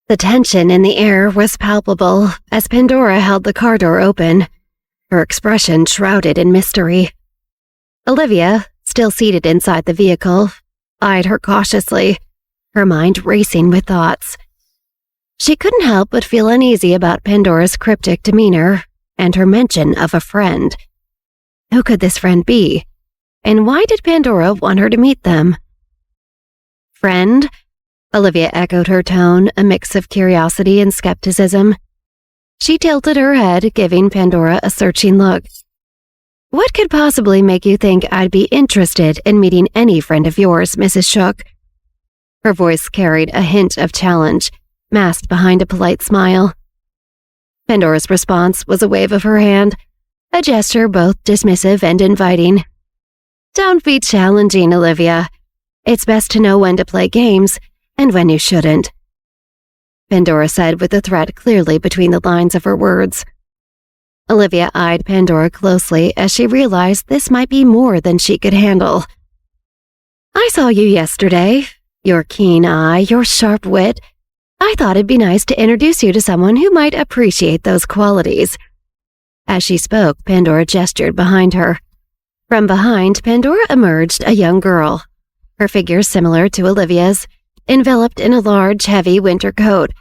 The tension in the air was palpable as Pandora held the car door open, her expression shrouded in mystery. Olivia, still seated inside the vehicle, eyed her cautiously, her mind racing with thoughts. She couldn't help but feel uneasy about Pandora's cryptic demeanor and her mention of a friend. Who could this friend be? And why did Pandora want her to meet them? Friend? Olivia echoed her tone, a mix of curiosity and skepticism. She tilted her head, giving Pandora a searching look. What could possibly make you think I'd be interested in meeting any friend of yours, Mrs. Shook? Her voice carried a hint of challenge, masked behind a polite smile. Pandora's response was a wave of her hand, a gesture both dismissive and inviting. Don't be challenging, Olivia. It's best to know when to play games and when you shouldn't, Pandora said with the threat clearly between the lines of her words. Olivia eyed Pandora closely as she realized this might be more than she could handle. I saw you yesterday. Your keen eye, your sharp wit. I thought it'd be nice to introduce you to someone who might appreciate those qualities. As she spoke, Pandora gestured behind her. From behind, Pandora emerged a young girl, her figure similar to Olivia's, enveloped in a large, heavy winter coat.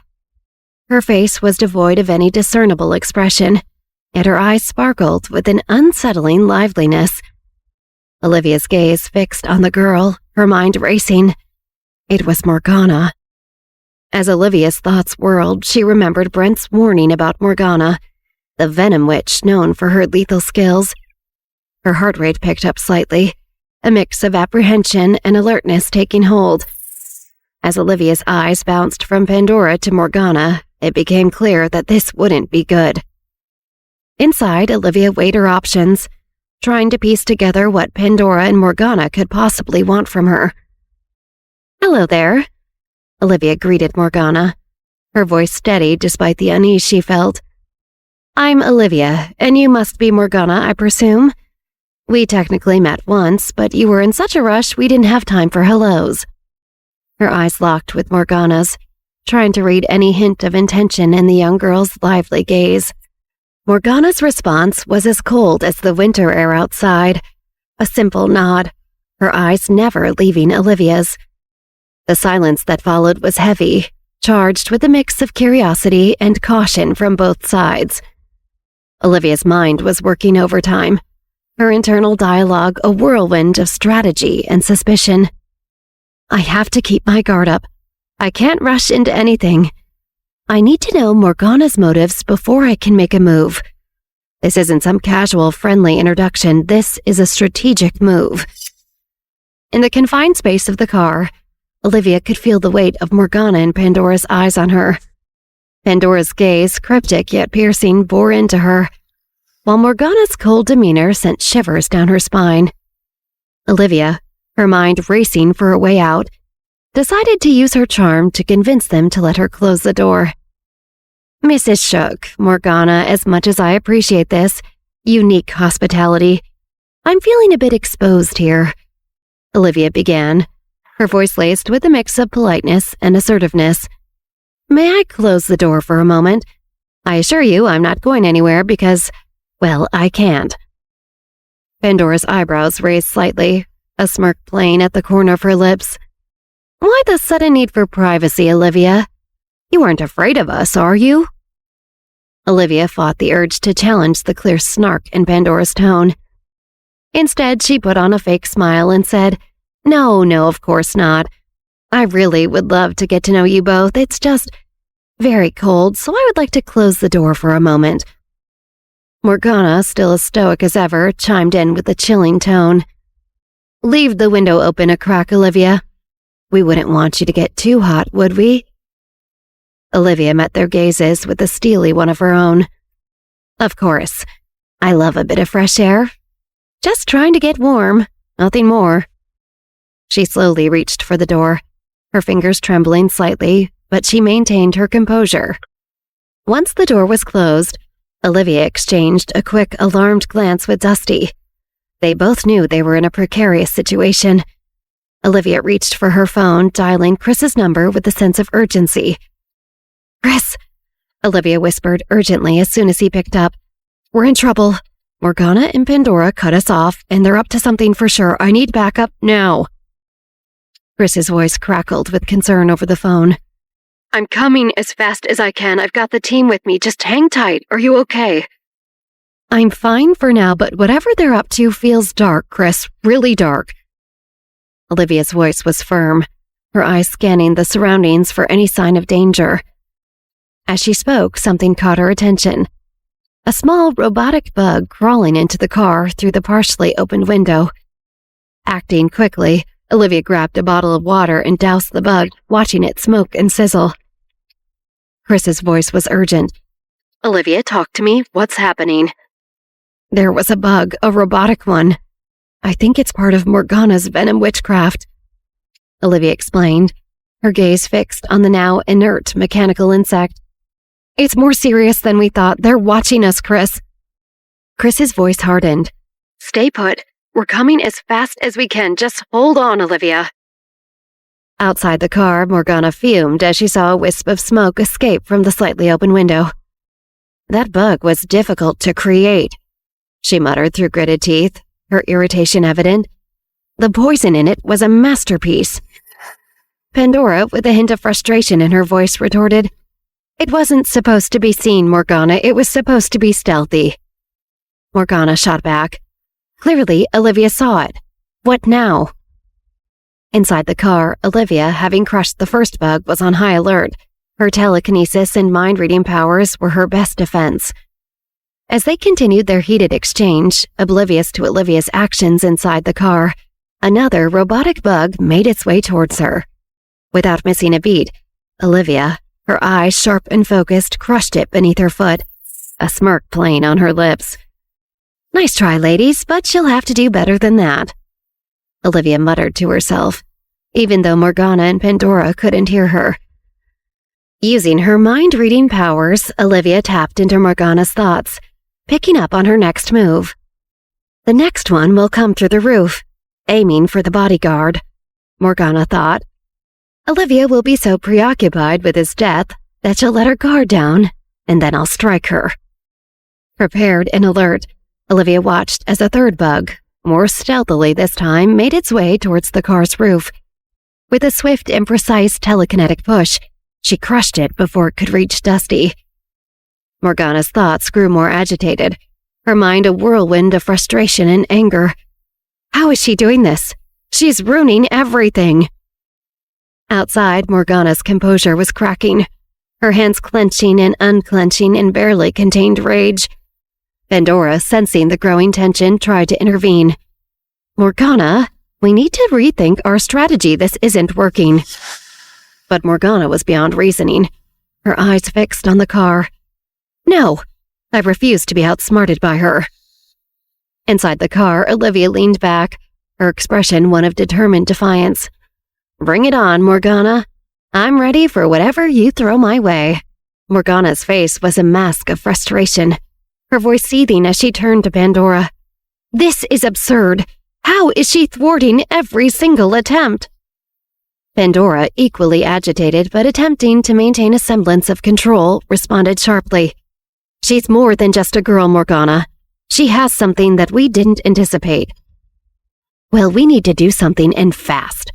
Her face was devoid of any discernible expression, yet her eyes sparkled with an unsettling liveliness. Olivia's gaze fixed on the girl, her mind racing. It was Morgana. As Olivia's thoughts whirled, she remembered Brent's warning about Morgana, the venom witch known for her lethal skills. Her heart rate picked up slightly, a mix of apprehension and alertness taking hold. As Olivia's eyes bounced from Pandora to Morgana, it became clear that this wouldn't be good. Inside, Olivia weighed her options, trying to piece together what Pandora and Morgana could possibly want from her. Hello there, Olivia greeted Morgana, her voice steady despite the unease she felt. I'm Olivia, and you must be Morgana, I presume? We technically met once, but you were in such a rush we didn't have time for hellos. Her eyes locked with Morgana's, trying to read any hint of intention in the young girl's lively gaze. Morgana's response was as cold as the winter air outside, a simple nod, her eyes never leaving Olivia's. The silence that followed was heavy, charged with a mix of curiosity and caution from both sides. Olivia's mind was working overtime, her internal dialogue a whirlwind of strategy and suspicion. I have to keep my guard up. I can't rush into anything. I need to know Morgana's motives before I can make a move. This isn't some casual, friendly introduction. This is a strategic move. In the confined space of the car, Olivia could feel the weight of Morgana and Pandora's eyes on her. Pandora's gaze, cryptic yet piercing, bore into her, while Morgana's cold demeanor sent shivers down her spine. Olivia, her mind racing for a way out, decided to use her charm to convince them to let her close the door. Mrs. Shook, Morgana, as much as I appreciate this unique hospitality, I'm feeling a bit exposed here, Olivia began, her voice laced with a mix of politeness and assertiveness. May I close the door for a moment? I assure you I'm not going anywhere because, well, I can't. Pandora's eyebrows raised slightly, a smirk playing at the corner of her lips. Why the sudden need for privacy, Olivia? You aren't afraid of us, are you? Olivia fought the urge to challenge the clear snark in Pandora's tone. Instead, she put on a fake smile and said, No, of course not. I really would love to get to know you both. It's just very cold, so I would like to close the door for a moment. Morgana, still as stoic as ever, chimed in with a chilling tone. Leave the window open a crack, Olivia. We wouldn't want you to get too hot, would we? Olivia met their gazes with a steely one of her own. Of course. I love a bit of fresh air. Just trying to get warm, nothing more. She slowly reached for the door, her fingers trembling slightly, but she maintained her composure. Once the door was closed, Olivia exchanged a quick, alarmed glance with Dusty. They both knew they were in a precarious situation. Olivia reached for her phone, dialing Chris's number with a sense of urgency. Chris, Olivia whispered urgently as soon as he picked up. We're in trouble. Morgana and Pandora cut us off, and they're up to something for sure. I need backup now. Chris's voice crackled with concern over the phone. I'm coming as fast as I can. I've got the team with me. Just hang tight. Are you okay? I'm fine for now, but whatever they're up to feels dark, Chris. Really dark. Olivia's voice was firm, her eyes scanning the surroundings for any sign of danger. As she spoke, something caught her attention. A small robotic bug crawling into the car through the partially opened window. Acting quickly, Olivia grabbed a bottle of water and doused the bug, watching it smoke and sizzle. Chris's voice was urgent. Olivia, talk to me. What's happening? There was a bug, a robotic one. I think it's part of Morgana's venom witchcraft. Olivia explained, her gaze fixed on the now inert mechanical insect. It's more serious than we thought. They're watching us, Chris. Chris's voice hardened. Stay put. We're coming as fast as we can. Just hold on, Olivia. Outside the car, Morgana fumed as she saw a wisp of smoke escape from the slightly open window. That bug was difficult to create, she muttered through gritted teeth, her irritation evident. The poison in it was a masterpiece. Pandora, with a hint of frustration in her voice, retorted, It wasn't supposed to be seen, Morgana. It was supposed to be stealthy. Morgana shot back. Clearly, Olivia saw it. What now? Inside the car, Olivia, having crushed the first bug, was on high alert. Her telekinesis and mind-reading powers were her best defense. As they continued their heated exchange, oblivious to Olivia's actions inside the car, another robotic bug made its way towards her. Without missing a beat, Olivia, her eyes sharp and focused, crushed it beneath her foot, a smirk playing on her lips. Nice try, ladies, but you'll have to do better than that, Olivia muttered to herself, even though Morgana and Pandora couldn't hear her. Using her mind-reading powers, Olivia tapped into Morgana's thoughts, picking up on her next move. The next one will come through the roof, aiming for the bodyguard, Morgana thought. Olivia will be so preoccupied with his death that she'll let her guard down, and then I'll strike her. Prepared and alert, Olivia watched as a third bug, more stealthily this time, made its way towards the car's roof. With a swift and precise telekinetic push, she crushed it before it could reach Dusty. Morgana's thoughts grew more agitated, her mind a whirlwind of frustration and anger. How is she doing this? She's ruining everything. Outside, Morgana's composure was cracking, her hands clenching and unclenching in barely contained rage. Pandora, sensing the growing tension, tried to intervene. Morgana, we need to rethink our strategy. This isn't working. But Morgana was beyond reasoning, her eyes fixed on the car. No, I refuse to be outsmarted by her. Inside the car, Olivia leaned back, her expression one of determined defiance. Bring it on, Morgana. I'm ready for whatever you throw my way. Morgana's face was a mask of frustration, her voice seething as she turned to Pandora. This is absurd. How is she thwarting every single attempt? Pandora, equally agitated but attempting to maintain a semblance of control, responded sharply. She's more than just a girl, Morgana. She has something that we didn't anticipate. Well, we need to do something, and fast.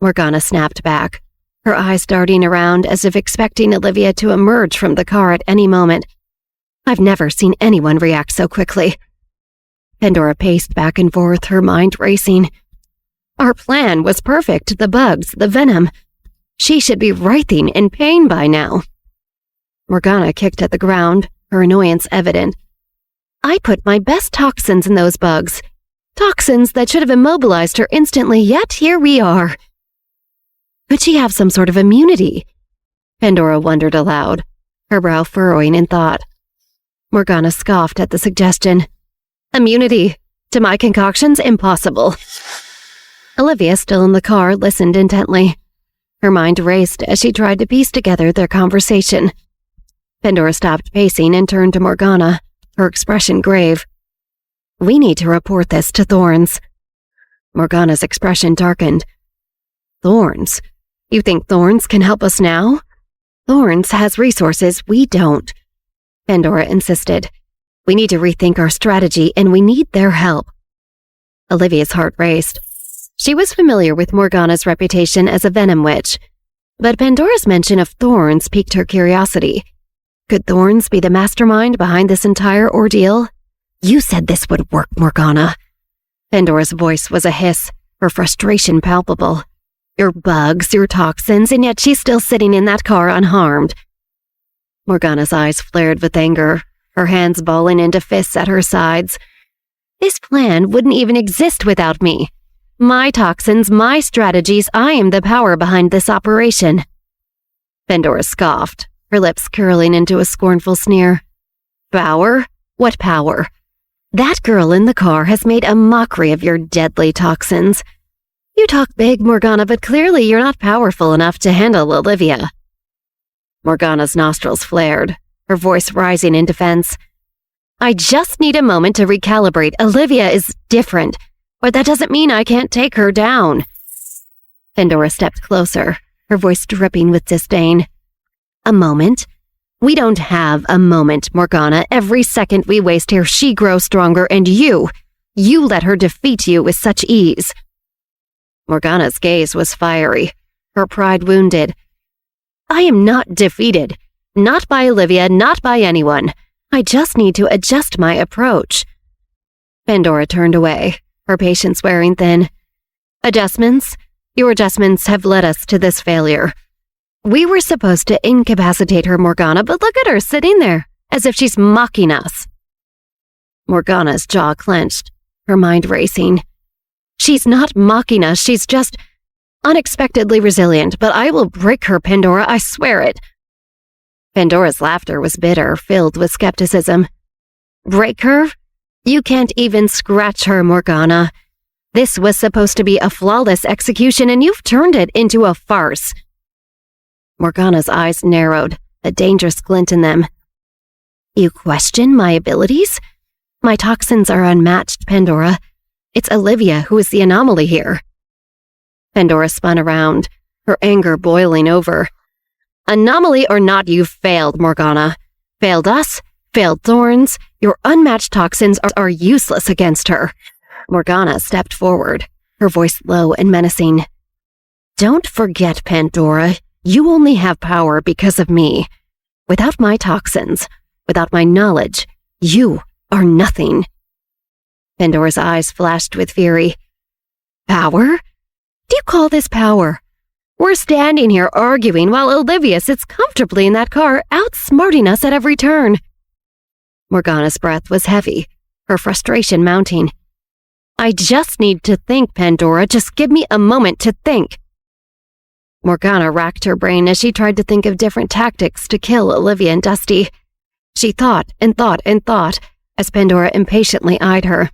Morgana snapped back, her eyes darting around as if expecting Olivia to emerge from the car at any moment. I've never seen anyone react so quickly. Pandora paced back and forth, her mind racing. Our plan was perfect, the bugs, the venom. She should be writhing in pain by now. Morgana kicked at the ground, her annoyance evident. I put my best toxins in those bugs. Toxins that should have immobilized her instantly, yet here we are. Could she have some sort of immunity? Pandora wondered aloud, her brow furrowing in thought. Morgana scoffed at the suggestion. Immunity to my concoctions? Impossible. Olivia, still in the car, listened intently. Her mind raced as she tried to piece together their conversation. Pandora stopped pacing and turned to Morgana, her expression grave. We need to report this to Thorns. Morgana's expression darkened. Thorns? You think Thorns can help us now? Thorns has resources we don't, Pandora insisted. We need to rethink our strategy and we need their help. Olivia's heart raced. She was familiar with Morgana's reputation as a venom witch, but Pandora's mention of Thorns piqued her curiosity. Could Thorns be the mastermind behind this entire ordeal? You said this would work, Morgana. Pandora's voice was a hiss, her frustration palpable. Your bugs, your toxins, and yet she's still sitting in that car unharmed. Morgana's eyes flared with anger, her hands balling into fists at her sides. This plan wouldn't even exist without me. My toxins, my strategies, I am the power behind this operation. Pandora scoffed, her lips curling into a scornful sneer. Power? What power? That girl in the car has made a mockery of your deadly toxins. You talk big, Morgana, but clearly you're not powerful enough to handle Olivia. Morgana's nostrils flared, her voice rising in defense. I just need a moment to recalibrate. Olivia is different, but that doesn't mean I can't take her down. Pandora stepped closer, her voice dripping with disdain. A moment? We don't have a moment, Morgana. Every second we waste here, she grows stronger, and you let her defeat you with such ease. Morgana's gaze was fiery, her pride wounded. I am not defeated. Not by Olivia, not by anyone. I just need to adjust my approach. Pandora turned away, her patience wearing thin. Adjustments? Your adjustments have led us to this failure. We were supposed to incapacitate her, Morgana, but look at her sitting there, as if she's mocking us. Morgana's jaw clenched, her mind racing. She's not mocking us, she's just unexpectedly resilient, but I will break her, Pandora, I swear it. Pandora's laughter was bitter, filled with skepticism. Break her? You can't even scratch her, Morgana. This was supposed to be a flawless execution, and you've turned it into a farce. Morgana's eyes narrowed, a dangerous glint in them. You question my abilities? My toxins are unmatched, Pandora. It's Olivia who is the anomaly here. Pandora spun around, her anger boiling over. Anomaly or not, you've failed, Morgana. Failed us, failed Thorns. Your unmatched toxins are useless against her. Morgana stepped forward, her voice low and menacing. Don't forget, Pandora, you only have power because of me. Without my toxins, without my knowledge, you are nothing. Pandora's eyes flashed with fury. Power? Do you call this power? We're standing here arguing while Olivia sits comfortably in that car, outsmarting us at every turn. Morgana's breath was heavy, her frustration mounting. I just need to think, Pandora. Just give me a moment to think. Morgana racked her brain as she tried to think of different tactics to kill Olivia and Dusty. She thought and thought and thought as Pandora impatiently eyed her.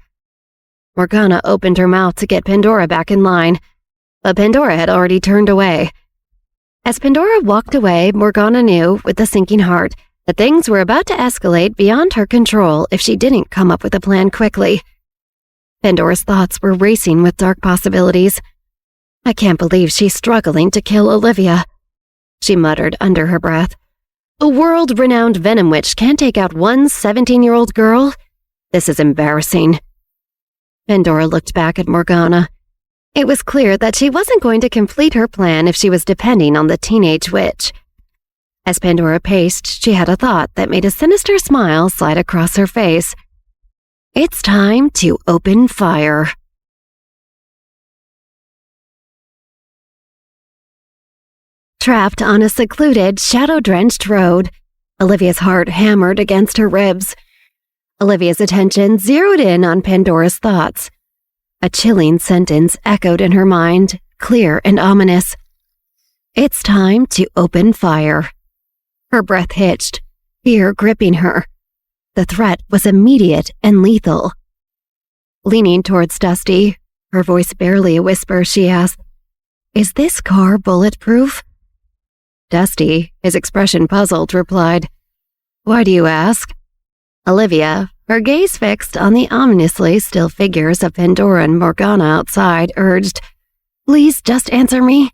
Morgana opened her mouth to get Pandora back in line, but Pandora had already turned away. As Pandora walked away, Morgana knew, with a sinking heart, that things were about to escalate beyond her control if she didn't come up with a plan quickly. Pandora's thoughts were racing with dark possibilities. I can't believe she's struggling to kill Olivia, she muttered under her breath. A world-renowned venom witch can't take out one 17-year-old girl? This is embarrassing. Pandora looked back at Morgana. It was clear that she wasn't going to complete her plan if she was depending on the teenage witch. As Pandora paced, she had a thought that made a sinister smile slide across her face. It's time to open fire. Trapped on a secluded, shadow-drenched road, Olivia's heart hammered against her ribs. Olivia's attention zeroed in on Pandora's thoughts. A chilling sentence echoed in her mind, clear and ominous. It's time to open fire. Her breath hitched, fear gripping her. The threat was immediate and lethal. Leaning towards Dusty, her voice barely a whisper, she asked, Is this car bulletproof? Dusty, his expression puzzled, replied, Why do you ask? Olivia, her gaze fixed on the ominously still figures of Pandora and Morgana outside, urged, Please just answer me.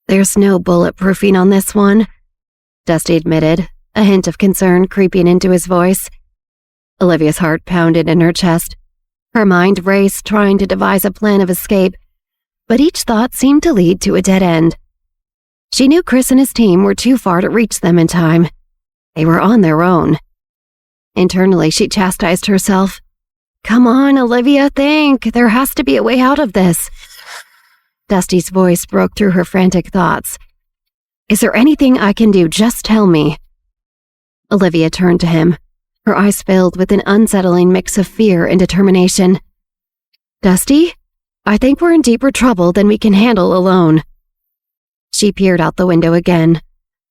There's no bulletproofing on this one, Dusty admitted, a hint of concern creeping into his voice. Olivia's heart pounded in her chest. Her mind raced, trying to devise a plan of escape, but each thought seemed to lead to a dead end. She knew Chris and his team were too far to reach them in time. They were on their own. Internally, she chastised herself. Come on, Olivia, think. There has to be a way out of this. Dusty's voice broke through her frantic thoughts. Is there anything I can do? Just tell me. Olivia turned to him, her eyes filled with an unsettling mix of fear and determination. Dusty, I think we're in deeper trouble than we can handle alone. She peered out the window again,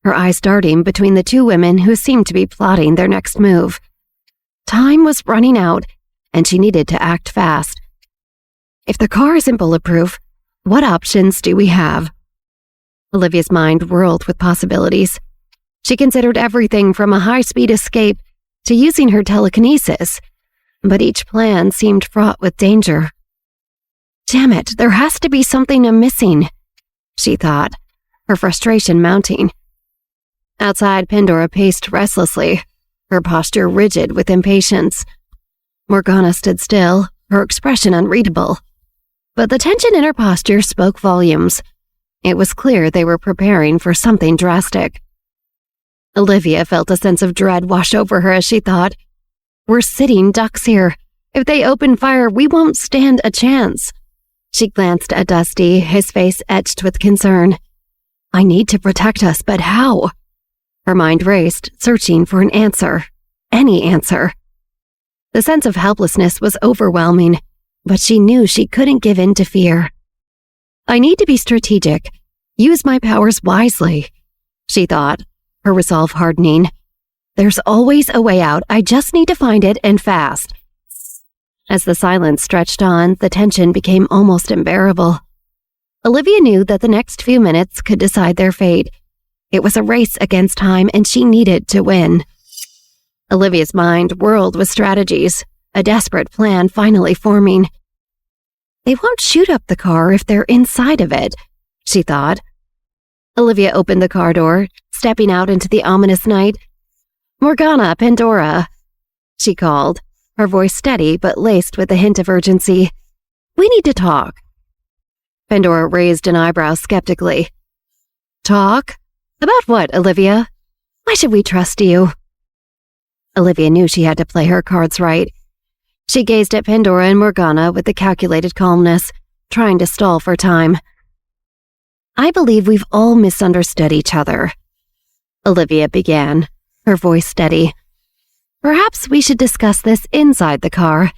her eyes darting between the two women who seemed to be plotting their next move. Time was running out, and she needed to act fast. If the car isn't bulletproof, what options do we have? Olivia's mind whirled with possibilities. She considered everything from a high-speed escape to using her telekinesis, but each plan seemed fraught with danger. Damn it, there has to be something I'm missing, she thought, her frustration mounting. Outside, Pandora paced restlessly, her posture rigid with impatience. Morgana stood still, her expression unreadable. But the tension in her posture spoke volumes. It was clear they were preparing for something drastic. Olivia felt a sense of dread wash over her as she thought, we're sitting ducks here. If they open fire, we won't stand a chance. She glanced at Dusty, his face etched with concern. I need to protect us, but how? Her mind raced, searching for an answer. Any answer. The sense of helplessness was overwhelming, but she knew she couldn't give in to fear. I need to be strategic, use my powers wisely, she thought, her resolve hardening. There's always a way out, I just need to find it and fast. As the silence stretched on, the tension became almost unbearable. Olivia knew that the next few minutes could decide their fate. It was a race against time, and she needed to win. Olivia's mind whirled with strategies, a desperate plan finally forming. They won't shoot up the car if they're inside of it, she thought. Olivia opened the car door, stepping out into the ominous night. Morgana, Pandora, she called, her voice steady but laced with a hint of urgency. We need to talk. Pandora raised an eyebrow skeptically. Talk? About what, Olivia? Why should we trust you? Olivia knew she had to play her cards right. She gazed at Pandora and Morgana with a calculated calmness, trying to stall for time. I believe we've all misunderstood each other. Olivia began, her voice steady. Perhaps we should discuss this inside the car.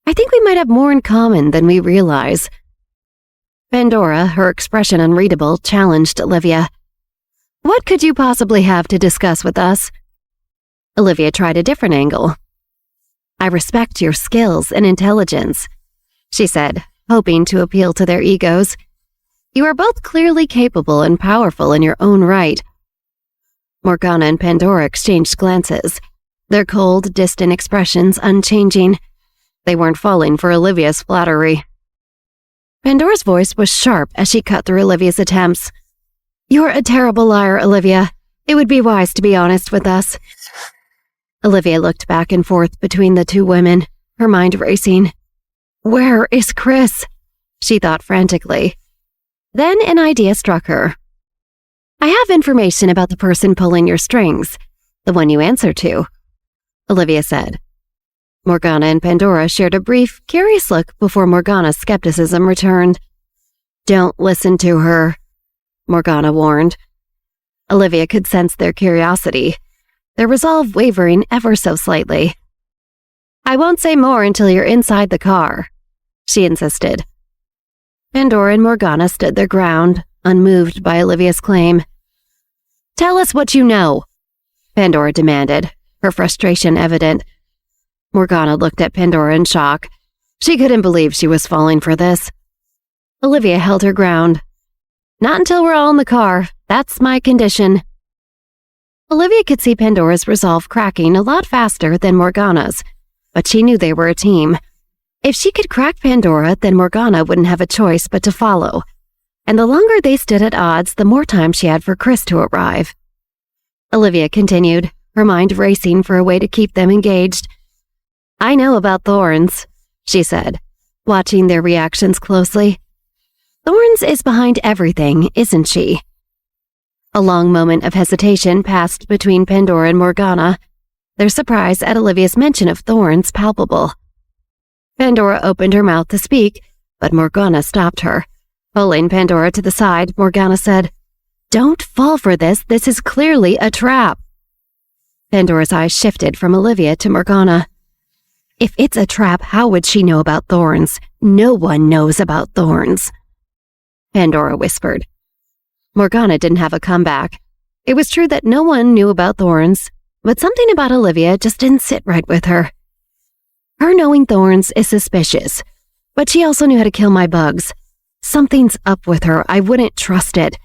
I think we might have more in common than we realize. Pandora, her expression unreadable, challenged Olivia. What could you possibly have to discuss with us? Olivia tried a different angle. I respect your skills and intelligence, she said, hoping to appeal to their egos. You are both clearly capable and powerful in your own right. Morgana and Pandora exchanged glances, their cold, distant expressions unchanging. They weren't falling for Olivia's flattery. Pandora's voice was sharp as she cut through Olivia's attempts. You're a terrible liar, Olivia. It would be wise to be honest with us. Olivia looked back and forth between the two women, her mind racing. Where is Chris? She thought frantically. Then an idea struck her. I have information about the person pulling your strings, the one you answer to, Olivia said. Morgana and Pandora shared a brief, curious look before Morgana's skepticism returned. Don't listen to her, Morgana warned. Olivia could sense their curiosity, their resolve wavering ever so slightly. I won't say more until you're inside the car, she insisted. Pandora and Morgana stood their ground, unmoved by Olivia's claim. Tell us what you know, Pandora demanded, her frustration evident. Morgana looked at Pandora in shock. She couldn't believe she was falling for this. Olivia held her ground. Not until we're all in the car. That's my condition. Olivia could see Pandora's resolve cracking a lot faster than Morgana's, but she knew they were a team. If she could crack Pandora, then Morgana wouldn't have a choice but to follow. And the longer they stood at odds, the more time she had for Chris to arrive. Olivia continued, her mind racing for a way to keep them engaged. I know about Thorns, she said, watching their reactions closely. Thorns is behind everything, isn't she? A long moment of hesitation passed between Pandora and Morgana, their surprise at Olivia's mention of Thorns palpable. Pandora opened her mouth to speak, but Morgana stopped her. Pulling Pandora to the side, Morgana said, Don't fall for this. This is clearly a trap. Pandora's eyes shifted from Olivia to Morgana. If it's a trap, how would she know about Thorns? No one knows about Thorns. Pandora whispered. Morgana didn't have a comeback. It was true that no one knew about Thorns, but something about Olivia just didn't sit right with her. Her knowing Thorns is suspicious, but she also knew how to kill my bugs. Something's up with her. I wouldn't trust it,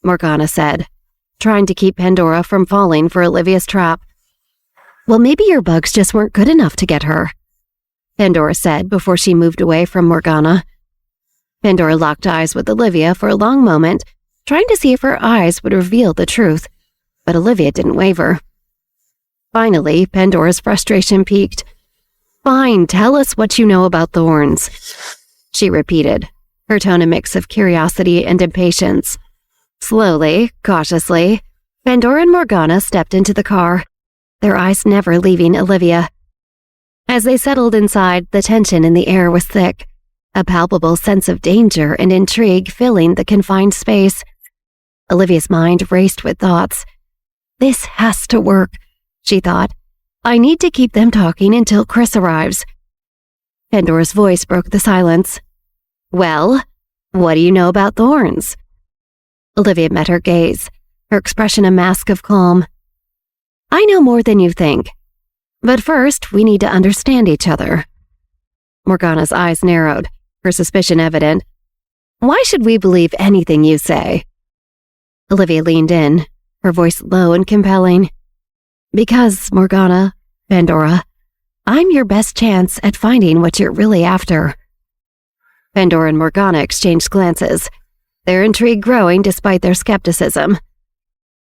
Morgana said, trying to keep Pandora from falling for Olivia's trap. Well, maybe your bugs just weren't good enough to get her, Pandora said before she moved away from Morgana. Pandora locked eyes with Olivia for a long moment, trying to see if her eyes would reveal the truth, but Olivia didn't waver. Finally, Pandora's frustration peaked. Fine, tell us what you know about Thorns, she repeated, her tone a mix of curiosity and impatience. Slowly, cautiously, Pandora and Morgana stepped into the car, their eyes never leaving Olivia. As they settled inside, the tension in the air was thick, a palpable sense of danger and intrigue filling the confined space. Olivia's mind raced with thoughts. This has to work, she thought. I need to keep them talking until Chris arrives. Pandora's voice broke the silence. Well, what do you know about Thorns? Olivia met her gaze, her expression a mask of calm. I know more than you think. But first, we need to understand each other. Morgana's eyes narrowed, her suspicion evident. Why should we believe anything you say? Olivia leaned in, her voice low and compelling. Because, Morgana, Pandora, I'm your best chance at finding what you're really after. Pandora and Morgana exchanged glances, their intrigue growing despite their skepticism.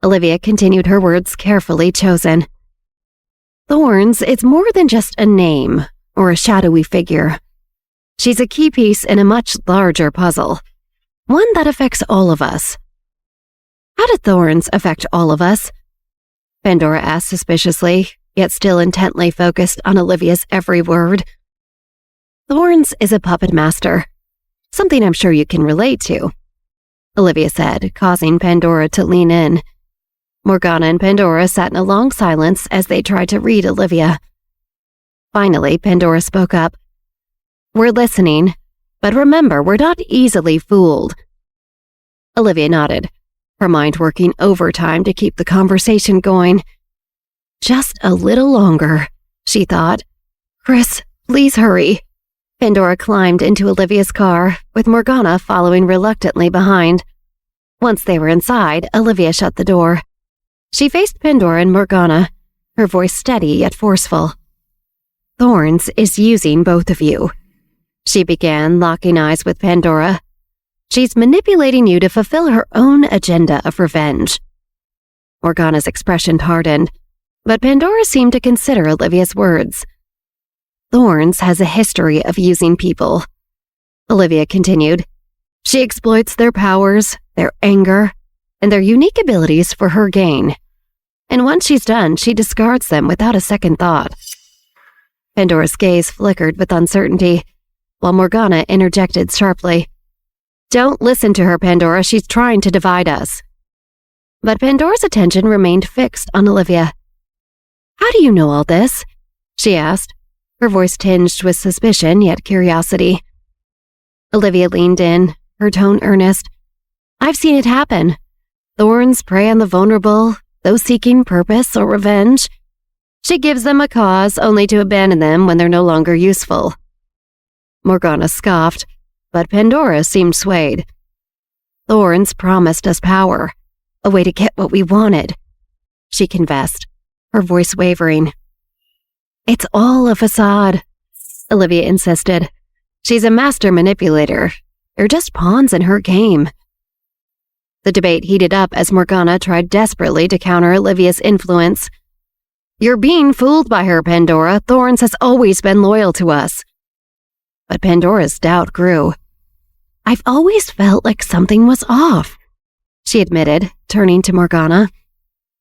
Olivia continued her words carefully chosen. Thorns is more than just a name or a shadowy figure. She's a key piece in a much larger puzzle, one that affects all of us. How do Thorns affect all of us? Pandora asked suspiciously, yet still intently focused on Olivia's every word. Thorns is a puppet master, something I'm sure you can relate to, Olivia said, causing Pandora to lean in. Morgana and Pandora sat in a long silence as they tried to read Olivia. Finally, Pandora spoke up. We're listening, but remember, we're not easily fooled. Olivia nodded, her mind working overtime to keep the conversation going. Just a little longer, she thought. Chris, please hurry. Pandora climbed into Olivia's car, with Morgana following reluctantly behind. Once they were inside, Olivia shut the door. She faced Pandora and Morgana, her voice steady yet forceful. Thorns is using both of you, she began, locking eyes with Pandora. She's manipulating you to fulfill her own agenda of revenge. Morgana's expression hardened, but Pandora seemed to consider Olivia's words. Thorns has a history of using people, Olivia continued. She exploits their powers, their anger, and their unique abilities for her gain. And once she's done, she discards them without a second thought. Pandora's gaze flickered with uncertainty, while Morgana interjected sharply. Don't listen to her, Pandora. She's trying to divide us. But Pandora's attention remained fixed on Olivia. How do you know all this? She asked, her voice tinged with suspicion yet curiosity. Olivia leaned in, her tone earnest. I've seen it happen. Thorns prey on the vulnerable, those seeking purpose or revenge. She gives them a cause only to abandon them when they're no longer useful. Morgana scoffed, but Pandora seemed swayed. Thorns promised us power, a way to get what we wanted, she confessed, her voice wavering. It's all a facade, Olivia insisted. She's a master manipulator. They're just pawns in her game. The debate heated up as Morgana tried desperately to counter Olivia's influence. "You're being fooled by her, Pandora. Thorns has always been loyal to us." But Pandora's doubt grew. "I've always felt like something was off," she admitted, turning to Morgana.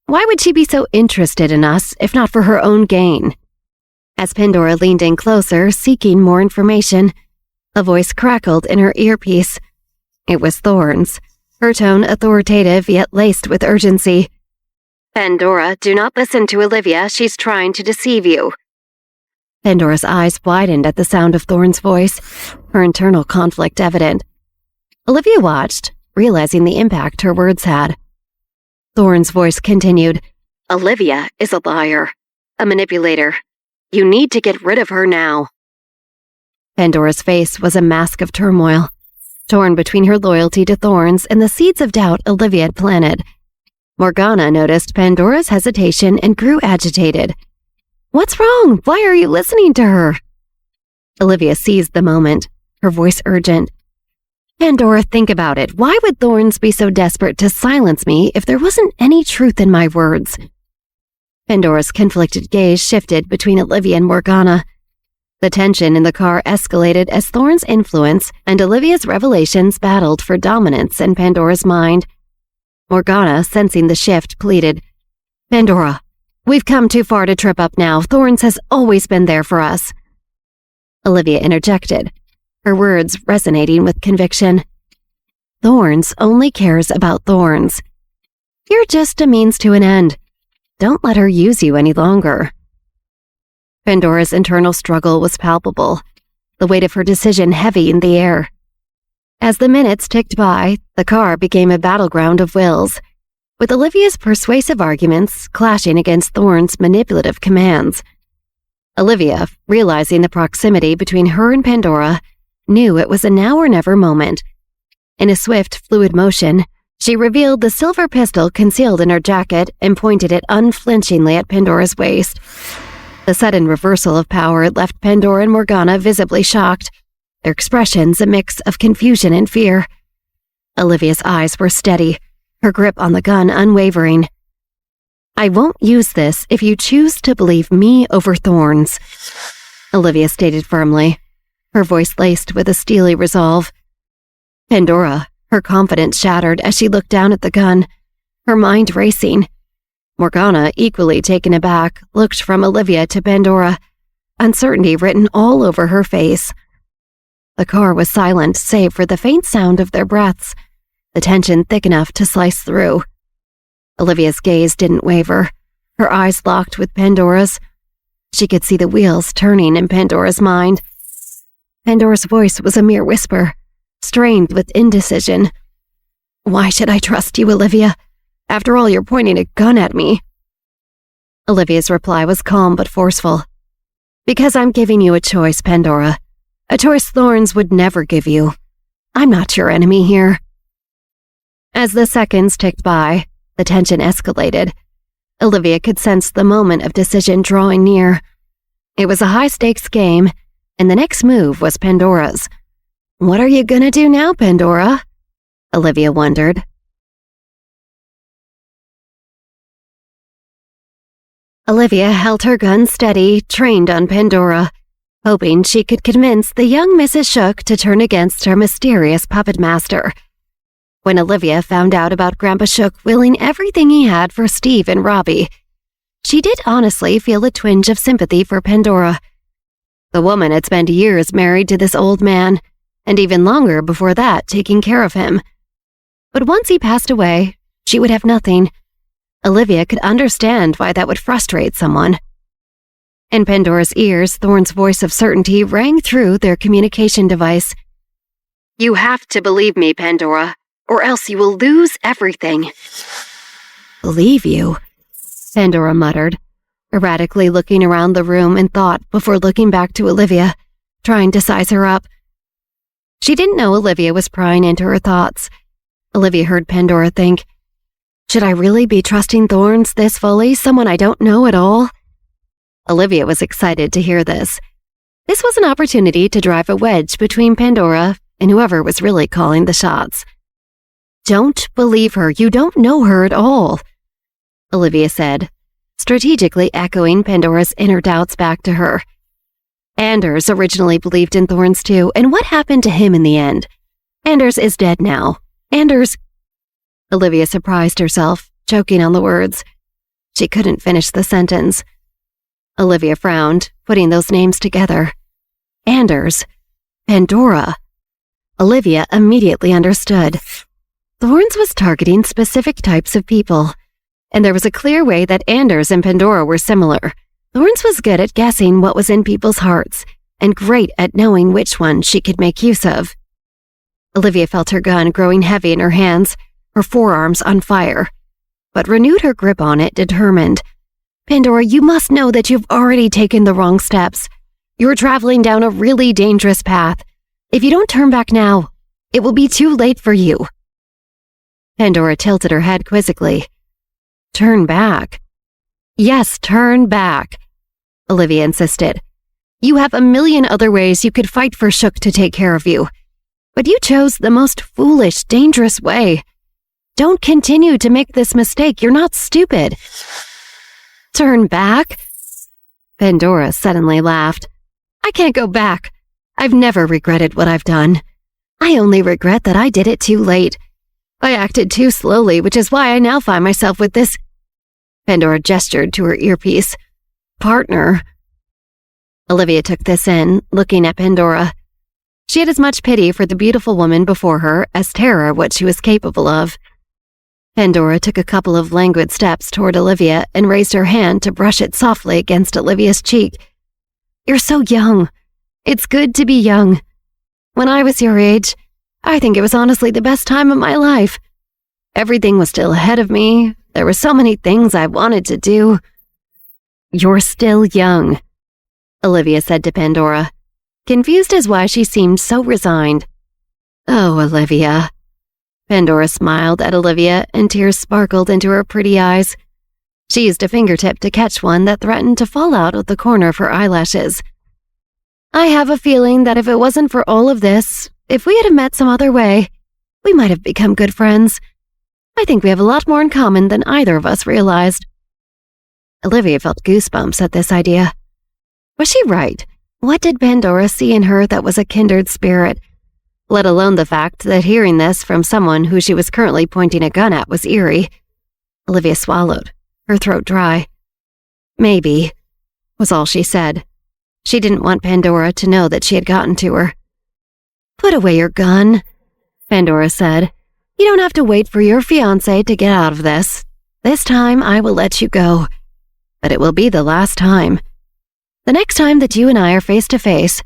"Why would she be so interested in us, if not for her own gain?" As Pandora leaned in closer, seeking more information, a voice crackled in her earpiece. It was Thorns, her tone authoritative yet laced with urgency. "Pandora, do not listen to Olivia. She's trying to deceive you." Pandora's eyes widened at the sound of Thorns' voice, her internal conflict evident. Olivia watched, realizing the impact her words had. Thorns' voice continued, "Olivia is a liar, a manipulator. You need to get rid of her now." Pandora's face was a mask of turmoil, torn between her loyalty to Thorns and the seeds of doubt Olivia had planted. Morgana noticed Pandora's hesitation and grew agitated. "What's wrong? Why are you listening to her?" Olivia seized the moment, her voice urgent. "Pandora, think about it. Why would Thorns be so desperate to silence me if there wasn't any truth in my words?" Pandora's conflicted gaze shifted between Olivia and Morgana. The tension in the car escalated as Thorns' influence and Olivia's revelations battled for dominance in Pandora's mind. Morgana, sensing the shift, pleaded, "Pandora, we've come too far to trip up now. Thorns has always been there for us." Olivia interjected, her words resonating with conviction. "Thorns only cares about Thorns. You're just a means to an end. Don't let her use you any longer." Pandora's internal struggle was palpable, the weight of her decision heavy in the air. As the minutes ticked by, the car became a battleground of wills, with Olivia's persuasive arguments clashing against Thorns' manipulative commands. Olivia, realizing the proximity between her and Pandora, knew it was a now or never moment. In a swift, fluid motion, she revealed the silver pistol concealed in her jacket and pointed it unflinchingly at Pandora's waist. The sudden reversal of power left Pandora and Morgana visibly shocked, their expressions a mix of confusion and fear. Olivia's eyes were steady, her grip on the gun unwavering. "I won't use this if you choose to believe me over Thorns," Olivia stated firmly, her voice laced with a steely resolve. Pandora, her confidence shattered as she looked down at the gun, her mind racing. Morgana, equally taken aback, looked from Olivia to Pandora, uncertainty written all over her face. The car was silent save for the faint sound of their breaths, the tension thick enough to slice through. Olivia's gaze didn't waver, her eyes locked with Pandora's. She could see the wheels turning in Pandora's mind. Pandora's voice was a mere whisper, strained with indecision. "Why should I trust you, Olivia? After all, you're pointing a gun at me." Olivia's reply was calm but forceful. "Because I'm giving you a choice, Pandora. A choice Thorns would never give you. I'm not your enemy here." As the seconds ticked by, the tension escalated. Olivia could sense the moment of decision drawing near. It was a high-stakes game, and the next move was Pandora's. "What are you gonna do now, Pandora?" Olivia wondered. Olivia held her gun steady, trained on Pandora, hoping she could convince the young Mrs. Shook to turn against her mysterious puppet master. When Olivia found out about Grandpa Shook willing everything he had for Steve and Robbie, she did honestly feel a twinge of sympathy for Pandora. The woman had spent years married to this old man, and even longer before that taking care of him. But once he passed away, she would have nothing. Olivia could understand why that would frustrate someone. In Pandora's ears, Thorn's voice of certainty rang through their communication device. "You have to believe me, Pandora, or else you will lose everything." "Believe you?" Pandora muttered, erratically looking around the room in thought before looking back to Olivia, trying to size her up. She didn't know Olivia was prying into her thoughts. Olivia heard Pandora think, "Should I really be trusting Thorns this fully, someone I don't know at all?" Olivia was excited to hear this. This was an opportunity to drive a wedge between Pandora and whoever was really calling the shots. Don't believe her. You don't know her at all, Olivia said, strategically echoing Pandora's inner doubts back to her. Anders originally believed in thorns too, and what happened to him in the end? Anders is dead now. Anders... Olivia surprised herself, choking on the words. She couldn't finish the sentence. Olivia frowned, putting those names together. Anders. Pandora. Olivia immediately understood. Thorns was targeting specific types of people, and there was a clear way that Anders and Pandora were similar. Thorns was good at guessing what was in people's hearts, and great at knowing which one she could make use of. Olivia felt her gun growing heavy in her hands, her forearms on fire, but renewed her grip on it, determined. Pandora, you must know that you've already taken the wrong steps. You're traveling down a really dangerous path. If you don't turn back now, it will be too late for you. Pandora tilted her head quizzically. Turn back? Yes, turn back, Olivia insisted. You have a million other ways you could fight for Shook to take care of you, but you chose the most foolish, dangerous way. Don't continue to make this mistake. You're not stupid. Turn back? Pandora suddenly laughed. I can't go back. I've never regretted what I've done. I only regret that I did it too late. I acted too slowly, which is why I now find myself with this... Pandora gestured to her earpiece. Partner. Olivia took this in, looking at Pandora. She had as much pity for the beautiful woman before her as terror at what she was capable of. Pandora took a couple of languid steps toward Olivia and raised her hand to brush it softly against Olivia's cheek. You're so young. It's good to be young. When I was your age, I think it was honestly the best time of my life. Everything was still ahead of me. There were so many things I wanted to do. You're still young, Olivia said to Pandora, confused as why she seemed so resigned. Oh, Olivia. Pandora smiled at Olivia and tears sparkled into her pretty eyes. She used a fingertip to catch one that threatened to fall out of the corner of her eyelashes. I have a feeling that if it wasn't for all of this, if we had met some other way, we might have become good friends. I think we have a lot more in common than either of us realized. Olivia felt goosebumps at this idea. Was she right? What did Pandora see in her that was a kindred spirit? Let alone the fact that hearing this from someone who she was currently pointing a gun at was eerie. Olivia swallowed, her throat dry. Maybe, was all she said. She didn't want Pandora to know that she had gotten to her. Put away your gun, Pandora said. You don't have to wait for your fiancé to get out of this. This time I will let you go. But it will be the last time. The next time that you and I are face to face,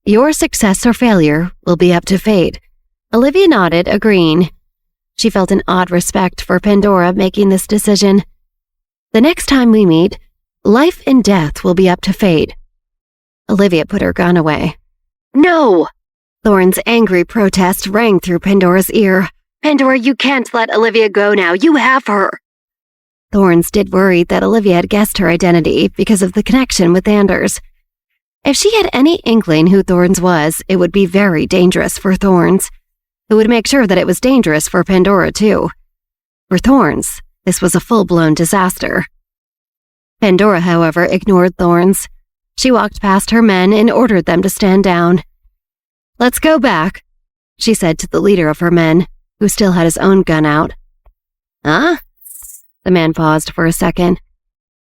your success or failure will be up to fate. Olivia nodded, agreeing. She felt an odd respect for Pandora making this decision. The next time we meet, life and death will be up to fate. Olivia put her gun away. No! Thorn's angry protest rang through Pandora's ear. Pandora, you can't let Olivia go now. You have her. Thorns did worry that Olivia had guessed her identity because of the connection with Anders. If she had any inkling who Thorns was, it would be very dangerous for Thorns. It would make sure that it was dangerous for Pandora, too. For Thorns, this was a full-blown disaster. Pandora, however, ignored Thorns. She walked past her men and ordered them to stand down. Let's go back, she said to the leader of her men, who still had his own gun out. Huh? The man paused for a second.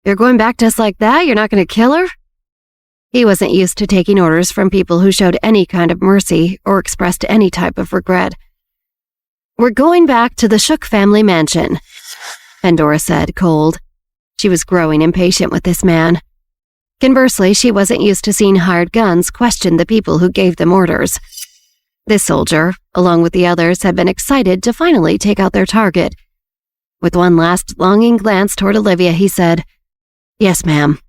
You're going back just like that? You're not going to kill her? He wasn't used to taking orders from people who showed any kind of mercy or expressed any type of regret. We're going back to the Shook family mansion, Pandora said, cold. She was growing impatient with this man. Conversely, she wasn't used to seeing hired guns question the people who gave them orders. This soldier, along with the others, had been excited to finally take out their target. With one last longing glance toward Olivia, he said, Yes, ma'am.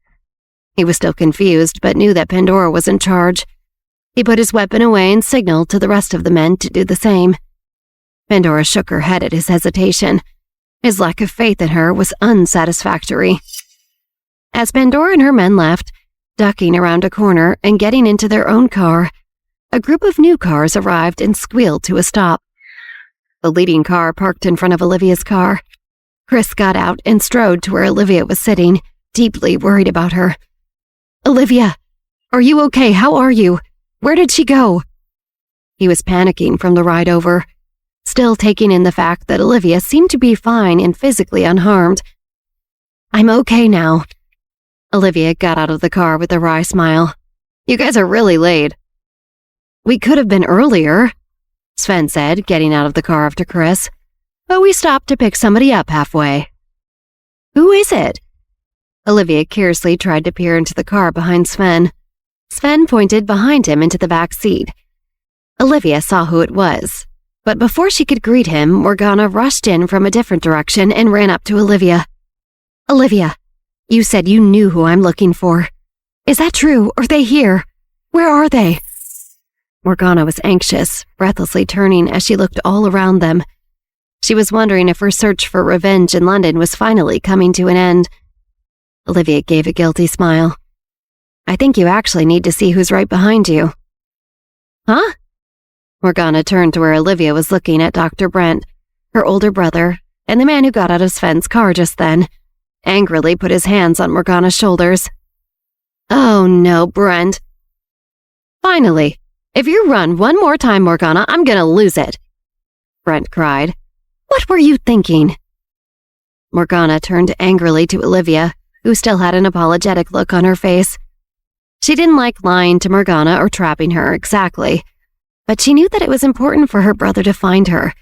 He was still confused, but knew that Pandora was in charge. He put his weapon away and signaled to the rest of the men to do the same. Pandora shook her head at his hesitation. His lack of faith in her was unsatisfactory. As Pandora and her men left, ducking around a corner and getting into their own car, a group of new cars arrived and squealed to a stop. The leading car parked in front of Olivia's car. Chris got out and strode to where Olivia was sitting, deeply worried about her. "Olivia, are you okay? How are you? Where did she go?" He was panicking from the ride over, still taking in the fact that Olivia seemed to be fine and physically unharmed. "I'm okay now." Olivia got out of the car with a wry smile. "You guys are really late." "We could have been earlier," Sven said, getting out of the car after Chris. "But we stopped to pick somebody up halfway." "Who is it?" Olivia curiously tried to peer into the car behind Sven. Sven pointed behind him into the back seat. Olivia saw who it was, but before she could greet him, Morgana rushed in from a different direction and ran up to Olivia. "Olivia, you said you knew who I'm looking for. Is that true? Are they here? Where are they?" Morgana was anxious, breathlessly turning as she looked all around them. She was wondering if her search for revenge in London was finally coming to an end. Olivia gave a guilty smile. "I think you actually need to see who's right behind you." "Huh?" Morgana turned to where Olivia was looking at Dr. Brent, her older brother, and the man who got out of Sven's car just then, angrily put his hands on Morgana's shoulders. "Oh no, Brent." "Finally, if you run one more time, Morgana, I'm gonna lose it," Brent cried. "What were you thinking?" Morgana turned angrily to Olivia, who still had an apologetic look on her face. She didn't like lying to Morgana or trapping her exactly, but she knew that it was important for her brother to find her,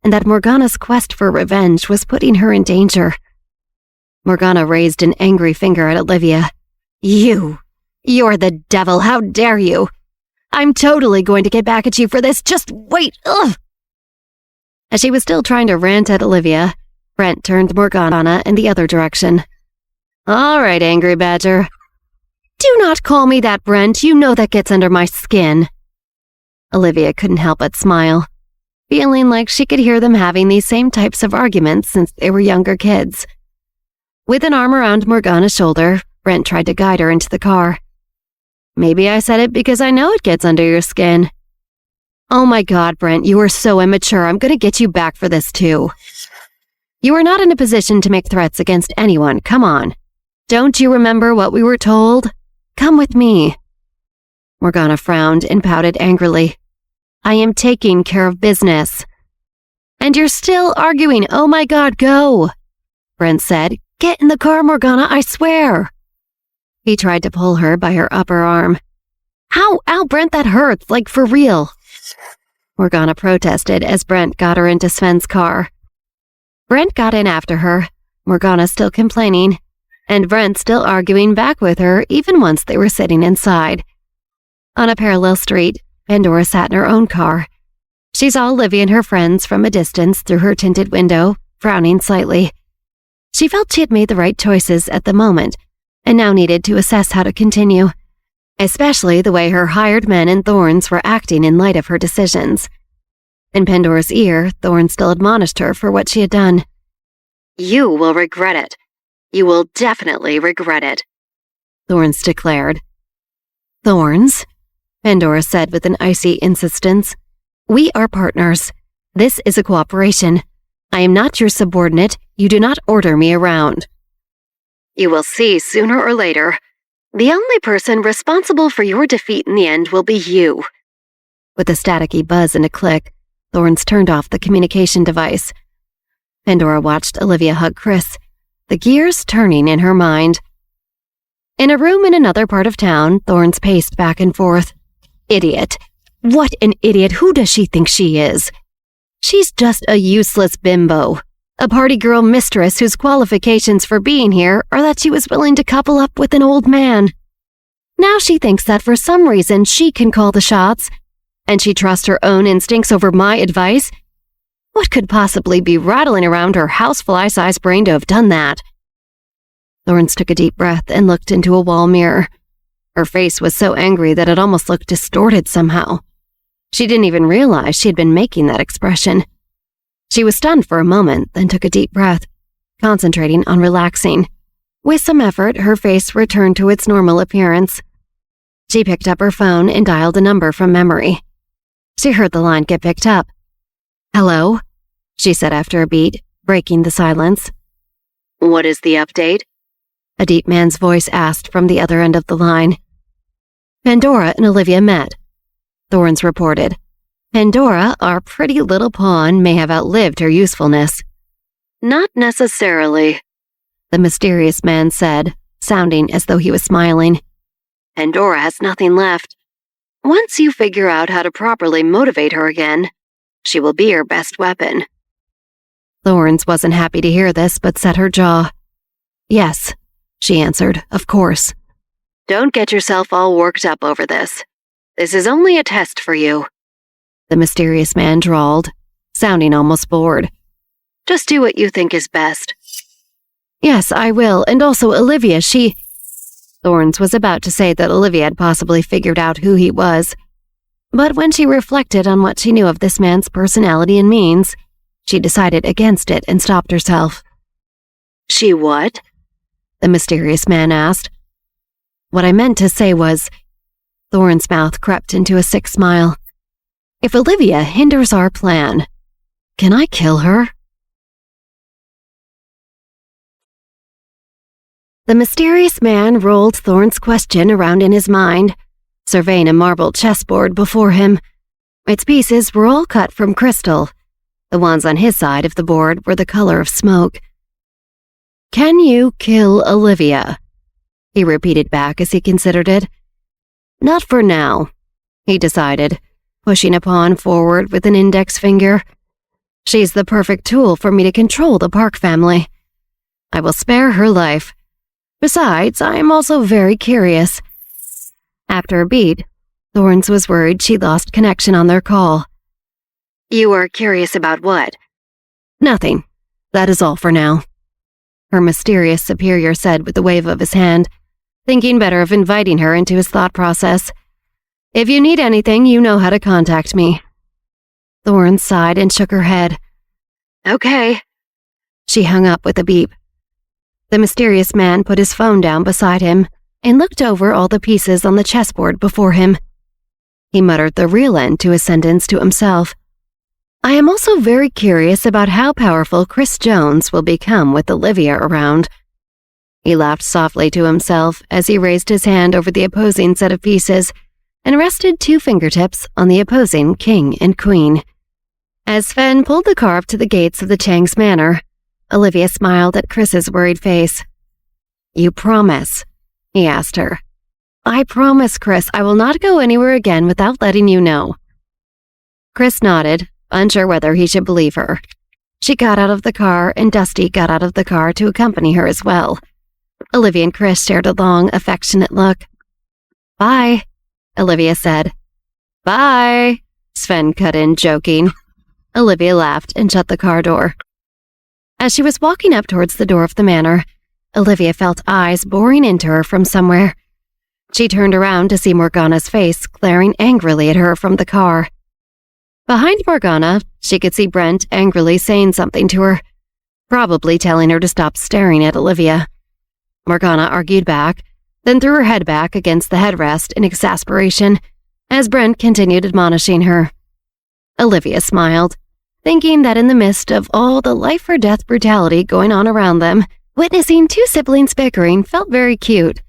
and that Morgana's quest for revenge was putting her in danger. Morgana raised an angry finger at Olivia. You're the devil, how dare you! I'm totally going to get back at you for this, just wait, ugh!" As she was still trying to rant at Olivia, Brent turned Morgana in the other direction. "All right, angry badger." "Do not call me that, Brent. You know that gets under my skin." Olivia couldn't help but smile, feeling like she could hear them having these same types of arguments since they were younger kids. With an arm around Morgana's shoulder, Brent tried to guide her into the car. "Maybe I said it because I know it gets under your skin." "Oh my God, Brent, you are so immature. I'm going to get you back for this too." "You are not in a position to make threats against anyone. Come on. Don't you remember what we were told? Come with me." Morgana frowned and pouted angrily. "I am taking care of business." "And you're still arguing. Oh my God, go," Brent said. "Get in the car, Morgana, I swear." He tried to pull her by her upper arm. Ow, Brent, that hurts, like for real." Morgana protested as Brent got her into Sven's car. Brent got in after her, Morgana still complaining, and Brent still arguing back with her even once they were sitting inside. On a parallel street, Pandora sat in her own car. She saw Olivia and her friends from a distance through her tinted window, frowning slightly. She felt she had made the right choices at the moment, and now needed to assess how to continue, especially the way her hired men and Thorns were acting in light of her decisions. In Pandora's ear, Thorns still admonished her for what she had done. "You will regret it. You will definitely regret it," Thorns declared. "Thorns," Pandora said with an icy insistence, "we are partners. This is a cooperation. I am not your subordinate. You do not order me around." "You will see sooner or later. The only person responsible for your defeat in the end will be you." With a staticky buzz and a click, Thorns turned off the communication device. Pandora watched Olivia hug Chris, the gears turning in her mind. In a room in another part of town, Thorns paced back and forth. Idiot. What an idiot. Who does she think she is? She's just a useless bimbo. A party girl mistress whose qualifications for being here are that she was willing to couple up with an old man. Now she thinks that for some reason she can call the shots, and she trusts her own instincts over my advice? What could possibly be rattling around her housefly-sized brain to have done that? Lawrence took a deep breath and looked into a wall mirror. Her face was so angry that it almost looked distorted somehow. She didn't even realize she had been making that expression. She was stunned for a moment, then took a deep breath, concentrating on relaxing. With some effort, her face returned to its normal appearance. She picked up her phone and dialed a number from memory. She heard the line get picked up. "Hello?" she said after a beat, breaking the silence. What is the update? A deep man's voice asked from the other end of the line. Pandora and Olivia met, Thorns reported. Pandora, our pretty little pawn, may have outlived her usefulness. Not necessarily, the mysterious man said, sounding as though he was smiling. Pandora has nothing left. Once you figure out how to properly motivate her again, she will be your best weapon. Thorns wasn't happy to hear this, but set her jaw. Yes, she answered, of course. Don't get yourself all worked up over this. This is only a test for you, the mysterious man drawled, sounding almost bored. Just do what you think is best. Yes, I will, and also Olivia, Thorns was about to say that Olivia had possibly figured out who he was, but when she reflected on what she knew of this man's personality and means, she decided against it and stopped herself. She what? The mysterious man asked. What I meant to say was, Thorn's mouth crept into a sick smile. If Olivia hinders our plan, can I kill her? The mysterious man rolled Thorn's question around in his mind, surveying a marble chessboard before him. Its pieces were all cut from crystal. The ones on his side of the board were the color of smoke. Can you kill Olivia? He repeated back as he considered it. Not for now, he decided, pushing a pawn forward with an index finger. She's the perfect tool for me to control the Park family. I will spare her life. Besides, I am also very curious. After a beat, Thorns was worried she lost connection on their call. You are curious about what? Nothing. That is all for now, her mysterious superior said with a wave of his hand, thinking better of inviting her into his thought process. If you need anything, you know how to contact me. Thorns sighed and shook her head. Okay. She hung up with a beep. The mysterious man put his phone down beside him and looked over all the pieces on the chessboard before him. He muttered the real end to his sentence to himself. I am also very curious about how powerful Chris Jones will become with Olivia around. He laughed softly to himself as he raised his hand over the opposing set of pieces and rested 2 fingertips on the opposing king and queen. As Sven pulled the car up to the gates of the Chang's manor, Olivia smiled at Chris's worried face. You promise? He asked her. I promise, Chris, I will not go anywhere again without letting you know. Chris nodded, unsure whether he should believe her. She got out of the car, and Dusty got out of the car to accompany her as well. Olivia and Chris shared a long, affectionate look. Bye, Olivia said. Bye, Sven cut in, joking. Olivia laughed and shut the car door. As she was walking up towards the door of the manor, Olivia felt eyes boring into her from somewhere. She turned around to see Morgana's face glaring angrily at her from the car. Behind Morgana, she could see Brent angrily saying something to her, probably telling her to stop staring at Olivia. Morgana argued back, then threw her head back against the headrest in exasperation as Brent continued admonishing her. Olivia smiled, thinking that in the midst of all the life-or-death brutality going on around them, witnessing 2 siblings bickering felt very cute.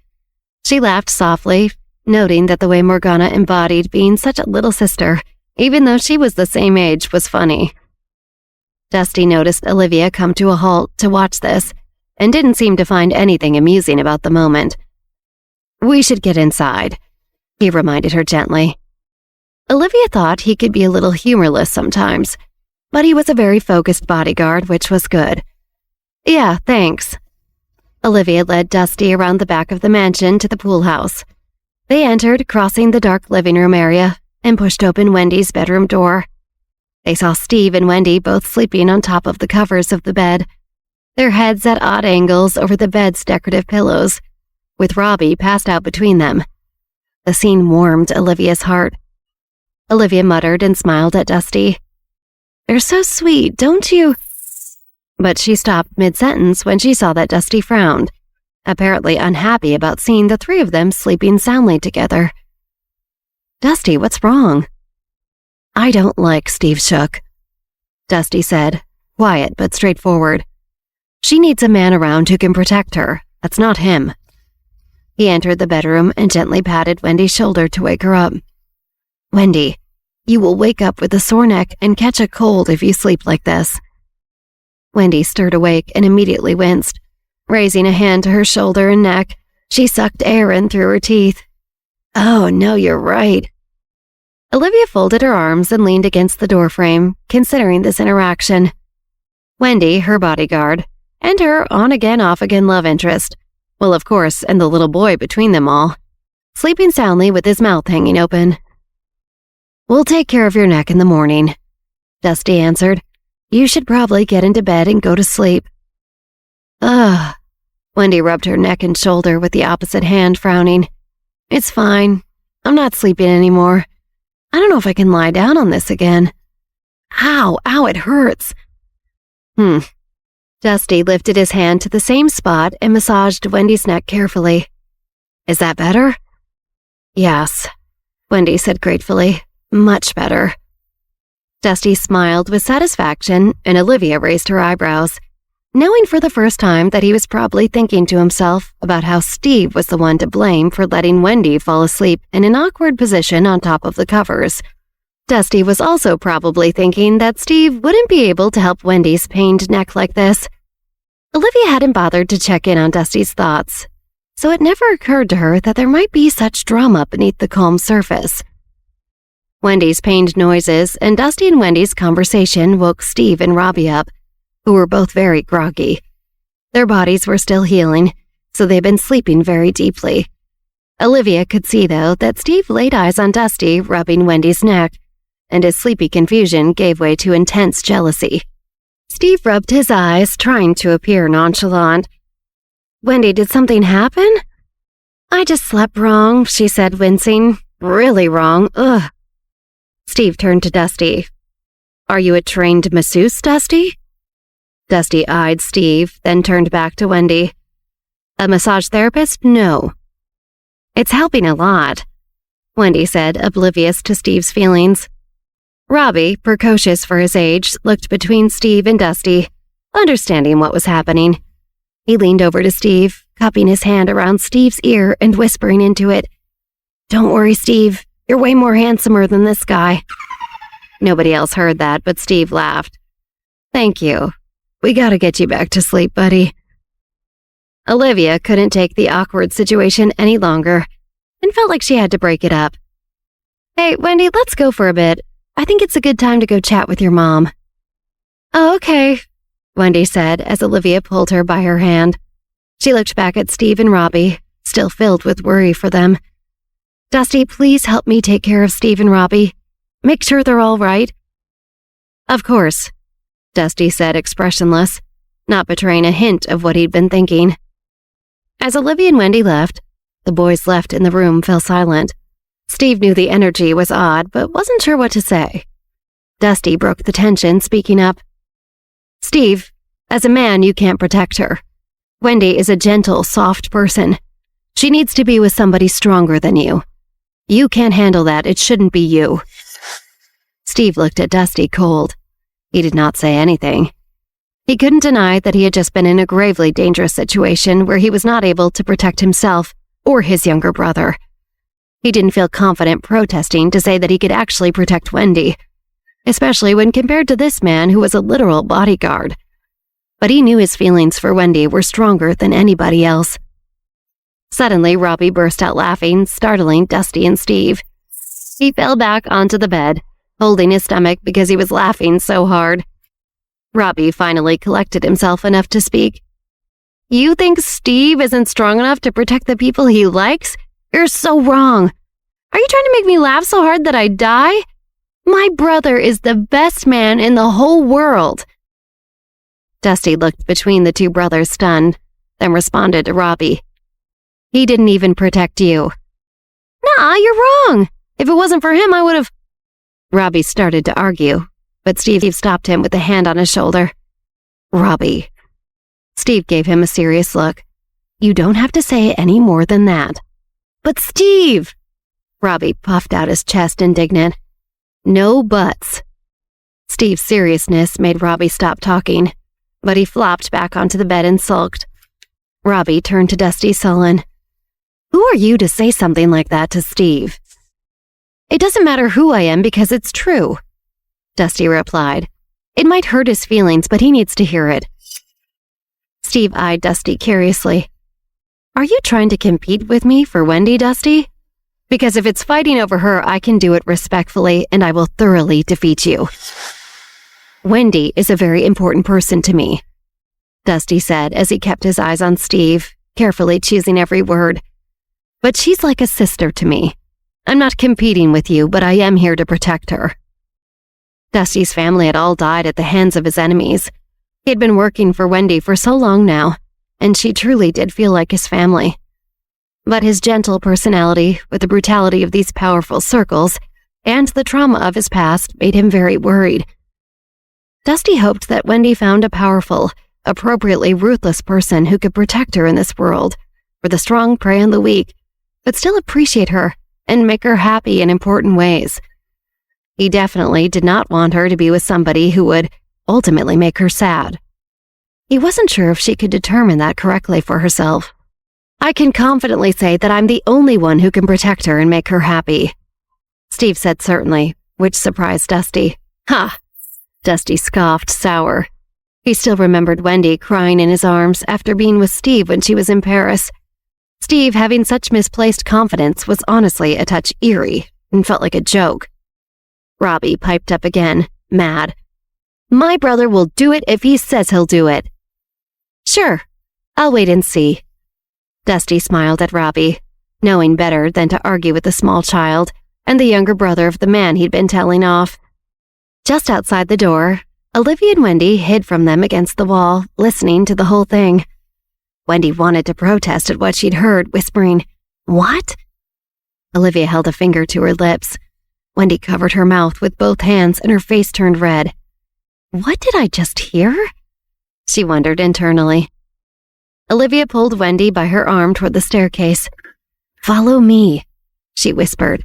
She laughed softly, noting that the way Morgana embodied being such a little sister, even though she was the same age, was funny. Dusty noticed Olivia come to a halt to watch this, and didn't seem to find anything amusing about the moment. We should get inside, he reminded her gently. Olivia thought he could be a little humorless sometimes, but he was a very focused bodyguard, which was good. Yeah, thanks. Olivia led Dusty around the back of the mansion to the pool house. They entered, crossing the dark living room area, and pushed open Wendy's bedroom door. They saw Steve and Wendy both sleeping on top of the covers of the bed, their heads at odd angles over the bed's decorative pillows, with Robbie passed out between them. The scene warmed Olivia's heart. Olivia muttered and smiled at Dusty. You're so sweet, don't you? But she stopped mid-sentence when she saw that Dusty frowned, apparently unhappy about seeing the 3 of them sleeping soundly together. Dusty, what's wrong? I don't like Steve Shook, Dusty said, quiet but straightforward. She needs a man around who can protect her. That's not him. He entered the bedroom and gently patted Wendy's shoulder to wake her up. Wendy, you will wake up with a sore neck and catch a cold if you sleep like this. Wendy stirred awake and immediately winced. Raising a hand to her shoulder and neck, she sucked air in through her teeth. Oh, no, you're right. Olivia folded her arms and leaned against the doorframe, considering this interaction. Wendy, her bodyguard, and her on-again, off-again love interest. Well, of course, and the little boy between them all. Sleeping soundly with his mouth hanging open. We'll take care of your neck in the morning, Dusty answered. You should probably get into bed and go to sleep. Ugh. Wendy rubbed her neck and shoulder with the opposite hand, frowning. It's fine. I'm not sleeping anymore. I don't know if I can lie down on this again. Ow, it hurts. Dusty lifted his hand to the same spot and massaged Wendy's neck carefully. Is that better? Yes, Wendy said gratefully. Much better. Dusty smiled with satisfaction, and Olivia raised her eyebrows, knowing for the first time that he was probably thinking to himself about how Steve was the one to blame for letting Wendy fall asleep in an awkward position on top of the covers. Dusty was also probably thinking that Steve wouldn't be able to help Wendy's pained neck like this. Olivia hadn't bothered to check in on Dusty's thoughts, so it never occurred to her that there might be such drama beneath the calm surface. Wendy's pained noises and Dusty and Wendy's conversation woke Steve and Robbie up, who were both very groggy. Their bodies were still healing, so they'd been sleeping very deeply. Olivia could see, though, that Steve laid eyes on Dusty rubbing Wendy's neck, and his sleepy confusion gave way to intense jealousy. Steve rubbed his eyes, trying to appear nonchalant. Wendy, did something happen? I just slept wrong, she said, wincing. Really wrong, ugh. Steve turned to Dusty. Are you a trained masseuse, Dusty? Dusty eyed Steve, then turned back to Wendy. A massage therapist? No. It's helping a lot, Wendy said, oblivious to Steve's feelings. Robbie, precocious for his age, looked between Steve and Dusty, understanding what was happening. He leaned over to Steve, cupping his hand around Steve's ear and whispering into it. Don't worry, Steve. You're way more handsomer than this guy. Nobody else heard that, but Steve laughed. Thank you. We gotta get you back to sleep, buddy. Olivia couldn't take the awkward situation any longer and felt like she had to break it up. Hey, Wendy, let's go for a bit. I think it's a good time to go chat with your mom. Oh, okay, Wendy said as Olivia pulled her by her hand. She looked back at Steve and Robbie, still filled with worry for them. Dusty, please help me take care of Steve and Robbie. Make sure they're all right. Of course, Dusty said, expressionless, not betraying a hint of what he'd been thinking. As Olivia and Wendy left, the boys left in the room fell silent. Steve knew the energy was odd, but wasn't sure what to say. Dusty broke the tension, speaking up. Steve, as a man, you can't protect her. Wendy is a gentle, soft person. She needs to be with somebody stronger than you. You can't handle that. It shouldn't be you. Steve looked at Dusty cold. He did not say anything. He couldn't deny that he had just been in a gravely dangerous situation where he was not able to protect himself or his younger brother. He didn't feel confident protesting to say that he could actually protect Wendy, especially when compared to this man who was a literal bodyguard. But he knew his feelings for Wendy were stronger than anybody else. Suddenly, Robbie burst out laughing, startling Dusty and Steve. He fell back onto the bed, holding his stomach because he was laughing so hard. Robbie finally collected himself enough to speak. You think Steve isn't strong enough to protect the people he likes? You're so wrong. Are you trying to make me laugh so hard that I die? My brother is the best man in the whole world. Dusty looked between the two brothers, stunned, then responded to Robbie. He didn't even protect you. Nah, you're wrong. If it wasn't for him, I would have... Robbie started to argue, but Steve stopped him with a hand on his shoulder. Robbie. Steve gave him a serious look. You don't have to say any more than that. But Steve! Robbie puffed out his chest, indignant. No buts. Steve's seriousness made Robbie stop talking, but he flopped back onto the bed and sulked. Robbie turned to Dusty sullen. "Who are you to say something like that to Steve?" "It doesn't matter who I am because it's true," Dusty replied. "It might hurt his feelings, but he needs to hear it." Steve eyed Dusty curiously. "Are you trying to compete with me for Wendy, Dusty? Because if it's fighting over her, I can do it respectfully, and I will thoroughly defeat you." "Wendy is a very important person to me," Dusty said as he kept his eyes on Steve, carefully choosing every word. "But she's like a sister to me. I'm not competing with you, but I am here to protect her." Dusty's family had all died at the hands of his enemies. He had been working for Wendy for so long now, and she truly did feel like his family. But his gentle personality, with the brutality of these powerful circles, and the trauma of his past, made him very worried. Dusty hoped that Wendy found a powerful, appropriately ruthless person who could protect her in this world, where the strong prey on the weak, but still appreciate her and make her happy in important ways. He definitely did not want her to be with somebody who would ultimately make her sad. He wasn't sure if she could determine that correctly for herself. "I can confidently say that I'm the only one who can protect her and make her happy," Steve said certainly, which surprised Dusty. "Ha!" Dusty scoffed, sour. He still remembered Wendy crying in his arms after being with Steve when she was in Paris. Steve having such misplaced confidence was honestly a touch eerie and felt like a joke. Robbie piped up again, mad. "My brother will do it if he says he'll do it." "Sure, I'll wait and see." Dusty smiled at Robbie, knowing better than to argue with the small child and the younger brother of the man he'd been telling off. Just outside the door, Olivia and Wendy hid from them against the wall, listening to the whole thing. Wendy wanted to protest at what she'd heard, whispering, "What?" Olivia held a finger to her lips. Wendy covered her mouth with both hands and her face turned red. "What did I just hear?" she wondered internally. Olivia pulled Wendy by her arm toward the staircase. "Follow me," she whispered.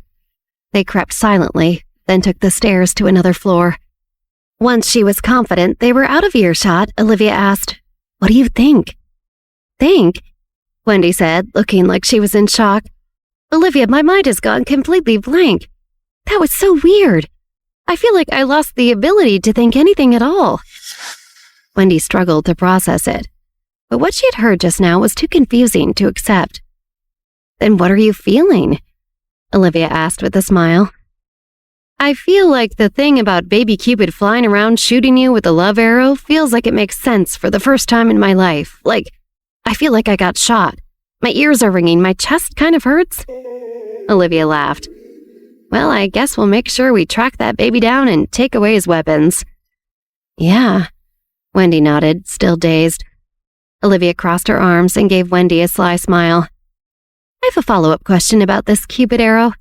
They crept silently, then took the stairs to another floor. Once she was confident they were out of earshot, Olivia asked, "What do you think?" "Think?" Wendy said, looking like she was in shock. "Olivia, my mind has gone completely blank. That was so weird. I feel like I lost the ability to think anything at all." Wendy struggled to process it, but what she had heard just now was too confusing to accept. "Then what are you feeling?" Olivia asked with a smile. "I feel like the thing about baby Cupid flying around shooting you with a love arrow feels like it makes sense for the first time in my life. Like, I feel like I got shot. My ears are ringing, my chest kind of hurts." Olivia laughed. "Well, I guess we'll make sure we track that baby down and take away his weapons." "Yeah," Wendy nodded, still dazed. Olivia crossed her arms and gave Wendy a sly smile. "I have a follow-up question about this Cupid arrow.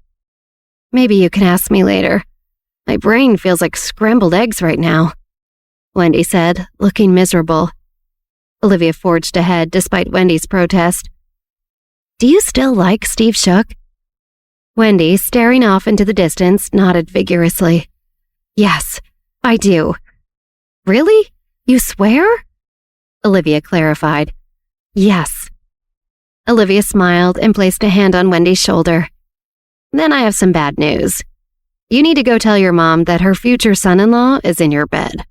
Maybe you can ask me later. My brain feels like scrambled eggs right now," Wendy said, looking miserable. Olivia forged ahead despite Wendy's protest. "Do you still like Steve Shook?" Wendy, staring off into the distance, nodded vigorously. "Yes, I do." "Really? You swear?" Olivia clarified. "Yes." Olivia smiled and placed a hand on Wendy's shoulder. "Then I have some bad news. You need to go tell your mom that her future son-in-law is in your bed."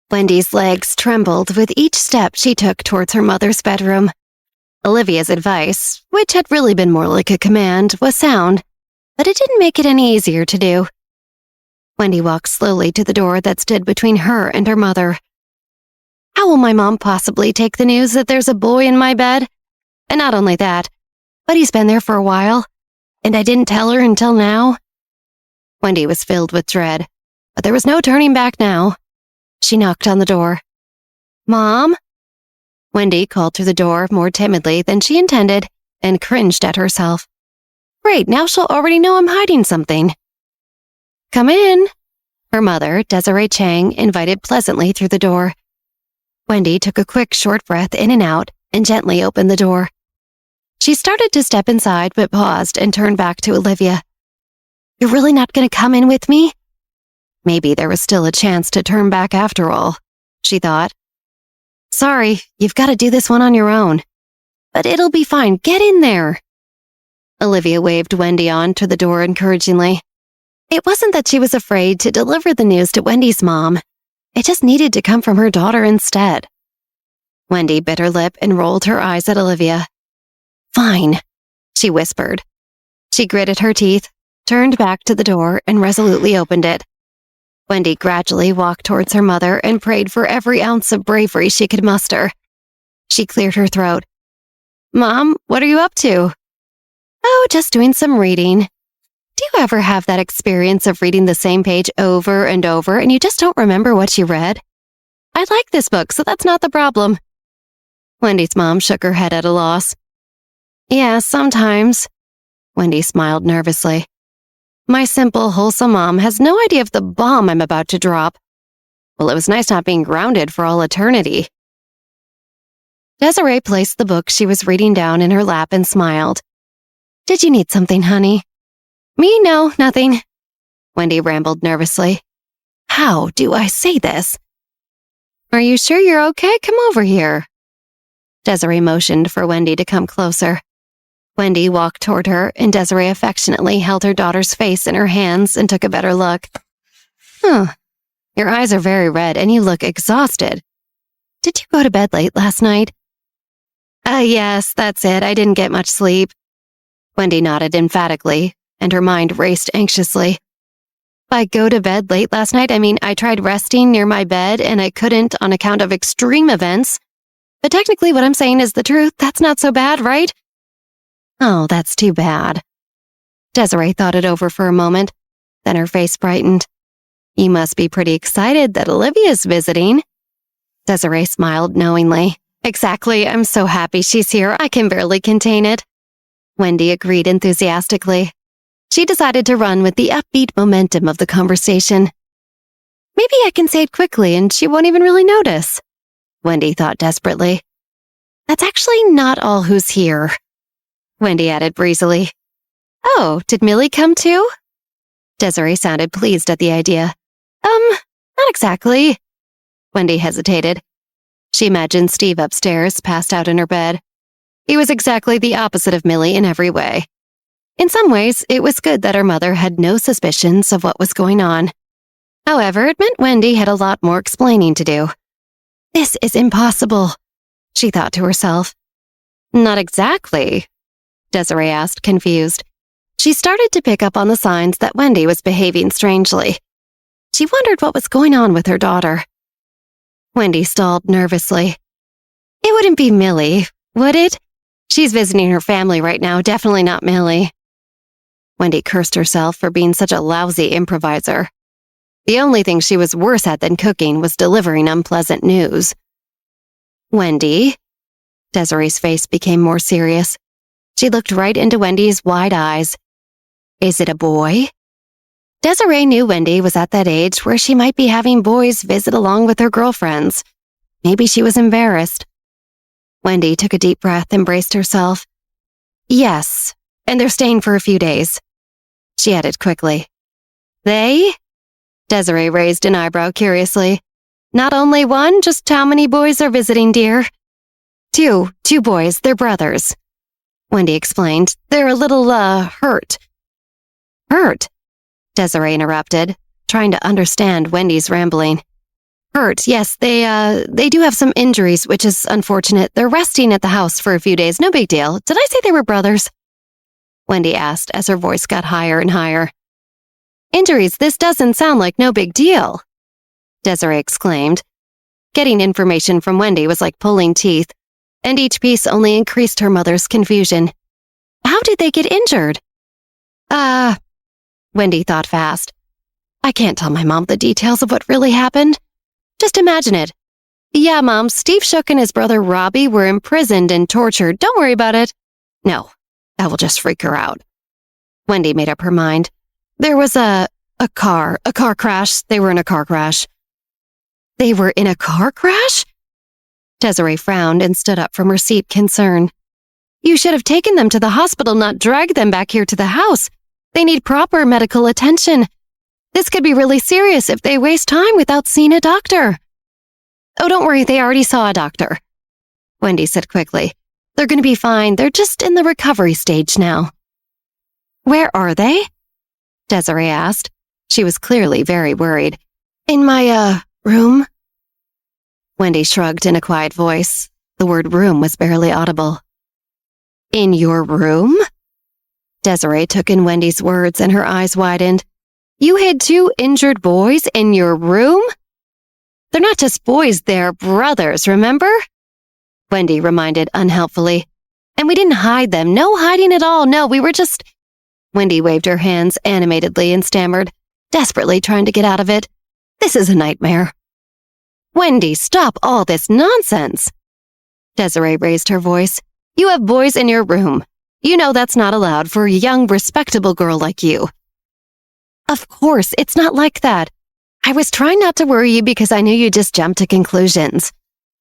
Wendy's legs trembled with each step she took towards her mother's bedroom. Olivia's advice, which had really been more like a command, was sound, but it didn't make it any easier to do. Wendy walked slowly to the door that stood between her and her mother. How will my mom possibly take the news that there's a boy in my bed? And not only that, but he's been there for a while, and I didn't tell her until now. Wendy was filled with dread, but there was no turning back now. She knocked on the door. "Mom?" Wendy called through the door more timidly than she intended and cringed at herself. Great, now she'll already know I'm hiding something. "Come in," her mother, Desiree Chang, invited pleasantly through the door. Wendy took a quick, short breath in and out and gently opened the door. She started to step inside but paused and turned back to Olivia. You're really not going to come in with me? Maybe there was still a chance to turn back after all, she thought. Sorry, you've got to do this one on your own. But it'll be fine. Get in there. Olivia waved Wendy on to the door encouragingly. It wasn't that she was afraid to deliver the news to Wendy's mom. It just needed to come from her daughter instead. Wendy bit her lip and rolled her eyes at Olivia. Fine, she whispered. She gritted her teeth, turned back to the door, and resolutely opened it. Wendy gradually walked towards her mother and prayed for every ounce of bravery she could muster. She cleared her throat. Mom, what are you up to? Oh, just doing some reading. Do you ever have that experience of reading the same page over and over and you just don't remember what you read? I like this book, so that's not the problem. Wendy's mom shook her head at a loss. Yeah, sometimes. Wendy smiled nervously. My simple, wholesome mom has no idea of the bomb I'm about to drop. Well, it was nice not being grounded for all eternity. Desiree placed the book she was reading down in her lap and smiled. Did you need something, honey? Me? No, nothing. Wendy rambled nervously. How do I say this? Are you sure you're okay? Come over here. Desiree motioned for Wendy to come closer. Wendy walked toward her, and Desiree affectionately held her daughter's face in her hands and took a better look. Your eyes are very red, and you look exhausted. Did you go to bed late last night? Yes, that's it. I didn't get much sleep. Wendy nodded emphatically, and her mind raced anxiously. By go to bed late last night, I mean I tried resting near my bed, and I couldn't on account of extreme events. But technically what I'm saying is the truth. That's not so bad, right? Oh, that's too bad. Desiree thought it over for a moment. Then her face brightened. You must be pretty excited that Olivia's visiting. Desiree smiled knowingly. Exactly, I'm so happy she's here. I can barely contain it. Wendy agreed enthusiastically. She decided to run with the upbeat momentum of the conversation. Maybe I can say it quickly and she won't even really notice, Wendy thought desperately. That's actually not all who's here, Wendy added breezily. Oh, did Millie come too? Desiree sounded pleased at the idea. Not exactly. Wendy hesitated. She imagined Steve upstairs, passed out in her bed. He was exactly the opposite of Millie in every way. In some ways, it was good that her mother had no suspicions of what was going on. However, it meant Wendy had a lot more explaining to do. This is impossible, she thought to herself. Not exactly, Desiree asked, confused. She started to pick up on the signs that Wendy was behaving strangely. She wondered what was going on with her daughter. Wendy stalled nervously. It wouldn't be Millie, would it? She's visiting her family right now, definitely not Millie. Wendy cursed herself for being such a lousy improviser. The only thing she was worse at than cooking was delivering unpleasant news. Wendy? Desiree's face became more serious. She looked right into Wendy's wide eyes. Is it a boy? Desiree knew Wendy was at that age where she might be having boys visit along with her girlfriends. Maybe she was embarrassed. Wendy took a deep breath and braced herself. Yes, and they're staying for a few days. She added quickly. They? Desiree raised an eyebrow curiously. Not only one, just how many boys are visiting, dear? Two boys, they're brothers. Wendy explained. They're a little, hurt. Hurt? Desiree interrupted, trying to understand Wendy's rambling. Hurt, yes, they do have some injuries, which is unfortunate. They're resting at the house for a few days, no big deal. Did I say they were brothers? Wendy asked as her voice got higher and higher. Injuries, this doesn't sound like no big deal, Desiree exclaimed. Getting information from Wendy was like pulling teeth, and each piece only increased her mother's confusion. How did they get injured? Wendy thought fast. I can't tell my mom the details of what really happened. Just imagine it. Yeah, Mom, Steve Shook and his brother Robbie were imprisoned and tortured. Don't worry about it. No, that will just freak her out. Wendy made up her mind. There was a car crash. They were in a car crash. They were in a car crash? Desiree frowned and stood up from her seat, concerned. You should have taken them to the hospital, not dragged them back here to the house. They need proper medical attention. This could be really serious if they waste time without seeing a doctor. Oh, don't worry, they already saw a doctor, Wendy said quickly. They're going to be fine. They're just in the recovery stage now. Where are they? Desiree asked. She was clearly very worried. In my, room? Wendy shrugged in a quiet voice. The word room was barely audible. In your room? Desiree took in Wendy's words and her eyes widened. You hid 2 injured boys in your room? They're not just boys, they're brothers, remember? Wendy reminded unhelpfully. And we didn't hide them. No hiding at all. No, we were just... Wendy waved her hands animatedly and stammered, desperately trying to get out of it. This is a nightmare. Wendy, stop all this nonsense. Desiree raised her voice. You have boys in your room. You know that's not allowed for a young, respectable girl like you. Of course, it's not like that. I was trying not to worry you because I knew you just jumped to conclusions.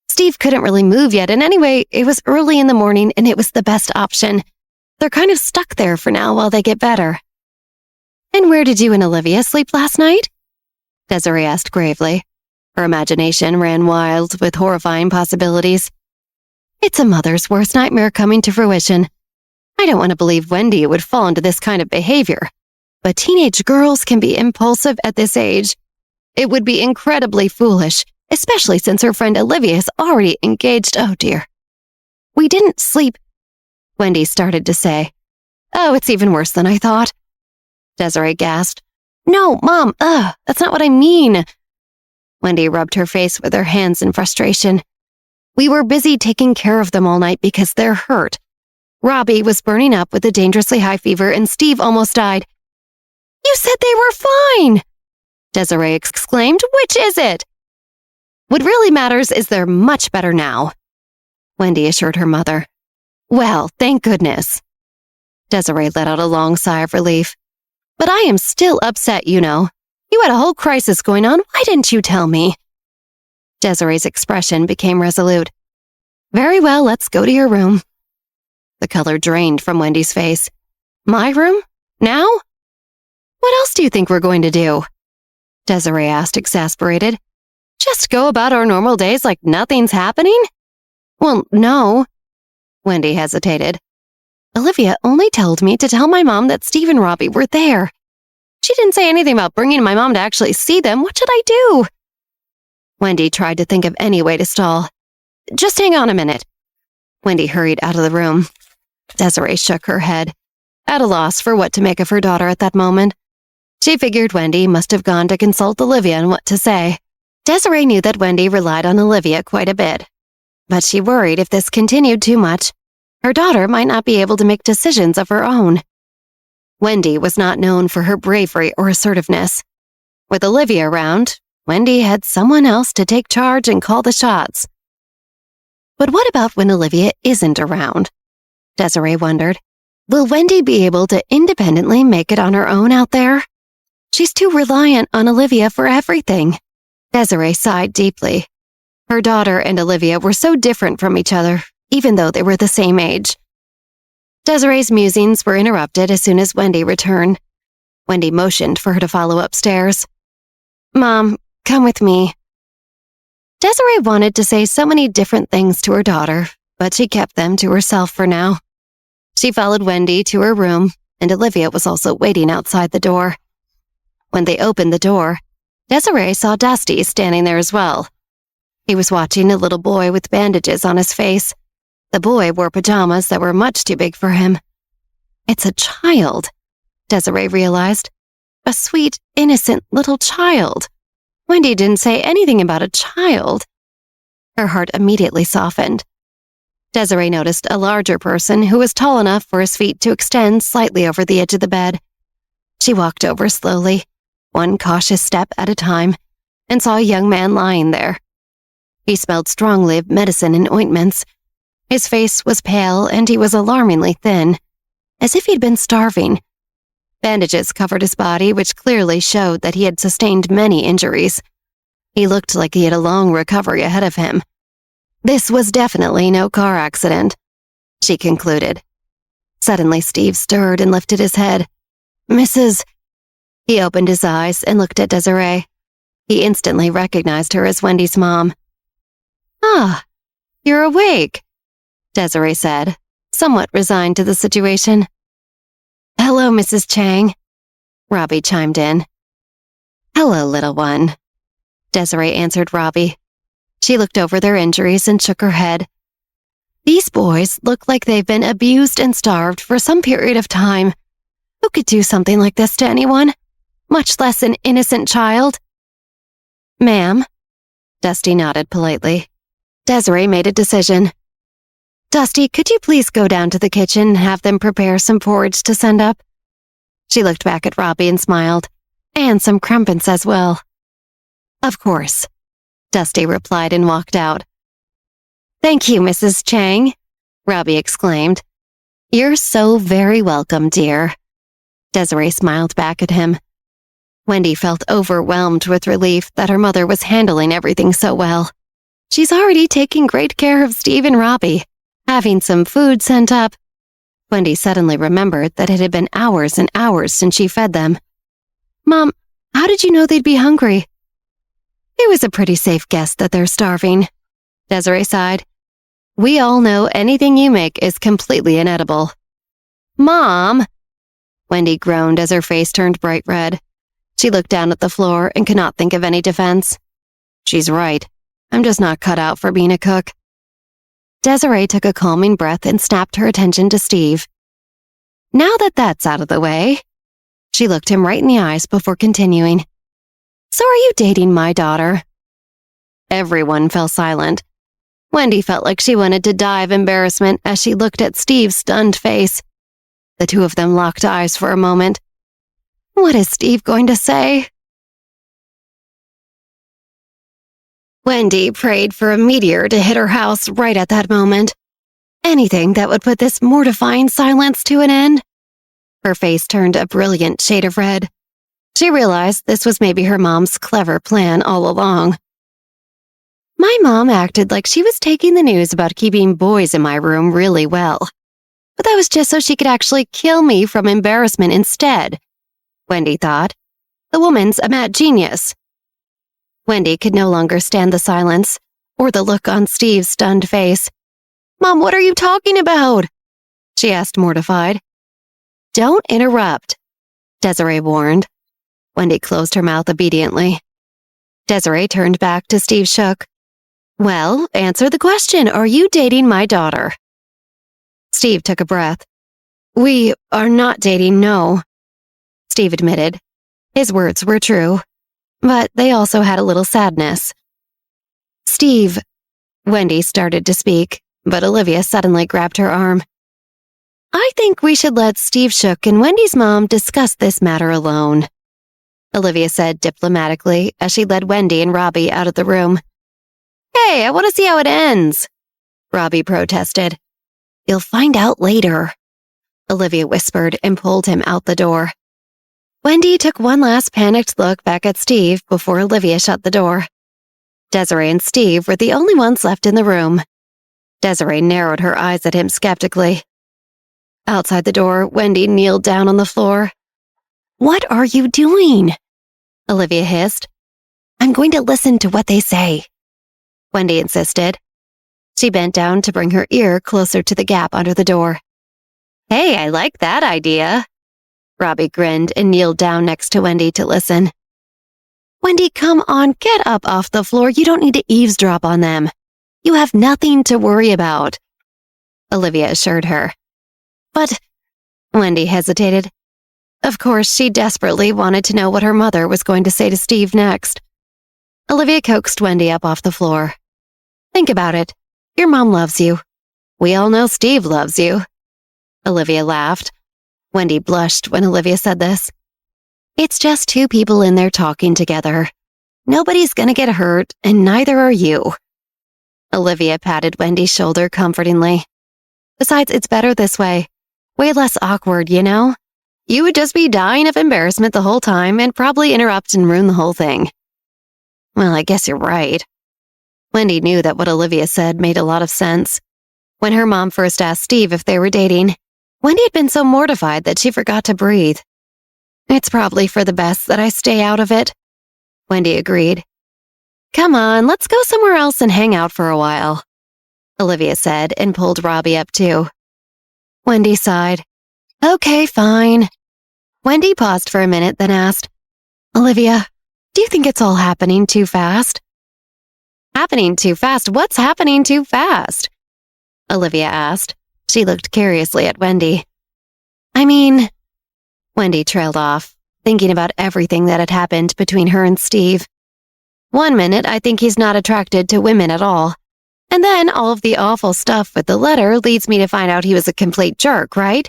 Steve couldn't really move yet, and anyway, it was early in the morning and it was the best option. They're kind of stuck there for now while they get better. And where did you and Olivia sleep last night? Desiree asked gravely. Her imagination ran wild with horrifying possibilities. It's a mother's worst nightmare coming to fruition. I don't want to believe Wendy would fall into this kind of behavior, but teenage girls can be impulsive at this age. It would be incredibly foolish, especially since her friend Olivia is already engaged. Oh dear. We didn't sleep, Wendy started to say. Oh, it's even worse than I thought. Desiree gasped. No, Mom, that's not what I mean. Wendy rubbed her face with her hands in frustration. We were busy taking care of them all night because they're hurt. Robbie was burning up with a dangerously high fever and Steve almost died. You said they were fine, Desiree exclaimed. Which is it? What really matters is they're much better now, Wendy assured her mother. Well, thank goodness. Desiree let out a long sigh of relief. But I am still upset, you know. You had a whole crisis going on. Why didn't you tell me? Desiree's expression became resolute. Very well, let's go to your room. The color drained from Wendy's face. My room? Now? What else do you think we're going to do? Desiree asked, exasperated. Just go about our normal days like nothing's happening? Well, no. Wendy hesitated. Olivia only told me to tell my mom that Steve and Robbie were there. She didn't say anything about bringing my mom to actually see them. What should I do? Wendy tried to think of any way to stall. Just hang on a minute. Wendy hurried out of the room. Desiree shook her head, at a loss for what to make of her daughter at that moment. She figured Wendy must have gone to consult Olivia on what to say. Desiree knew that Wendy relied on Olivia quite a bit, but she worried if this continued too much, her daughter might not be able to make decisions of her own. Wendy was not known for her bravery or assertiveness. With Olivia around, Wendy had someone else to take charge and call the shots. But what about when Olivia isn't around? Desiree wondered. Will Wendy be able to independently make it on her own out there? She's too reliant on Olivia for everything. Desiree sighed deeply. Her daughter and Olivia were so different from each other, even though they were the same age. Desiree's musings were interrupted as soon as Wendy returned. Wendy motioned for her to follow upstairs. Mom, come with me. Desiree wanted to say so many different things to her daughter, but she kept them to herself for now. She followed Wendy to her room, and Olivia was also waiting outside the door. When they opened the door, Desiree saw Dusty standing there as well. He was watching a little boy with bandages on his face. The boy wore pajamas that were much too big for him. It's a child, Desiree realized. A sweet, innocent little child. Wendy didn't say anything about a child. Her heart immediately softened. Desiree noticed a larger person who was tall enough for his feet to extend slightly over the edge of the bed. She walked over slowly, one cautious step at a time, and saw a young man lying there. He smelled strongly of medicine and ointments. His face was pale and he was alarmingly thin, as if he'd been starving. Bandages covered his body, which clearly showed that he had sustained many injuries. He looked like he had a long recovery ahead of him. This was definitely no car accident, she concluded. Suddenly, Steve stirred and lifted his head. Mrs. He opened his eyes and looked at Desiree. He instantly recognized her as Wendy's mom. Ah, you're awake, Desiree said, somewhat resigned to the situation. Hello, Mrs. Chang, Robbie chimed in. Hello, little one, Desiree answered Robbie. She looked over their injuries and shook her head. These boys look like they've been abused and starved for some period of time. Who could do something like this to anyone, much less an innocent child? Ma'am, Dusty nodded politely. Desiree made a decision. Dusty, could you please go down to the kitchen and have them prepare some porridge to send up? She looked back at Robbie and smiled. And some crumpets as well. Of course, Dusty replied and walked out. Thank you, Mrs. Chang, Robbie exclaimed. You're so very welcome, dear. Desiree smiled back at him. Wendy felt overwhelmed with relief that her mother was handling everything so well. She's already taking great care of Steve and Robbie, having some food sent up. Wendy suddenly remembered that it had been hours and hours since she fed them. Mom, how did you know they'd be hungry? It was a pretty safe guess that they're starving, Desiree sighed. We all know anything you make is completely inedible. Mom! Wendy groaned as her face turned bright red. She looked down at the floor and could not think of any defense. She's right. I'm just not cut out for being a cook. Desiree took a calming breath and snapped her attention to Steve. Now that that's out of the way, she looked him right in the eyes before continuing. So are you dating my daughter? Everyone fell silent. Wendy felt like she wanted to die of embarrassment as she looked at Steve's stunned face. The two of them locked eyes for a moment. What is Steve going to say? Wendy prayed for a meteor to hit her house right at that moment. Anything that would put this mortifying silence to an end. Her face turned a brilliant shade of red. She realized this was maybe her mom's clever plan all along. My mom acted like she was taking the news about keeping boys in my room really well. But that was just so she could actually kill me from embarrassment instead, Wendy thought. The woman's a mad genius. Wendy could no longer stand the silence or the look on Steve's stunned face. Mom, what are you talking about? She asked, mortified. Don't interrupt, Desiree warned. Wendy closed her mouth obediently. Desiree turned back to Steve Shook. Well, answer the question. Are you dating my daughter? Steve took a breath. We are not dating, no, Steve admitted. His words were true, but they also had a little sadness. Steve, Wendy started to speak, but Olivia suddenly grabbed her arm. I think we should let Steve Shook and Wendy's mom discuss this matter alone, Olivia said diplomatically as she led Wendy and Robbie out of the room. Hey, I want to see how it ends, Robbie protested. You'll find out later, Olivia whispered and pulled him out the door. Wendy took one last panicked look back at Steve before Olivia shut the door. Desiree and Steve were the only ones left in the room. Desiree narrowed her eyes at him skeptically. Outside the door, Wendy kneeled down on the floor. What are you doing? Olivia hissed. I'm going to listen to what they say, Wendy insisted. She bent down to bring her ear closer to the gap under the door. Hey, I like that idea. Robbie grinned and kneeled down next to Wendy to listen. Wendy, come on, get up off the floor. You don't need to eavesdrop on them. You have nothing to worry about, Olivia assured her. But, Wendy hesitated. Of course, she desperately wanted to know what her mother was going to say to Steve next. Olivia coaxed Wendy up off the floor. Think about it. Your mom loves you. We all know Steve loves you. Olivia laughed. Wendy blushed when Olivia said this. It's just two people in there talking together. Nobody's gonna get hurt, and neither are you. Olivia patted Wendy's shoulder comfortingly. Besides, it's better this way. Way less awkward, you know? You would just be dying of embarrassment the whole time and probably interrupt and ruin the whole thing. Well, I guess you're right. Wendy knew that what Olivia said made a lot of sense. When her mom first asked Steve if they were dating, Wendy had been so mortified that she forgot to breathe. It's probably for the best that I stay out of it, Wendy agreed. Come on, let's go somewhere else and hang out for a while, Olivia said and pulled Robbie up too. Wendy sighed. Okay, fine. Wendy paused for a minute, then asked, Olivia, do you think it's all happening too fast? Happening too fast? What's happening too fast? Olivia asked. She looked curiously at Wendy. I mean, Wendy trailed off, thinking about everything that had happened between her and Steve. One minute, I think he's not attracted to women at all. And then all of the awful stuff with the letter leads me to find out he was a complete jerk, right?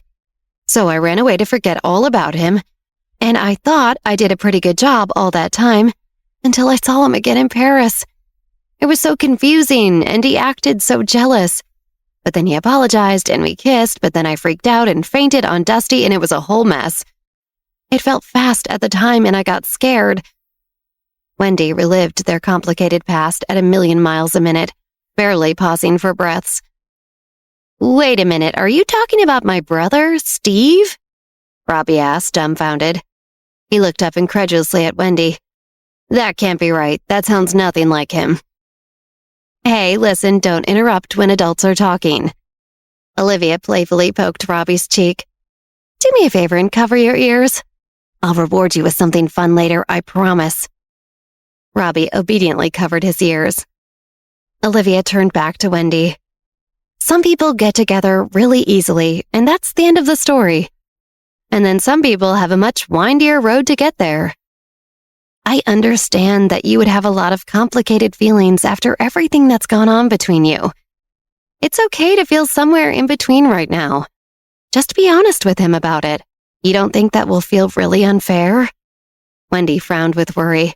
So I ran away to forget all about him. And I thought I did a pretty good job all that time, until I saw him again in Paris. It was so confusing, and he acted so jealous. But then he apologized, and we kissed, but then I freaked out and fainted on Dusty, and it was a whole mess. It felt fast at the time, and I got scared. Wendy relived their complicated past at 1,000,000 miles a minute, barely pausing for breaths. Wait a minute, are you talking about my brother, Steve? Robbie asked, dumbfounded. He looked up incredulously at Wendy. That can't be right. That sounds nothing like him. Hey, listen, don't interrupt when adults are talking. Olivia playfully poked Robbie's cheek. Do me a favor and cover your ears. I'll reward you with something fun later, I promise. Robbie obediently covered his ears. Olivia turned back to Wendy. Some people get together really easily, and that's the end of the story. And then some people have a much windier road to get there. I understand that you would have a lot of complicated feelings after everything that's gone on between you. It's okay to feel somewhere in between right now. Just be honest with him about it. You don't think that will feel really unfair? Wendy frowned with worry.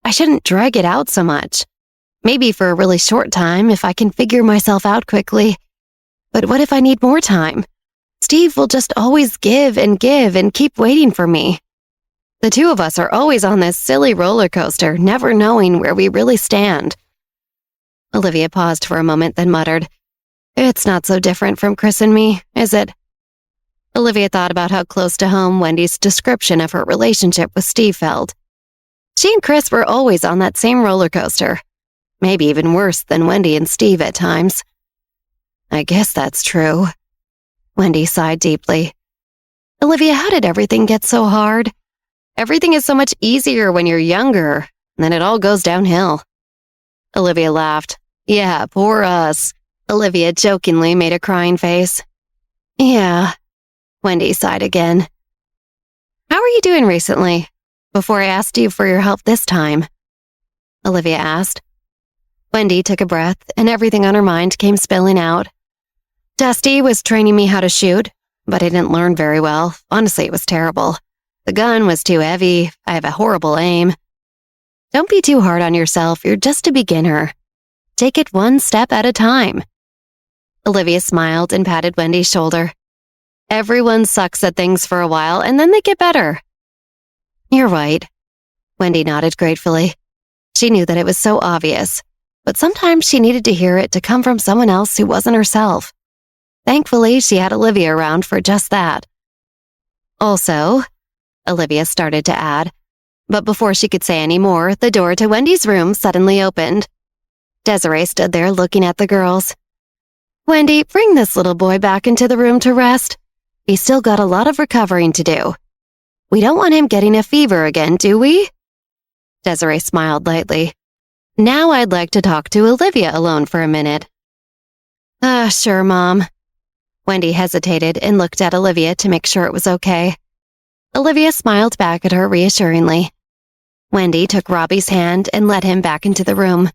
I shouldn't drag it out so much. Maybe for a really short time if I can figure myself out quickly. But what if I need more time? Steve will just always give and keep waiting for me. The two of us are always on this silly roller coaster, never knowing where we really stand. Olivia paused for a moment, then muttered, It's not so different from Chris and me, is it? Olivia thought about how close to home Wendy's description of her relationship with Steve felt. She and Chris were always on that same roller coaster. Maybe even worse than Wendy and Steve at times. I guess that's true. Wendy sighed deeply. Olivia, how did everything get so hard? Everything is so much easier when you're younger, and then it all goes downhill. Olivia laughed. Yeah, poor us. Olivia jokingly made a crying face. Yeah. Wendy sighed again. How are you doing recently? Before I asked you for your help this time, Olivia asked. Wendy took a breath, and everything on her mind came spilling out. Dusty was training me how to shoot, but I didn't learn very well. Honestly, it was terrible. The gun was too heavy. I have a horrible aim. Don't be too hard on yourself. You're just a beginner. Take it one step at a time. Olivia smiled and patted Wendy's shoulder. Everyone sucks at things for a while, and then they get better. You're right. Wendy nodded gratefully. She knew that it was so obvious, but sometimes she needed to hear it to come from someone else who wasn't herself. Thankfully, she had Olivia around for just that. Also, Olivia started to add, but before she could say any more, the door to Wendy's room suddenly opened. Desiree stood there looking at the girls. Wendy, bring this little boy back into the room to rest. He's still got a lot of recovering to do. We don't want him getting a fever again, do we? Desiree smiled lightly. Now I'd like to talk to Olivia alone for a minute. Sure, Mom. Wendy hesitated and looked at Olivia to make sure it was okay. Olivia smiled back at her reassuringly. Wendy took Robbie's hand and led him back into the room.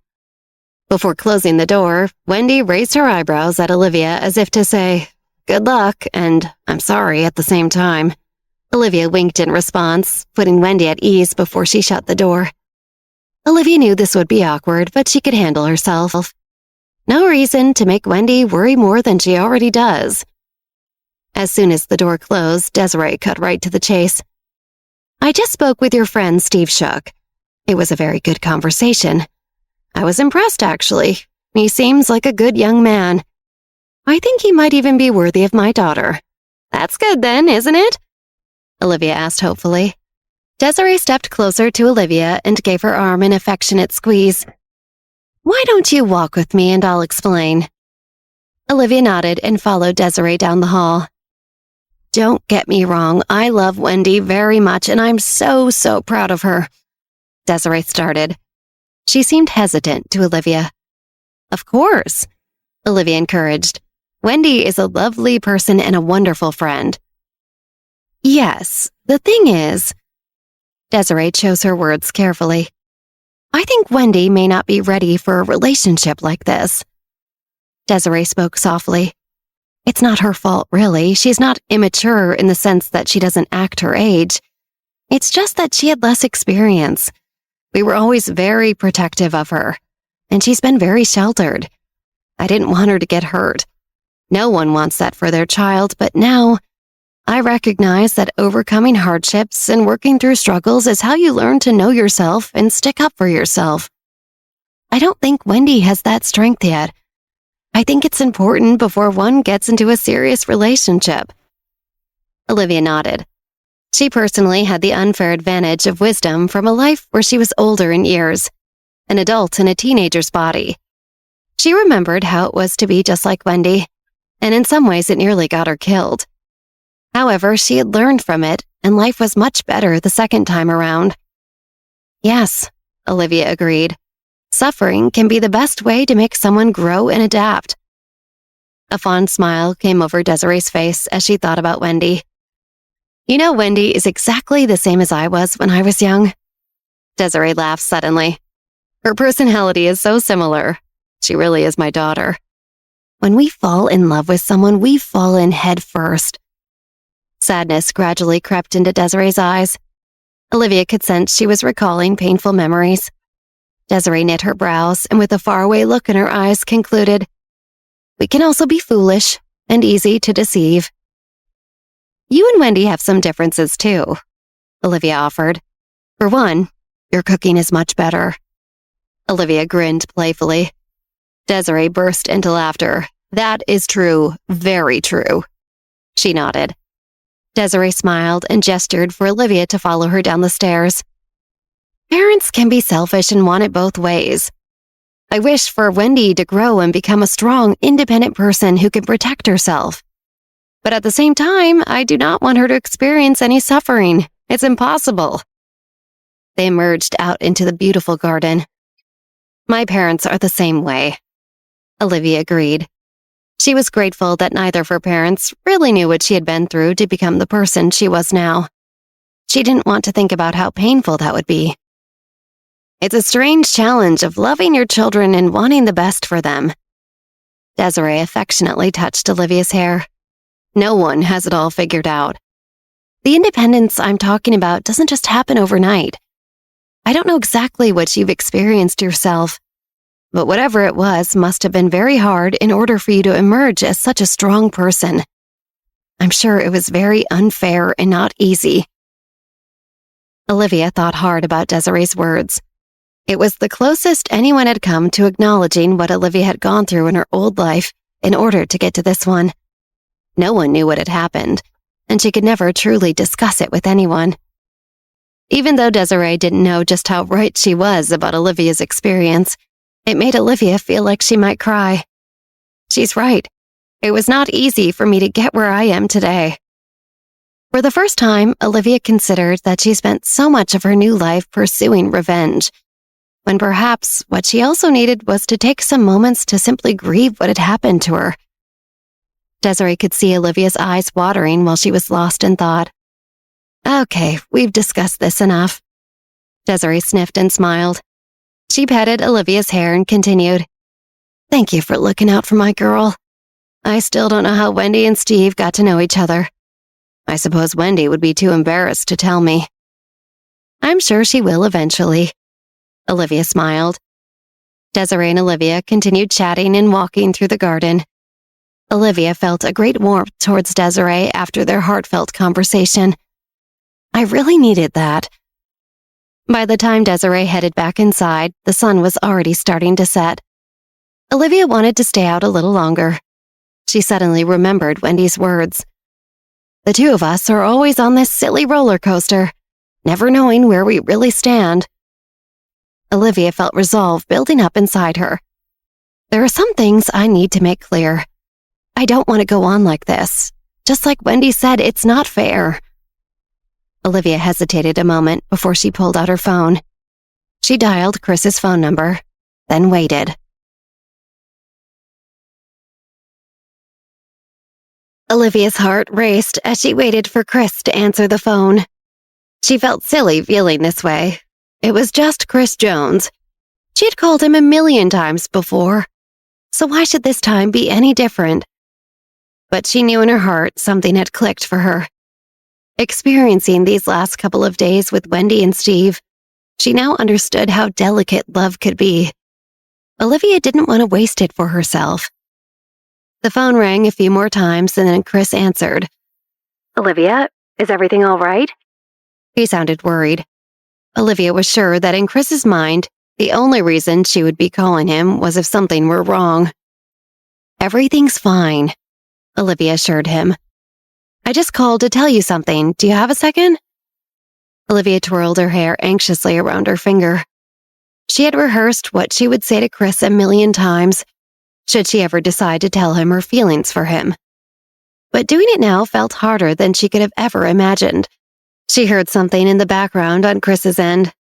Before closing the door, Wendy raised her eyebrows at Olivia as if to say, good luck, and I'm sorry at the same time. Olivia winked in response, putting Wendy at ease before she shut the door. Olivia knew this would be awkward, but she could handle herself. No reason to make Wendy worry more than she already does. As soon as the door closed, Desiree cut right to the chase. I just spoke with your friend Steve Shook. It was a very good conversation. I was impressed, actually. He seems like a good young man. I think he might even be worthy of my daughter. That's good then, isn't it? Olivia asked hopefully. Desiree stepped closer to Olivia and gave her arm an affectionate squeeze. Why don't you walk with me and I'll explain? Olivia nodded and followed Desiree down the hall. Don't get me wrong, I love Wendy very much and I'm so proud of her. Desiree started. She seemed hesitant to Olivia. Of course, Olivia encouraged. Wendy is a lovely person and a wonderful friend. Yes, the thing is, Desiree chose her words carefully. I think Wendy may not be ready for a relationship like this. Desiree spoke softly. It's not her fault, really. She's not immature in the sense that she doesn't act her age. It's just that she had less experience. We were always very protective of her, and she's been very sheltered. I didn't want her to get hurt. No one wants that for their child, but now I recognize that overcoming hardships and working through struggles is how you learn to know yourself and stick up for yourself. I don't think Wendy has that strength yet. I think it's important before one gets into a serious relationship. Olivia nodded. She personally had the unfair advantage of wisdom from a life where she was older in years, an adult in a teenager's body. She remembered how it was to be just like Wendy, and in some ways it nearly got her killed. However, she had learned from it, and life was much better the second time around. Yes, Olivia agreed. Suffering can be the best way to make someone grow and adapt. A fond smile came over Desiree's face as she thought about Wendy. You know, Wendy is exactly the same as I was when I was young. Desiree laughed suddenly. Her personality is so similar. She really is my daughter. When we fall in love with someone, we fall in head first. Sadness gradually crept into Desiree's eyes. Olivia could sense she was recalling painful memories. Desiree knit her brows and with a faraway look in her eyes concluded, we can also be foolish and easy to deceive. You and Wendy have some differences too, Olivia offered. For one, your cooking is much better. Olivia grinned playfully. Desiree burst into laughter. That is true, very true. She nodded. Desiree smiled and gestured for Olivia to follow her down the stairs. Parents can be selfish and want it both ways. I wish for Wendy to grow and become a strong, independent person who can protect herself. But at the same time, I do not want her to experience any suffering. It's impossible. They emerged out into the beautiful garden. My parents are the same way, Olivia agreed. She was grateful that neither of her parents really knew what she had been through to become the person she was now. She didn't want to think about how painful that would be. It's a strange challenge of loving your children and wanting the best for them. Desiree affectionately touched Olivia's hair. No one has it all figured out. The independence I'm talking about doesn't just happen overnight. I don't know exactly what you've experienced yourself, but whatever it was must have been very hard in order for you to emerge as such a strong person. I'm sure it was very unfair and not easy. Olivia thought hard about Desiree's words. It was the closest anyone had come to acknowledging what Olivia had gone through in her old life in order to get to this one. No one knew what had happened, and she could never truly discuss it with anyone. Even though Desiree didn't know just how right she was about Olivia's experience, it made Olivia feel like she might cry. She's right. It was not easy for me to get where I am today. For the first time, Olivia considered that she spent so much of her new life pursuing revenge, when perhaps what she also needed was to take some moments to simply grieve what had happened to her. Desiree could see Olivia's eyes watering while she was lost in thought. Okay, we've discussed this enough. Desiree sniffed and smiled. She petted Olivia's hair and continued, Thank you for looking out for my girl. I still don't know how Wendy and Steve got to know each other. I suppose Wendy would be too embarrassed to tell me. I'm sure she will eventually. Olivia smiled. Desiree and Olivia continued chatting and walking through the garden. Olivia felt a great warmth towards Desiree after their heartfelt conversation. I really needed that. By the time Desiree headed back inside, the sun was already starting to set. Olivia wanted to stay out a little longer. She suddenly remembered Wendy's words. The two of us are always on this silly roller coaster, never knowing where we really stand. Olivia felt resolve building up inside her. There are some things I need to make clear. I don't want to go on like this. Just like Wendy said, it's not fair. Olivia hesitated a moment before she pulled out her phone. She dialed Chris's phone number, then waited. Olivia's heart raced as she waited for Chris to answer the phone. She felt silly feeling this way. It was just Chris Jones. She had called him a million times before, so why should this time be any different? But she knew in her heart something had clicked for her. Experiencing these last couple of days with Wendy and Steve, she now understood how delicate love could be. Olivia didn't want to waste it for herself. The phone rang a few more times and then Chris answered. Olivia, is everything all right? He sounded worried. Olivia was sure that in Chris's mind, the only reason she would be calling him was if something were wrong. Everything's fine, Olivia assured him. I just called to tell you something. Do you have a second? Olivia twirled her hair anxiously around her finger. She had rehearsed what she would say to Chris a million times, should she ever decide to tell him her feelings for him. But doing it now felt harder than she could have ever imagined. She heard something in the background on Chris's end.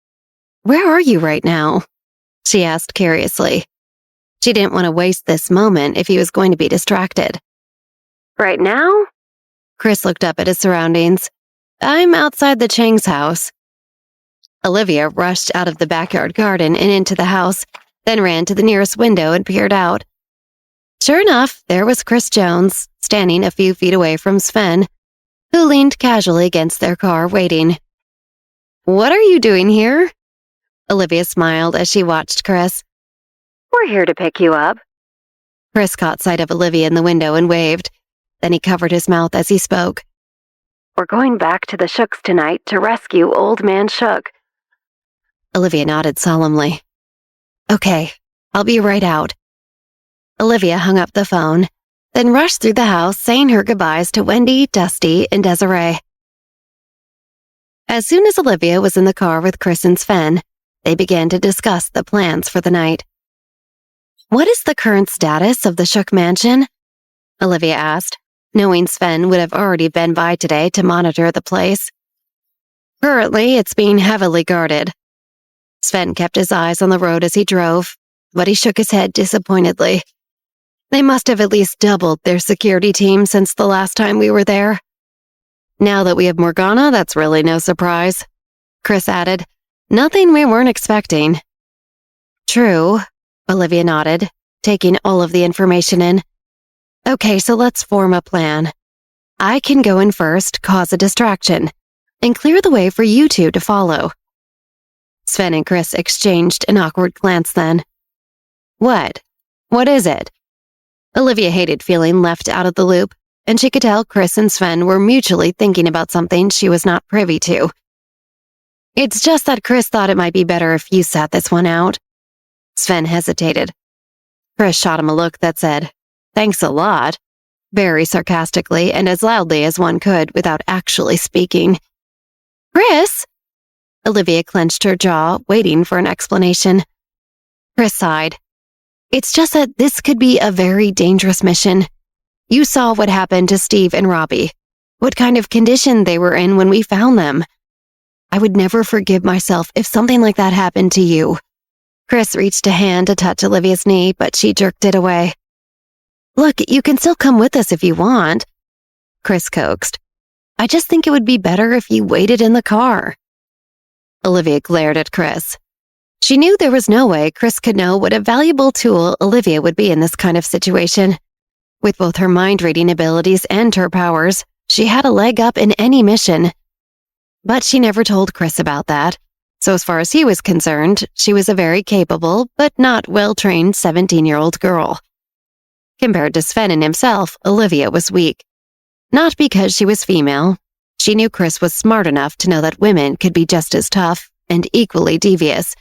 Where are you right now? She asked curiously. She didn't want to waste this moment if he was going to be distracted. Right now? Chris looked up at his surroundings. I'm outside the Chang's house. Olivia rushed out of the backyard garden and into the house, then ran to the nearest window and peered out. Sure enough, there was Chris Jones, standing a few feet away from Sven, who leaned casually against their car, waiting. What are you doing here? Olivia smiled as she watched Chris. We're here to pick you up. Chris caught sight of Olivia in the window and waved. Then he covered his mouth as he spoke. We're going back to the Shooks tonight to rescue Old Man Shook. Olivia nodded solemnly. Okay, I'll be right out. Olivia hung up the phone, then rushed through the house saying her goodbyes to Wendy, Dusty, and Desiree. As soon as Olivia was in the car with Chris and Sven, they began to discuss the plans for the night. What is the current status of the Shook mansion? Olivia asked, knowing Sven would have already been by today to monitor the place. Currently, it's being heavily guarded. Sven kept his eyes on the road as he drove, but he shook his head disappointedly. They must have at least doubled their security team since the last time we were there. Now that we have Morgana, that's really no surprise, Chris added. Nothing we weren't expecting. True, Olivia nodded, taking all of the information in. Okay, so let's form a plan. I can go in first, cause a distraction, and clear the way for you two to follow. Sven and Chris exchanged an awkward glance then. What? What is it? Olivia hated feeling left out of the loop, and she could tell Chris and Sven were mutually thinking about something she was not privy to. It's just that Chris thought it might be better if you sat this one out. Sven hesitated. Chris shot him a look that said, Thanks a lot, very sarcastically and as loudly as one could without actually speaking. Chris? Olivia clenched her jaw, waiting for an explanation. Chris sighed. It's just that this could be a very dangerous mission. You saw what happened to Steve and Robbie, what kind of condition they were in when we found them. I would never forgive myself if something like that happened to you. Chris reached a hand to touch Olivia's knee, but she jerked it away. Look, you can still come with us if you want, Chris coaxed. I just think it would be better if you waited in the car. Olivia glared at Chris. She knew there was no way Chris could know what a valuable tool Olivia would be in this kind of situation. With both her mind-reading abilities and her powers, she had a leg up in any mission. But she never told Chris about that, so as far as he was concerned, she was a very capable but not well-trained 17-year-old girl. Compared to Sven and himself, Olivia was weak. Not because she was female. She knew Chris was smart enough to know that women could be just as tough and equally devious,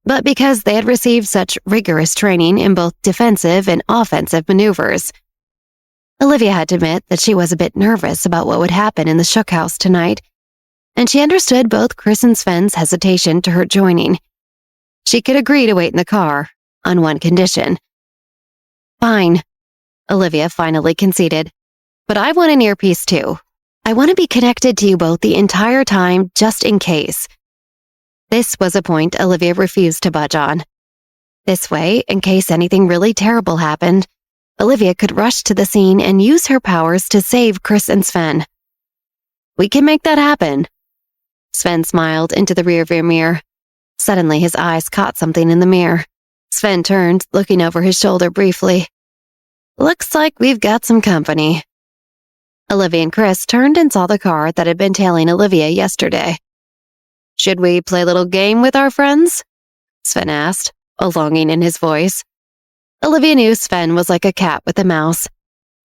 but because they had received such rigorous training in both defensive and offensive maneuvers. Olivia had to admit that she was a bit nervous about what would happen in the Shook house tonight, and she understood both Chris and Sven's hesitation to her joining. She could agree to wait in the car, on one condition. Fine, Olivia finally conceded. But I want an earpiece too. I want to be connected to you both the entire time, just in case. This was a point Olivia refused to budge on. This way, in case anything really terrible happened, Olivia could rush to the scene and use her powers to save Chris and Sven. We can make that happen. Sven smiled into the rearview mirror. Suddenly, his eyes caught something in the mirror. Sven turned, looking over his shoulder briefly. Looks like we've got some company. Olivia and Chris turned and saw the car that had been tailing Olivia yesterday. Should we play a little game with our friends? Sven asked, a longing in his voice. Olivia knew Sven was like a cat with a mouse.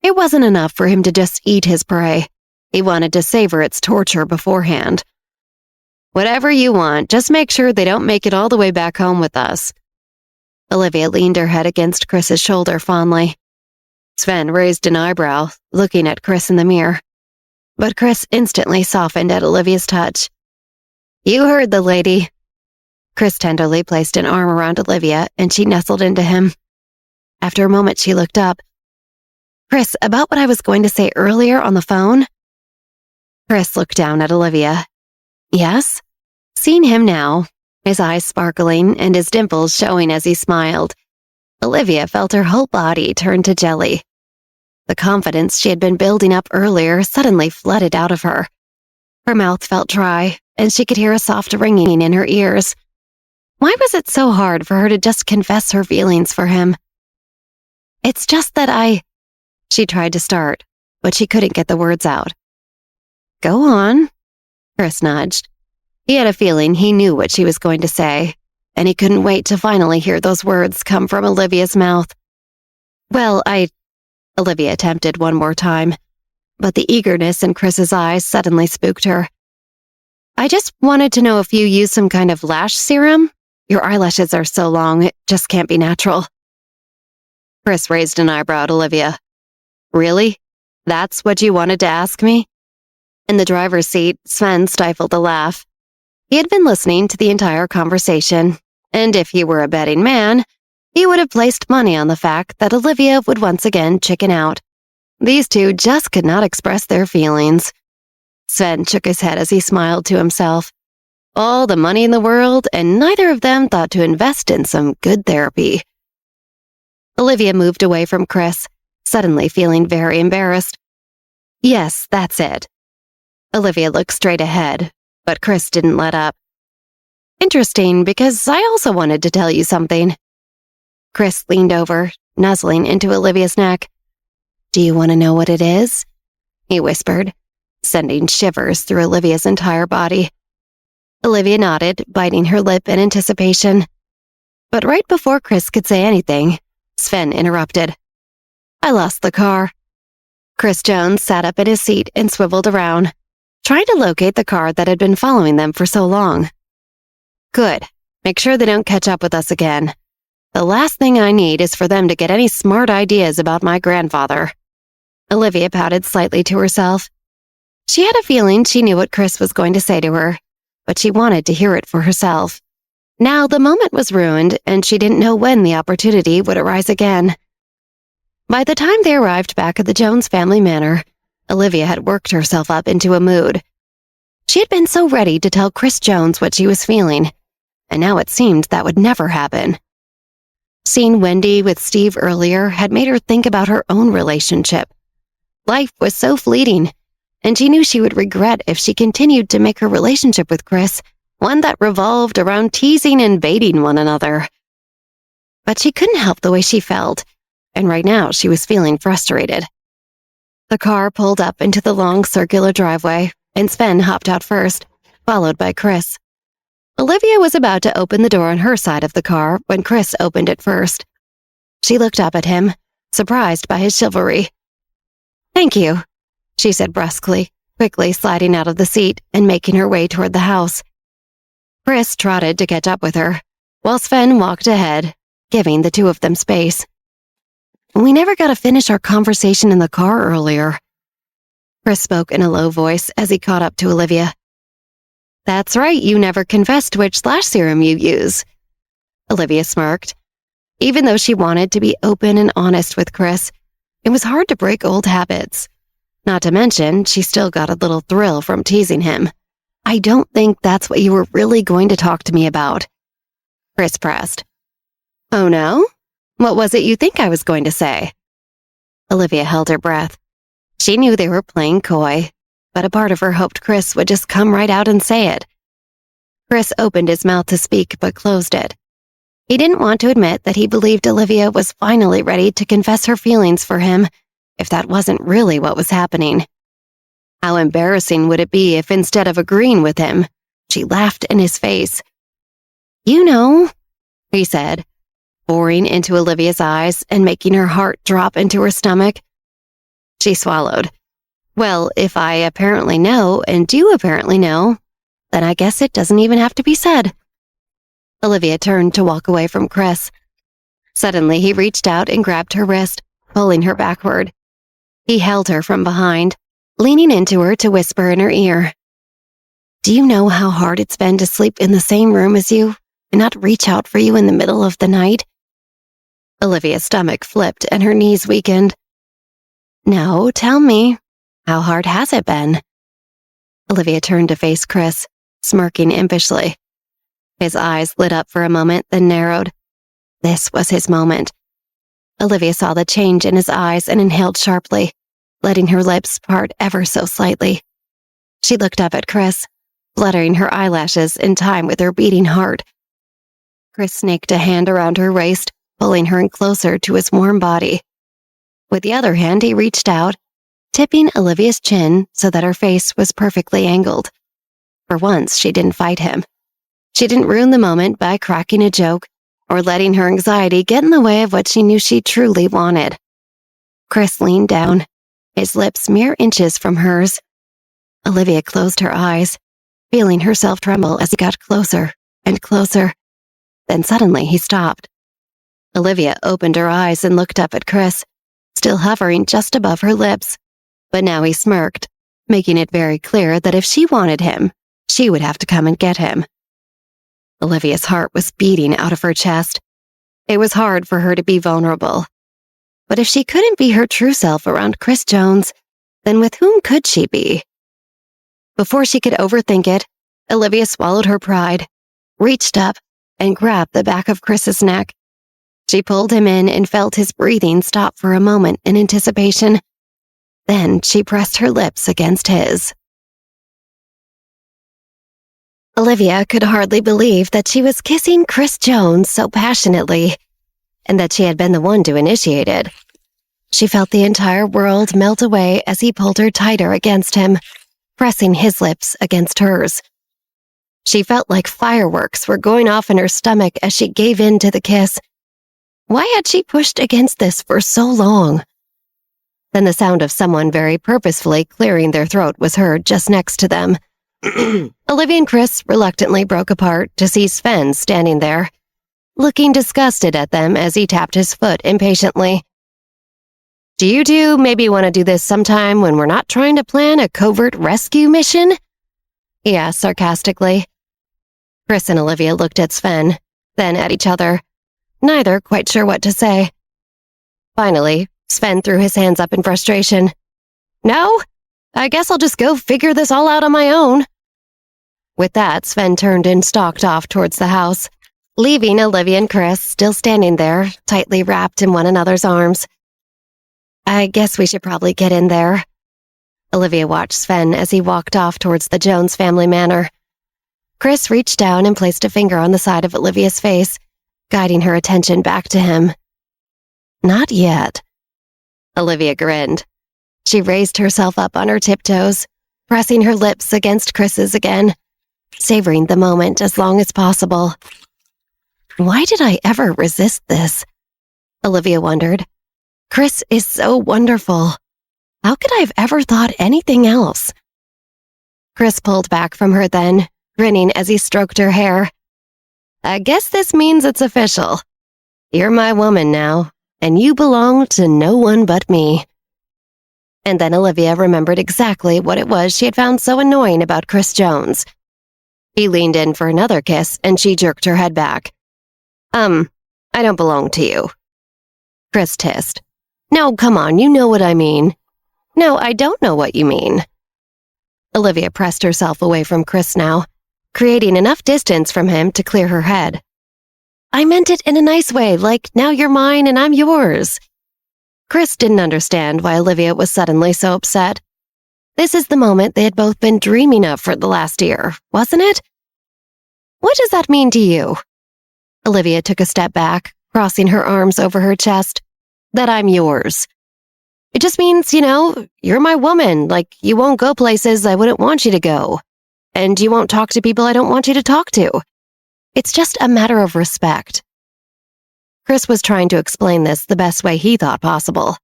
It wasn't enough for him to just eat his prey. He wanted to savor its torture beforehand. Whatever you want, just make sure they don't make it all the way back home with us. Olivia leaned her head against Chris's shoulder fondly. Sven raised an eyebrow, looking at Chris in the mirror. But Chris instantly softened at Olivia's touch. You heard the lady. Chris tenderly placed an arm around Olivia, and she nestled into him. After a moment, she looked up. Chris, about what I was going to say earlier on the phone? Chris looked down at Olivia. Yes? Seeing him now, his eyes sparkling and his dimples showing as he smiled, Olivia felt her whole body turn to jelly. The confidence she had been building up earlier suddenly flooded out of her. Her mouth felt dry, and she could hear a soft ringing in her ears. Why was it so hard for her to just confess her feelings for him? It's just that She tried to start, but she couldn't get the words out. Go on, Chris nudged. He had a feeling he knew what she was going to say, and he couldn't wait to finally hear those words come from Olivia's mouth. Well, Olivia attempted one more time, but the eagerness in Chris's eyes suddenly spooked her. I just wanted to know if you use some kind of lash serum? Your eyelashes are so long, it just can't be natural. Chris raised an eyebrow at Olivia. Really? That's what you wanted to ask me? In the driver's seat, Sven stifled a laugh. He had been listening to the entire conversation, and if he were a betting man, he would have placed money on the fact that Olivia would once again chicken out. These two just could not express their feelings. Sven shook his head as he smiled to himself. All the money in the world, and neither of them thought to invest in some good therapy. Olivia moved away from Chris, suddenly feeling very embarrassed. Yes, that's it. Olivia looked straight ahead, but Chris didn't let up. Interesting, because I also wanted to tell you something. Chris leaned over, nuzzling into Olivia's neck. Do you want to know what it is? He whispered, sending shivers through Olivia's entire body. Olivia nodded, biting her lip in anticipation. But right before Chris could say anything, Sven interrupted. I lost the car. Chris Jones sat up in his seat and swiveled around, trying to locate the car that had been following them for so long. Good. Make sure they don't catch up with us again. The last thing I need is for them to get any smart ideas about my grandfather. Olivia pouted slightly to herself. She had a feeling she knew what Chris was going to say to her, but she wanted to hear it for herself. Now the moment was ruined, and she didn't know when the opportunity would arise again. By the time they arrived back at the Jones family manor, Olivia had worked herself up into a mood. She had been so ready to tell Chris Jones what she was feeling, and now it seemed that would never happen. Seeing Wendy with Steve earlier had made her think about her own relationship. Life was so fleeting, and she knew she would regret if she continued to make her relationship with Chris one that revolved around teasing and baiting one another. But she couldn't help the way she felt, and right now she was feeling frustrated. The car pulled up into the long circular driveway, and Sven hopped out first, followed by Chris. Olivia was about to open the door on her side of the car when Chris opened it first. She looked up at him, surprised by his chivalry. Thank you, she said brusquely, quickly sliding out of the seat and making her way toward the house. Chris trotted to catch up with her, while Sven walked ahead, giving the two of them space. We never got to finish our conversation in the car earlier. Chris spoke in a low voice as he caught up to Olivia. That's right, you never confessed which lash serum you use. Olivia smirked. Even though she wanted to be open and honest with Chris, it was hard to break old habits. Not to mention, she still got a little thrill from teasing him. I don't think that's what you were really going to talk to me about. Chris pressed. Oh no? What was it you think I was going to say? Olivia held her breath. She knew they were playing coy, but a part of her hoped Chris would just come right out and say it. Chris opened his mouth to speak but closed it. He didn't want to admit that he believed Olivia was finally ready to confess her feelings for him, if that wasn't really what was happening. How embarrassing would it be if instead of agreeing with him, she laughed in his face. You know, he said, boring into Olivia's eyes and making her heart drop into her stomach. She swallowed. Well, if I apparently know and you apparently know, then I guess it doesn't even have to be said. Olivia turned to walk away from Chris. Suddenly, he reached out and grabbed her wrist, pulling her backward. He held her from behind, leaning into her to whisper in her ear. Do you know how hard it's been to sleep in the same room as you and not reach out for you in the middle of the night? Olivia's stomach flipped and her knees weakened. No, tell me, how hard has it been? Olivia turned to face Chris, smirking impishly. His eyes lit up for a moment, then narrowed. This was his moment. Olivia saw the change in his eyes and inhaled sharply, letting her lips part ever so slightly. She looked up at Chris, fluttering her eyelashes in time with her beating heart. Chris snaked a hand around her waist, pulling her in closer to his warm body. With the other hand, he reached out, tipping Olivia's chin so that her face was perfectly angled. For once, she didn't fight him. She didn't ruin the moment by cracking a joke or letting her anxiety get in the way of what she knew she truly wanted. Chris leaned down, his lips mere inches from hers. Olivia closed her eyes, feeling herself tremble as he got closer and closer. Then suddenly he stopped. Olivia opened her eyes and looked up at Chris, still hovering just above her lips. But now he smirked, making it very clear that if she wanted him, she would have to come and get him. Olivia's heart was beating out of her chest. It was hard for her to be vulnerable. But if she couldn't be her true self around Chris Jones, then with whom could she be? Before she could overthink it, Olivia swallowed her pride, reached up, and grabbed the back of Chris's neck. She pulled him in and felt his breathing stop for a moment in anticipation. Then she pressed her lips against his. Olivia could hardly believe that she was kissing Chris Jones so passionately, and that she had been the one to initiate it. She felt the entire world melt away as he pulled her tighter against him, pressing his lips against hers. She felt like fireworks were going off in her stomach as she gave in to the kiss. Why had she pushed against this for so long? Then the sound of someone very purposefully clearing their throat was heard just next to them. Olivia and Chris reluctantly broke apart to see Sven standing there, looking disgusted at them as he tapped his foot impatiently. Do you two maybe want to do this sometime when we're not trying to plan a covert rescue mission? He asked sarcastically. Chris and Olivia looked at Sven, then at each other, neither quite sure what to say. Finally, Sven threw his hands up in frustration. No? I guess I'll just go figure this all out on my own. With that, Sven turned and stalked off towards the house, leaving Olivia and Chris still standing there, tightly wrapped in one another's arms. I guess we should probably get in there. Olivia watched Sven as he walked off towards the Jones family manor. Chris reached down and placed a finger on the side of Olivia's face, guiding her attention back to him. Not yet. Olivia grinned. She raised herself up on her tiptoes, pressing her lips against Chris's again, savoring the moment as long as possible. Why did I ever resist this? Olivia wondered. Chris is so wonderful. How could I have ever thought anything else? Chris pulled back from her then, grinning as he stroked her hair. I guess this means it's official. You're my woman now, and you belong to no one but me." And then Olivia remembered exactly what it was she had found so annoying about Chris Jones. He leaned in for another kiss, and she jerked her head back. I don't belong to you." Chris hissed. "No, come on, you know what I mean." "No, I don't know what you mean." Olivia pressed herself away from Chris now, creating enough distance from him to clear her head. "I meant it in a nice way, like now you're mine and I'm yours." Chris didn't understand why Olivia was suddenly so upset. This is the moment they had both been dreaming of for the last year, wasn't it? "What does that mean to you?" Olivia took a step back, crossing her arms over her chest. "That I'm yours. It just means, you're my woman, like you won't go places I wouldn't want you to go. And you won't talk to people I don't want you to talk to. It's just a matter of respect." Chris was trying to explain this the best way he thought possible.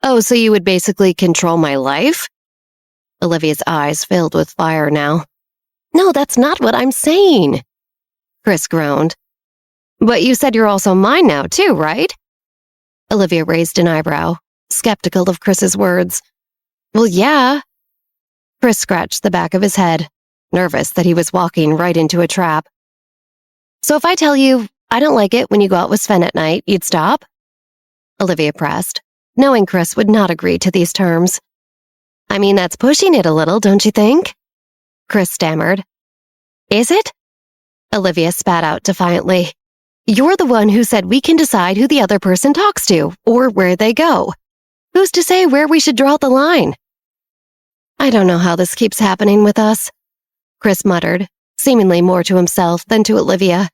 "Oh, so you would basically control my life?" Olivia's eyes filled with fire now. "No, that's not what I'm saying," Chris groaned. "But you said you're also mine now, too, right?" Olivia raised an eyebrow, skeptical of Chris's words. "Well, yeah." Chris scratched the back of his head, nervous that he was walking right into a trap. "So if I tell you I don't like it when you go out with Sven at night, you'd stop?" Olivia pressed, knowing Chris would not agree to these terms. "I mean, that's pushing it a little, don't you think?" Chris stammered. "Is it?" Olivia spat out defiantly. "You're the one who said we can decide who the other person talks to, or where they go. Who's to say where we should draw the line?" "I don't know how this keeps happening with us," Chris muttered, seemingly more to himself than to Olivia.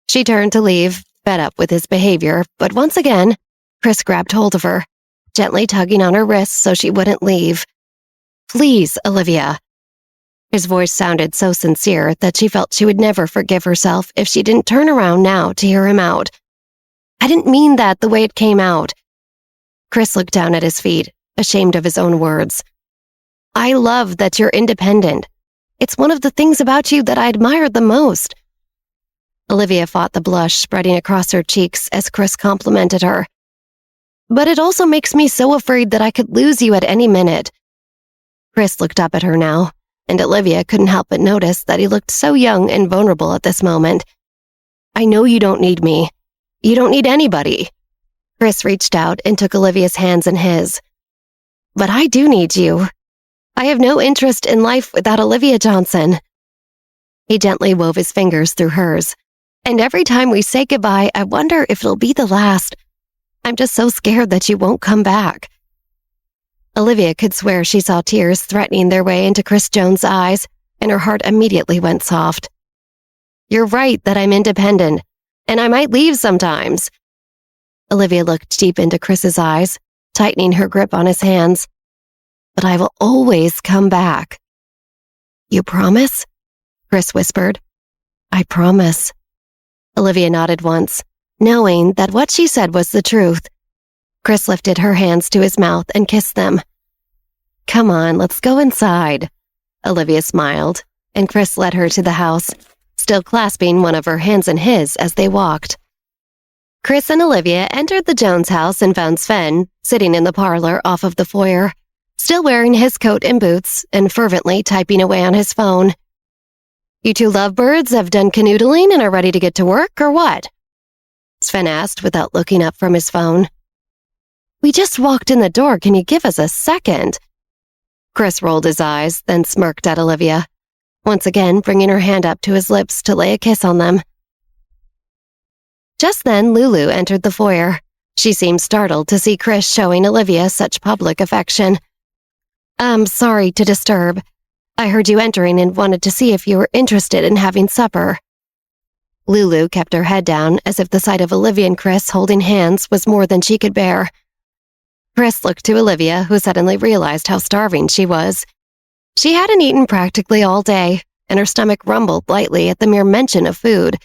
She turned to leave, fed up with his behavior, but once again, Chris grabbed hold of her, gently tugging on her wrists so she wouldn't leave. "Please, Olivia." His voice sounded so sincere that she felt she would never forgive herself if she didn't turn around now to hear him out. "I didn't mean that the way it came out." Chris looked down at his feet, ashamed of his own words. "I love that you're independent. It's one of the things about you that I admired the most." Olivia fought the blush spreading across her cheeks as Chris complimented her. "But it also makes me so afraid that I could lose you at any minute." Chris looked up at her now, and Olivia couldn't help but notice that he looked so young and vulnerable at this moment. "I know you don't need me. You don't need anybody." Chris reached out and took Olivia's hands in his. "But I do need you. I have no interest in life without Olivia Johnson." He gently wove his fingers through hers. "And every time we say goodbye, I wonder if it'll be the last. I'm just so scared that you won't come back." Olivia could swear she saw tears threatening their way into Chris Jones' eyes, and her heart immediately went soft. "You're right that I'm independent, and I might leave sometimes." Olivia looked deep into Chris's eyes, tightening her grip on his hands. "But I will always come back." "You promise?" Chris whispered. "I promise." Olivia nodded once, knowing that what she said was the truth. Chris lifted her hands to his mouth and kissed them. "Come on, let's go inside." Olivia smiled, and Chris led her to the house, still clasping one of her hands in his as they walked. Chris and Olivia entered the Jones house and found Sven sitting in the parlor off of the foyer, still wearing his coat and boots and fervently typing away on his phone. "You two lovebirds have done canoodling and are ready to get to work, or what?" Sven asked without looking up from his phone. "We just walked in the door. Can you give us a second?" Chris rolled his eyes, then smirked at Olivia, once again bringing her hand up to his lips to lay a kiss on them. Just then, Lulu entered the foyer. She seemed startled to see Chris showing Olivia such public affection. "I'm sorry to disturb. I heard you entering and wanted to see if you were interested in having supper." Lulu kept her head down as if the sight of Olivia and Chris holding hands was more than she could bear. Chris looked to Olivia, who suddenly realized how starving she was. She hadn't eaten practically all day, and her stomach rumbled lightly at the mere mention of food.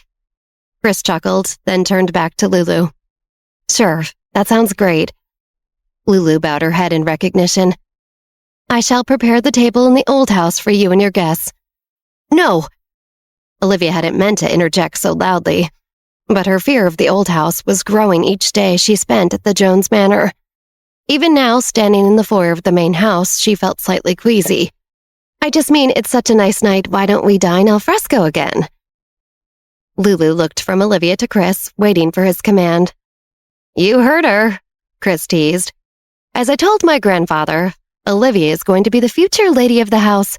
Chris chuckled, then turned back to Lulu. "Sure, that sounds great." Lulu bowed her head in recognition. "I shall prepare the table in the old house for you and your guests." "No!" Olivia hadn't meant to interject so loudly. But her fear of the old house was growing each day she spent at the Jones Manor. Even now, standing in the foyer of the main house, she felt slightly queasy. I just mean, it's such a nice night, why don't we dine al fresco again? Lulu looked from Olivia to Chris, waiting for his command. You heard her, Chris teased. As I told my grandfather, Olivia is going to be the future lady of the house.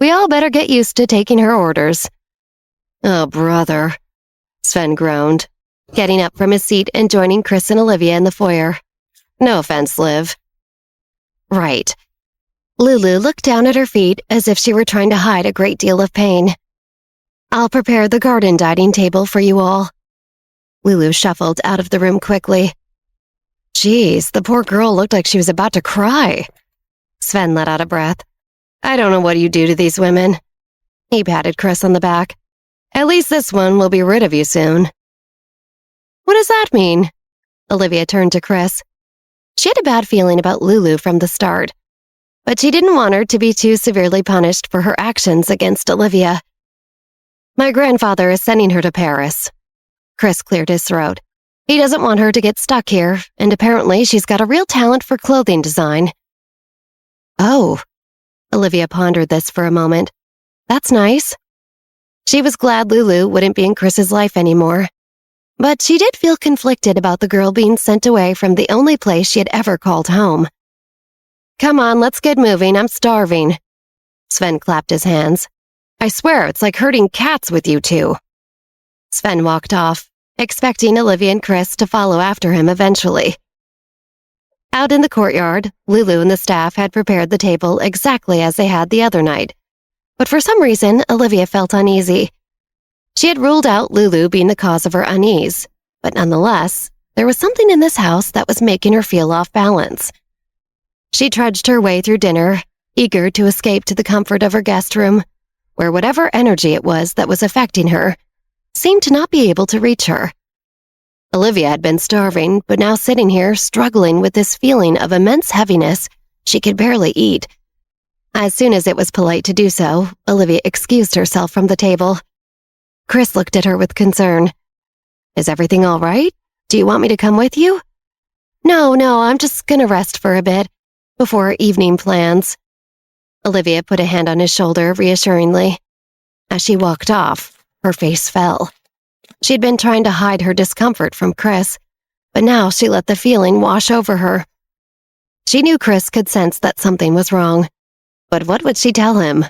We all better get used to taking her orders. Oh, brother, Sven groaned, getting up from his seat and joining Chris and Olivia in the foyer. No offense, Liv. Right. Lulu looked down at her feet as if she were trying to hide a great deal of pain. I'll prepare the garden dining table for you all. Lulu shuffled out of the room quickly. Geez, the poor girl looked like she was about to cry. Sven let out a breath. I don't know what you do to these women. He patted Chris on the back. At least this one will be rid of you soon. What does that mean? Olivia turned to Chris. She had a bad feeling about Lulu from the start, but she didn't want her to be too severely punished for her actions against Olivia. My grandfather is sending her to Paris. Chris cleared his throat. He doesn't want her to get stuck here, and apparently she's got a real talent for clothing design. Oh, Olivia pondered this for a moment. That's nice. She was glad Lulu wouldn't be in Chris's life anymore. But she did feel conflicted about the girl being sent away from the only place she had ever called home. Come on, let's get moving. I'm starving. Sven clapped his hands. I swear, it's like herding cats with you two. Sven walked off, expecting Olivia and Chris to follow after him eventually. Out in the courtyard, Lulu and the staff had prepared the table exactly as they had the other night. But for some reason, Olivia felt uneasy. She had ruled out Lulu being the cause of her unease, but nonetheless, there was something in this house that was making her feel off balance. She trudged her way through dinner, eager to escape to the comfort of her guest room, where whatever energy it was that was affecting her seemed to not be able to reach her. Olivia had been starving, but now sitting here, struggling with this feeling of immense heaviness, she could barely eat. As soon as it was polite to do so, Olivia excused herself from the table. Chris looked at her with concern. Is everything all right? Do you want me to come with you? No, I'm just gonna rest for a bit, before our evening plans. Olivia put a hand on his shoulder reassuringly. As she walked off, her face fell. She'd been trying to hide her discomfort from Chris, but now she let the feeling wash over her. She knew Chris could sense that something was wrong. But what would she tell him?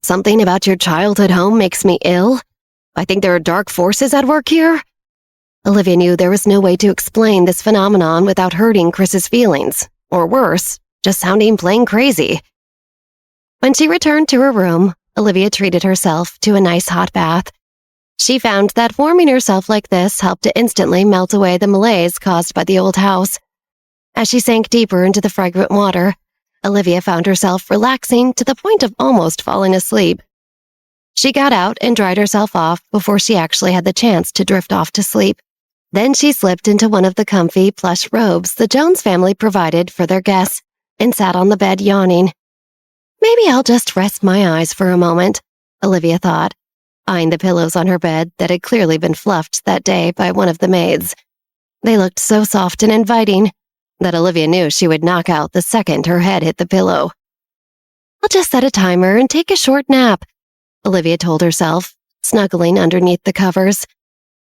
Something about your childhood home makes me ill? I think there are dark forces at work here? Olivia knew there was no way to explain this phenomenon without hurting Chris's feelings, or worse, just sounding plain crazy. When she returned to her room, Olivia treated herself to a nice hot bath. She found that warming herself like this helped to instantly melt away the malaise caused by the old house. As she sank deeper into the fragrant water, Olivia found herself relaxing to the point of almost falling asleep. She got out and dried herself off before she actually had the chance to drift off to sleep. Then she slipped into one of the comfy, plush robes the Jones family provided for their guests and sat on the bed yawning. Maybe I'll just rest my eyes for a moment, Olivia thought, eyeing the pillows on her bed that had clearly been fluffed that day by one of the maids. They looked so soft and inviting that Olivia knew she would knock out the second her head hit the pillow. I'll just set a timer and take a short nap, Olivia told herself, snuggling underneath the covers.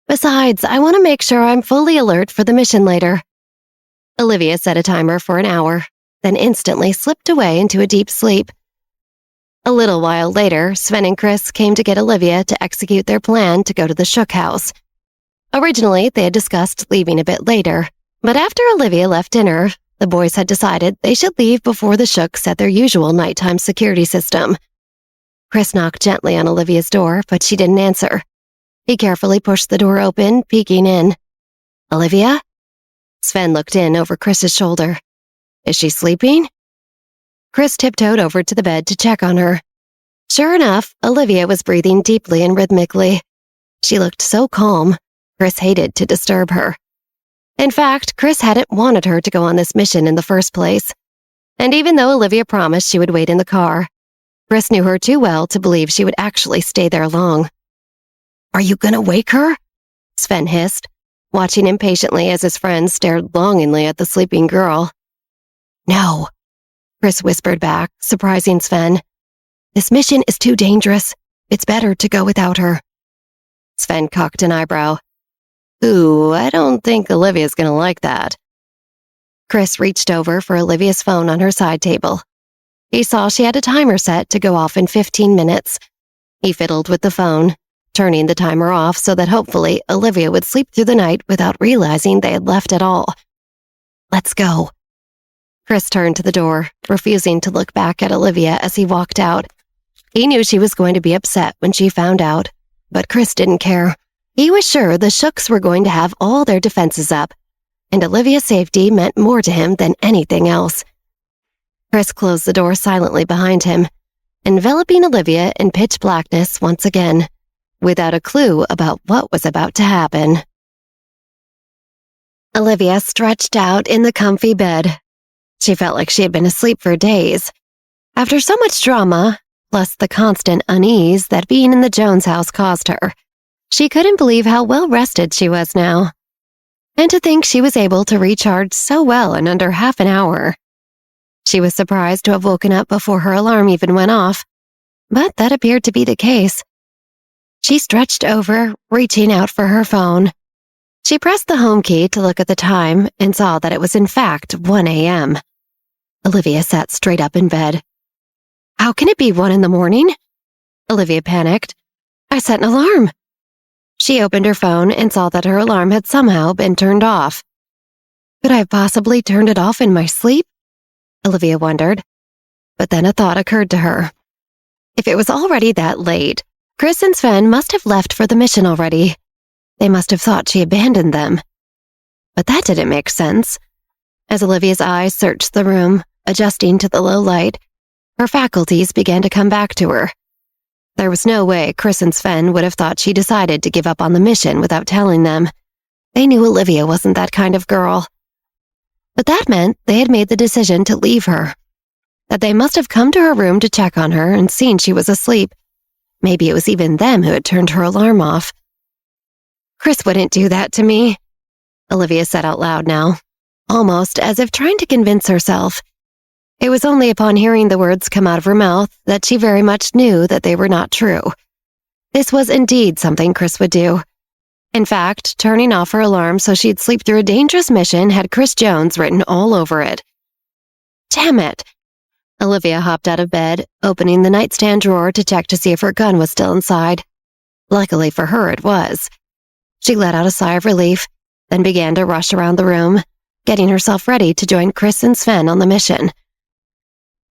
Besides, I want to make sure I'm fully alert for the mission later. Olivia set a timer for an hour, then instantly slipped away into a deep sleep. A little while later, Sven and Chris came to get Olivia to execute their plan to go to the Shook house. Originally, they had discussed leaving a bit later, but after Olivia left dinner, the boys had decided they should leave before the Shook set their usual nighttime security system. Chris knocked gently on Olivia's door, but she didn't answer. He carefully pushed the door open, peeking in. Olivia? Sven looked in over Chris's shoulder. Is she sleeping? Chris tiptoed over to the bed to check on her. Sure enough, Olivia was breathing deeply and rhythmically. She looked so calm, Chris hated to disturb her. In fact, Chris hadn't wanted her to go on this mission in the first place. And even though Olivia promised she would wait in the car, Chris knew her too well to believe she would actually stay there long. Are you gonna wake her? Sven hissed, watching impatiently as his friend stared longingly at the sleeping girl. No, Chris whispered back, surprising Sven. This mission is too dangerous. It's better to go without her. Sven cocked an eyebrow. Ooh, I don't think Olivia's gonna like that. Chris reached over for Olivia's phone on her side table. He saw she had a timer set to go off in 15 minutes. He fiddled with the phone, turning the timer off so that hopefully Olivia would sleep through the night without realizing they had left at all. Let's go. Chris turned to the door, refusing to look back at Olivia as he walked out. He knew she was going to be upset when she found out, but Chris didn't care. He was sure the Shooks were going to have all their defenses up, and Olivia's safety meant more to him than anything else. Chris closed the door silently behind him, enveloping Olivia in pitch blackness once again, without a clue about what was about to happen. Olivia stretched out in the comfy bed. She felt like she had been asleep for days. After so much drama, plus the constant unease that being in the Jones house caused her, she couldn't believe how well rested she was now. And to think she was able to recharge so well in under half an hour. She was surprised to have woken up before her alarm even went off, but that appeared to be the case. She stretched over, reaching out for her phone. She pressed the home key to look at the time and saw that it was in fact 1 a.m. Olivia sat straight up in bed. How can it be 1 a.m? Olivia panicked. I set an alarm. She opened her phone and saw that her alarm had somehow been turned off. Could I have possibly turned it off in my sleep? Olivia wondered. But then a thought occurred to her. If it was already that late, Chris and Sven must have left for the mission already. They must have thought she abandoned them. But that didn't make sense. As Olivia's eyes searched the room, adjusting to the low light, her faculties began to come back to her. There was no way Chris and Sven would have thought she decided to give up on the mission without telling them. They knew Olivia wasn't that kind of girl. But that meant they had made the decision to leave her. That they must have come to her room to check on her and seen she was asleep. Maybe it was even them who had turned her alarm off. Chris wouldn't do that to me, Olivia said out loud now, almost as if trying to convince herself. It was only upon hearing the words come out of her mouth that she very much knew that they were not true. This was indeed something Chris would do. In fact, turning off her alarm so she'd sleep through a dangerous mission had Chris Jones written all over it. Damn it! Olivia hopped out of bed, opening the nightstand drawer to check to see if her gun was still inside. Luckily for her, it was. She let out a sigh of relief, then began to rush around the room, getting herself ready to join Chris and Sven on the mission.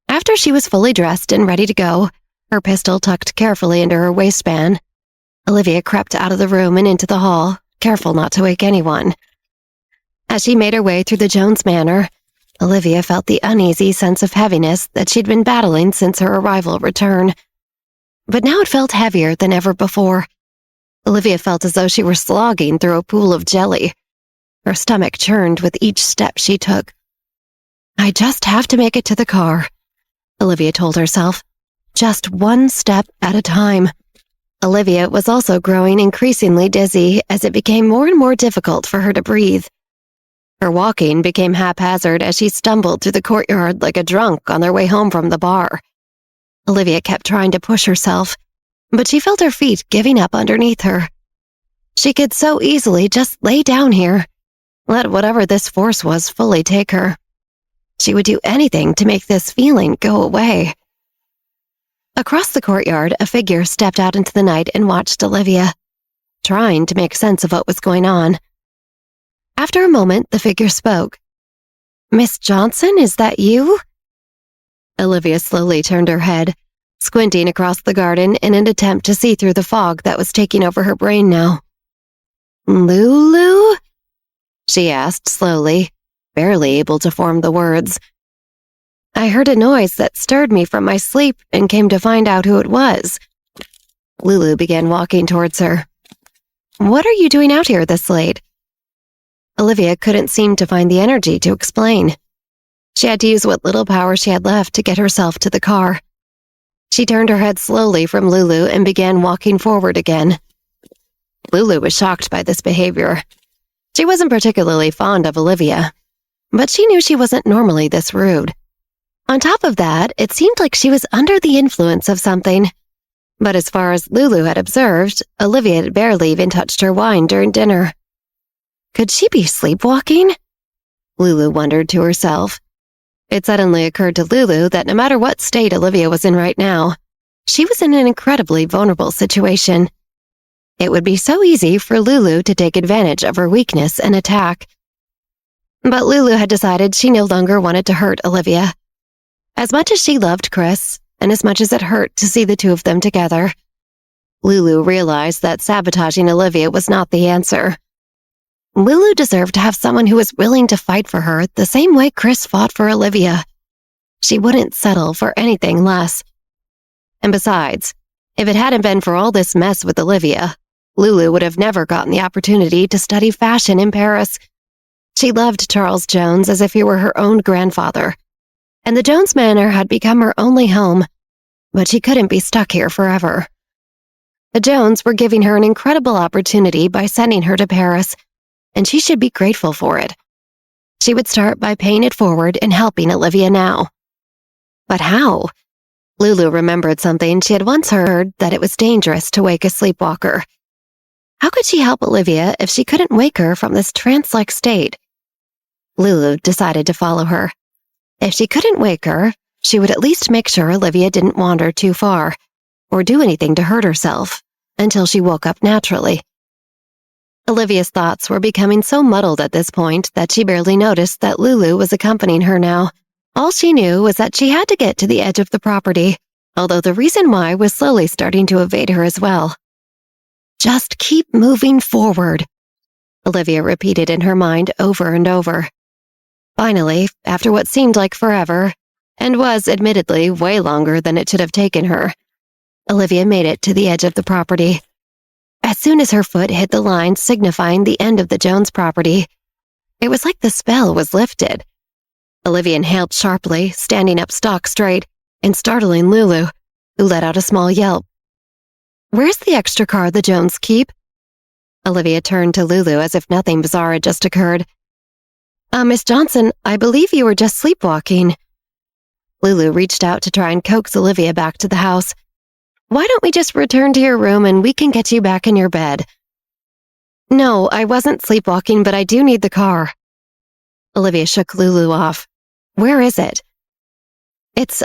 After she was fully dressed and ready to go, her pistol tucked carefully into her waistband, Olivia crept out of the room and into the hall, careful not to wake anyone. As she made her way through the Jones manor, Olivia felt the uneasy sense of heaviness that she'd been battling since her arrival return. But now it felt heavier than ever before. Olivia felt as though she were slogging through a pool of jelly. Her stomach churned with each step she took. I just have to make it to the car, Olivia told herself. Just one step at a time. Olivia was also growing increasingly dizzy as it became more and more difficult for her to breathe. Her walking became haphazard as she stumbled through the courtyard like a drunk on their way home from the bar. Olivia kept trying to push herself, but she felt her feet giving up underneath her. She could so easily just lay down here, let whatever this force was fully take her. She would do anything to make this feeling go away. Across the courtyard, a figure stepped out into the night and watched Olivia, trying to make sense of what was going on. After a moment, the figure spoke. Miss Johnson, is that you? Olivia slowly turned her head, squinting across the garden in an attempt to see through the fog that was taking over her brain now. Lulu? She asked slowly, barely able to form the words. I heard a noise that stirred me from my sleep and came to find out who it was. Lulu began walking towards her. What are you doing out here this late? Olivia couldn't seem to find the energy to explain. She had to use what little power she had left to get herself to the car. She turned her head slowly from Lulu and began walking forward again. Lulu was shocked by this behavior. She wasn't particularly fond of Olivia, but she knew she wasn't normally this rude. On top of that, it seemed like she was under the influence of something. But as far as Lulu had observed, Olivia had barely even touched her wine during dinner. Could she be sleepwalking? Lulu wondered to herself. It suddenly occurred to Lulu that no matter what state Olivia was in right now, she was in an incredibly vulnerable situation. It would be so easy for Lulu to take advantage of her weakness and attack. But Lulu had decided she no longer wanted to hurt Olivia. As much as she loved Chris, and as much as it hurt to see the two of them together, Lulu realized that sabotaging Olivia was not the answer. Lulu deserved to have someone who was willing to fight for her the same way Chris fought for Olivia. She wouldn't settle for anything less. And besides, if it hadn't been for all this mess with Olivia, Lulu would have never gotten the opportunity to study fashion in Paris. She loved Charles Jones as if he were her own grandfather, and the Jones Manor had become her only home, but she couldn't be stuck here forever. The Jones were giving her an incredible opportunity by sending her to Paris, and she should be grateful for it. She would start by paying it forward and helping Olivia now. But how? Lulu remembered something she had once heard, that it was dangerous to wake a sleepwalker. How could she help Olivia if she couldn't wake her from this trance-like state? Lulu decided to follow her. If she couldn't wake her, she would at least make sure Olivia didn't wander too far, or do anything to hurt herself, until she woke up naturally. Olivia's thoughts were becoming so muddled at this point that she barely noticed that Lulu was accompanying her now. All she knew was that she had to get to the edge of the property, although the reason why was slowly starting to evade her as well. Just keep moving forward, Olivia repeated in her mind over and over. Finally, after what seemed like forever, and was admittedly way longer than it should have taken her, Olivia made it to the edge of the property. As soon as her foot hit the line signifying the end of the Jones property, it was like the spell was lifted. Olivia inhaled sharply, standing up stock straight, and startling Lulu, who let out a small yelp. "Where's the extra car the Jones keep?" Olivia turned to Lulu as if nothing bizarre had just occurred. Miss Johnson, I believe you were just sleepwalking." Lulu reached out to try and coax Olivia back to the house. "Why don't we just return to your room and we can get you back in your bed?" "No, I wasn't sleepwalking, but I do need the car." Olivia shook Lulu off. "Where is it?" It's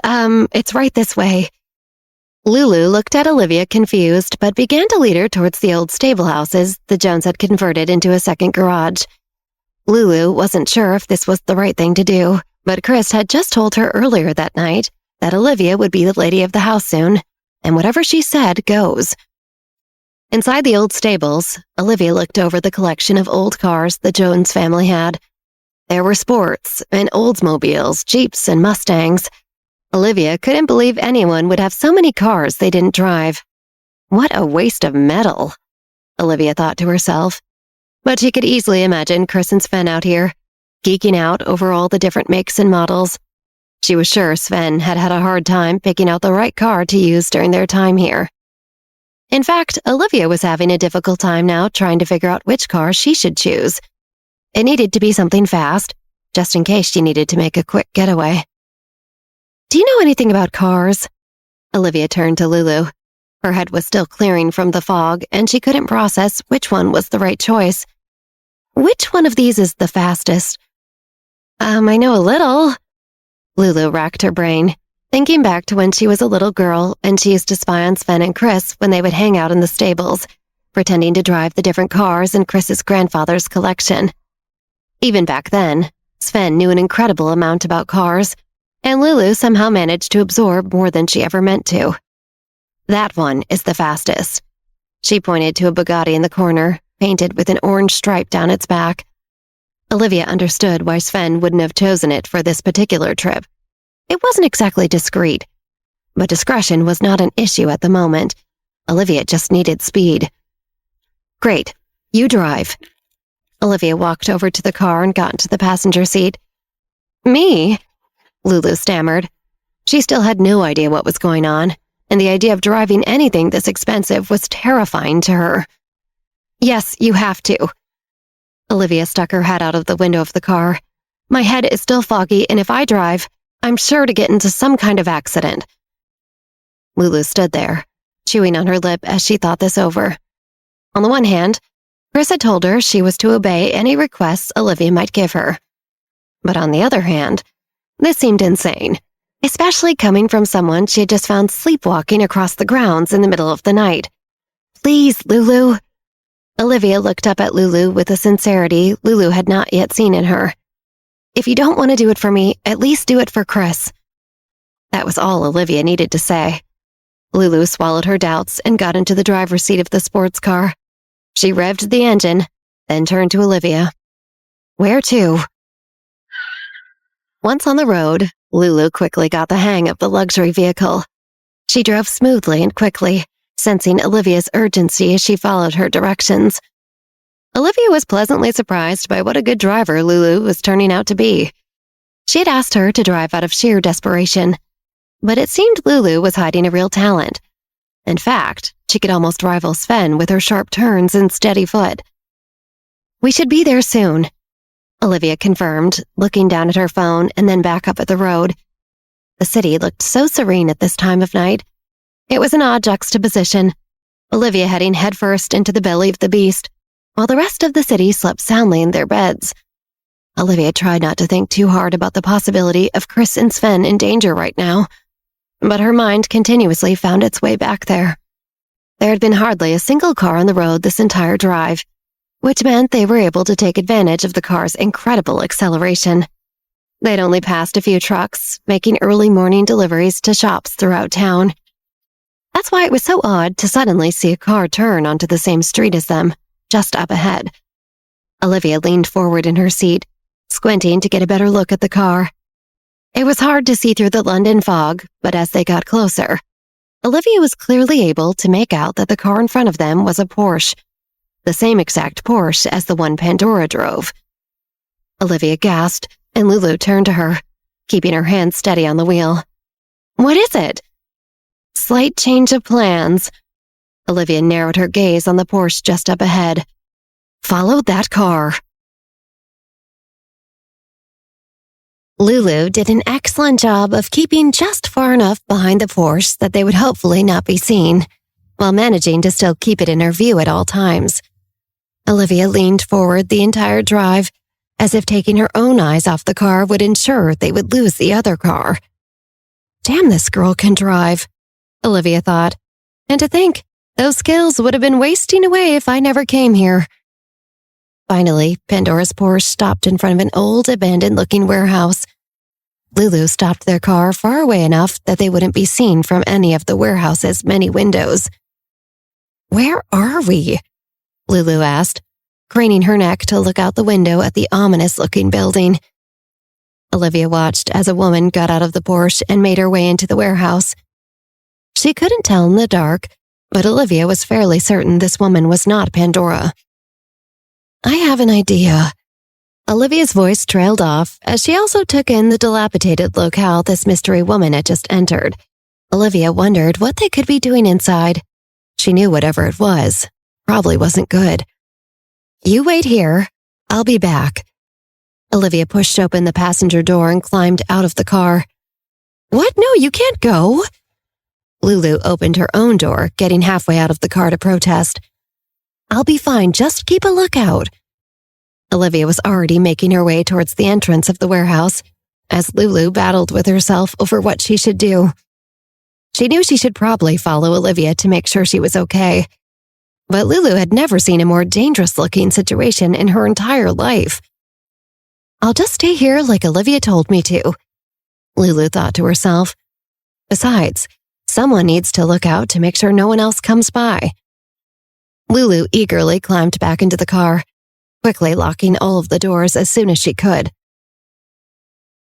right this way." Lulu looked at Olivia confused, but began to lead her towards the old stable houses the Jones had converted into a second garage. Lulu wasn't sure if this was the right thing to do, but Chris had just told her earlier that night that Olivia would be the lady of the house soon, and whatever she said goes. Inside the old stables, Olivia looked over the collection of old cars the Jones family had. There were sports and Oldsmobiles, Jeeps, and Mustangs. Olivia couldn't believe anyone would have so many cars they didn't drive. What a waste of metal, Olivia thought to herself. But she could easily imagine Chris and Sven out here, geeking out over all the different makes and models. She was sure Sven had had a hard time picking out the right car to use during their time here. In fact, Olivia was having a difficult time now trying to figure out which car she should choose. It needed to be something fast, just in case she needed to make a quick getaway. "Do you know anything about cars?" Olivia turned to Lulu. Her head was still clearing from the fog, and she couldn't process which one was the right choice. "Which one of these is the fastest?" I know a little." Lulu racked her brain, thinking back to when she was a little girl and she used to spy on Sven and Chris when they would hang out in the stables, pretending to drive the different cars in Chris's grandfather's collection. Even back then, Sven knew an incredible amount about cars, and Lulu somehow managed to absorb more than she ever meant to. "That one is the fastest." She pointed to a Bugatti in the corner, painted with an orange stripe down its back. Olivia understood why Sven wouldn't have chosen it for this particular trip. It wasn't exactly discreet, but discretion was not an issue at the moment. Olivia just needed speed. "Great, you drive." Olivia walked over to the car and got into the passenger seat. "Me?" Lulu stammered. She still had no idea what was going on, and the idea of driving anything this expensive was terrifying to her. Yes, you have to. Olivia stuck her head out of the window of the car. My head is still foggy, and if I drive, I'm sure to get into some kind of accident. Lulu stood there, chewing on her lip as she thought this over. On the one hand, Chris had told her she was to obey any requests Olivia might give her. But on the other hand, this seemed insane, especially coming from someone she had just found sleepwalking across the grounds in the middle of the night. Please, Lulu. Olivia looked up at Lulu with a sincerity Lulu had not yet seen in her. If you don't want to do it for me, at least do it for Chris. That was all Olivia needed to say. Lulu swallowed her doubts and got into the driver's seat of the sports car. She revved the engine, then turned to Olivia. Where to? Once on the road, Lulu quickly got the hang of the luxury vehicle. She drove smoothly and quickly, sensing Olivia's urgency as she followed her directions. Olivia was pleasantly surprised by what a good driver Lulu was turning out to be. She had asked her to drive out of sheer desperation, but it seemed Lulu was hiding a real talent. In fact, she could almost rival Sven with her sharp turns and steady foot. We should be there soon, Olivia confirmed, looking down at her phone and then back up at the road. The city looked so serene at this time of night. It was an odd juxtaposition, Olivia heading headfirst into the belly of the beast, while the rest of the city slept soundly in their beds. Olivia tried not to think too hard about the possibility of Chris and Sven in danger right now, but her mind continuously found its way back there. There had been hardly a single car on the road this entire drive, which meant they were able to take advantage of the car's incredible acceleration. They'd only passed a few trucks, making early morning deliveries to shops throughout town. That's why it was so odd to suddenly see a car turn onto the same street as them, just up ahead. Olivia leaned forward in her seat, squinting to get a better look at the car. It was hard to see through the London fog, but as they got closer, Olivia was clearly able to make out that the car in front of them was a Porsche, the same exact Porsche as the one Pandora drove. Olivia gasped, and Lulu turned to her, keeping her hand steady on the wheel. What is it? Slight change of plans. Olivia narrowed her gaze on the Porsche just up ahead. Follow that car. Lulu did an excellent job of keeping just far enough behind the Porsche that they would hopefully not be seen, while managing to still keep it in her view at all times. Olivia leaned forward the entire drive, as if taking her own eyes off the car would ensure they would lose the other car. Damn, this girl can drive, Olivia thought. And to think, those skills would have been wasting away if I never came here. Finally, Pandora's Porsche stopped in front of an old, abandoned-looking warehouse. Lulu stopped their car far away enough that they wouldn't be seen from any of the warehouse's many windows. Where are we? Lulu asked, craning her neck to look out the window at the ominous-looking building. Olivia watched as a woman got out of the Porsche and made her way into the warehouse. She couldn't tell in the dark, but Olivia was fairly certain this woman was not Pandora. I have an idea. Olivia's voice trailed off as she also took in the dilapidated locale this mystery woman had just entered. Olivia wondered what they could be doing inside. She knew whatever it was probably wasn't good. You wait here. I'll be back. Olivia pushed open the passenger door and climbed out of the car. What? No, you can't go. Lulu opened her own door, getting halfway out of the car to protest. I'll be fine, just keep a lookout. Olivia was already making her way towards the entrance of the warehouse, as Lulu battled with herself over what she should do. She knew she should probably follow Olivia to make sure she was okay. But Lulu had never seen a more dangerous-looking situation in her entire life. I'll just stay here like Olivia told me to, Lulu thought to herself. Besides, someone needs to look out to make sure no one else comes by. Lulu eagerly climbed back into the car, quickly locking all of the doors as soon as she could.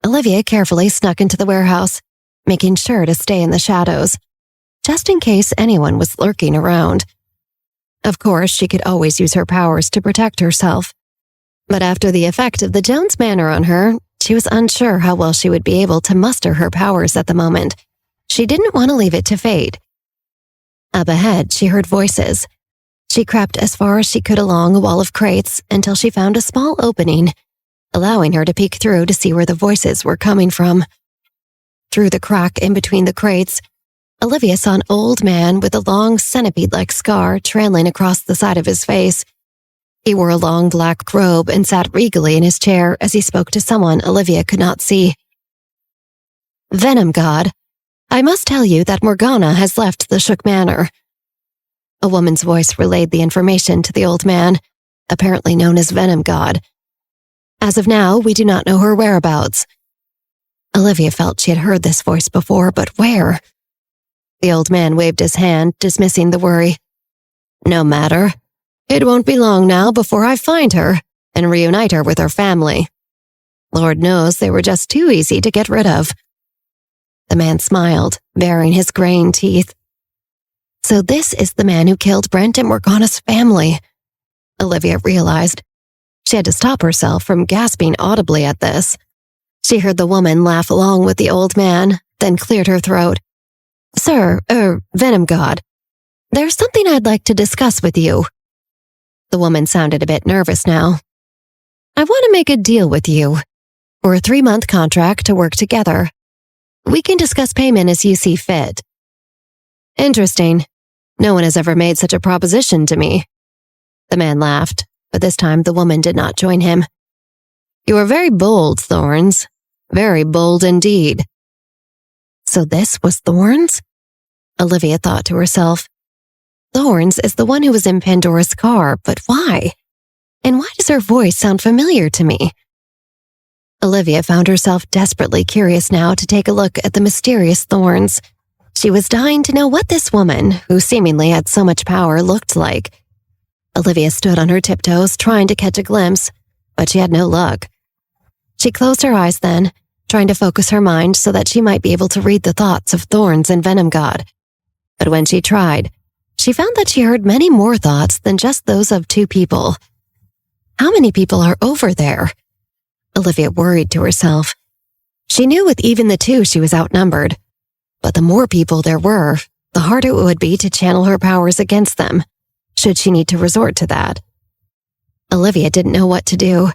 Olivia carefully snuck into the warehouse, making sure to stay in the shadows, just in case anyone was lurking around. Of course, she could always use her powers to protect herself. But after the effect of the Jones Manor on her, she was unsure how well she would be able to muster her powers at the moment. She didn't want to leave it to fate. Up ahead, she heard voices. She crept as far as she could along a wall of crates until she found a small opening, allowing her to peek through to see where the voices were coming from. Through the crack in between the crates, Olivia saw an old man with a long centipede-like scar trailing across the side of his face. He wore a long black robe and sat regally in his chair as he spoke to someone Olivia could not see. "Venom God, I must tell you that Morgana has left the Shook Manor." A woman's voice relayed the information to the old man, apparently known as Venom God. "As of now, we do not know her whereabouts." Olivia felt she had heard this voice before, but where? The old man waved his hand, dismissing the worry. "No matter. It won't be long now before I find her and reunite her with her family. Lord knows they were just too easy to get rid of." The man smiled, baring his graying teeth. So this is the man who killed Brent and Morgana's family, Olivia realized. She had to stop herself from gasping audibly at this. She heard the woman laugh along with the old man, then cleared her throat. "Sir, Venom God, there's something I'd like to discuss with you." The woman sounded a bit nervous now. "I want to make a deal with you for a 3-month contract to work together. We can discuss payment as you see fit." "Interesting. No one has ever made such a proposition to me." The man laughed, but this time the woman did not join him. "You are very bold, Thorns. Very bold indeed." So this was Thorns? Olivia thought to herself. Thorns is the one who was in Pandora's car, but why? And why does her voice sound familiar to me? Olivia found herself desperately curious now to take a look at the mysterious Thorns. She was dying to know what this woman, who seemingly had so much power, looked like. Olivia stood on her tiptoes trying to catch a glimpse, but she had no luck. She closed her eyes then, trying to focus her mind so that she might be able to read the thoughts of Thorns and Venom God. But when she tried, she found that she heard many more thoughts than just those of 2 people. How many people are over there? Olivia worried to herself. She knew with even the 2 she was outnumbered. But the more people there were, the harder it would be to channel her powers against them, should she need to resort to that. Olivia didn't know what to do.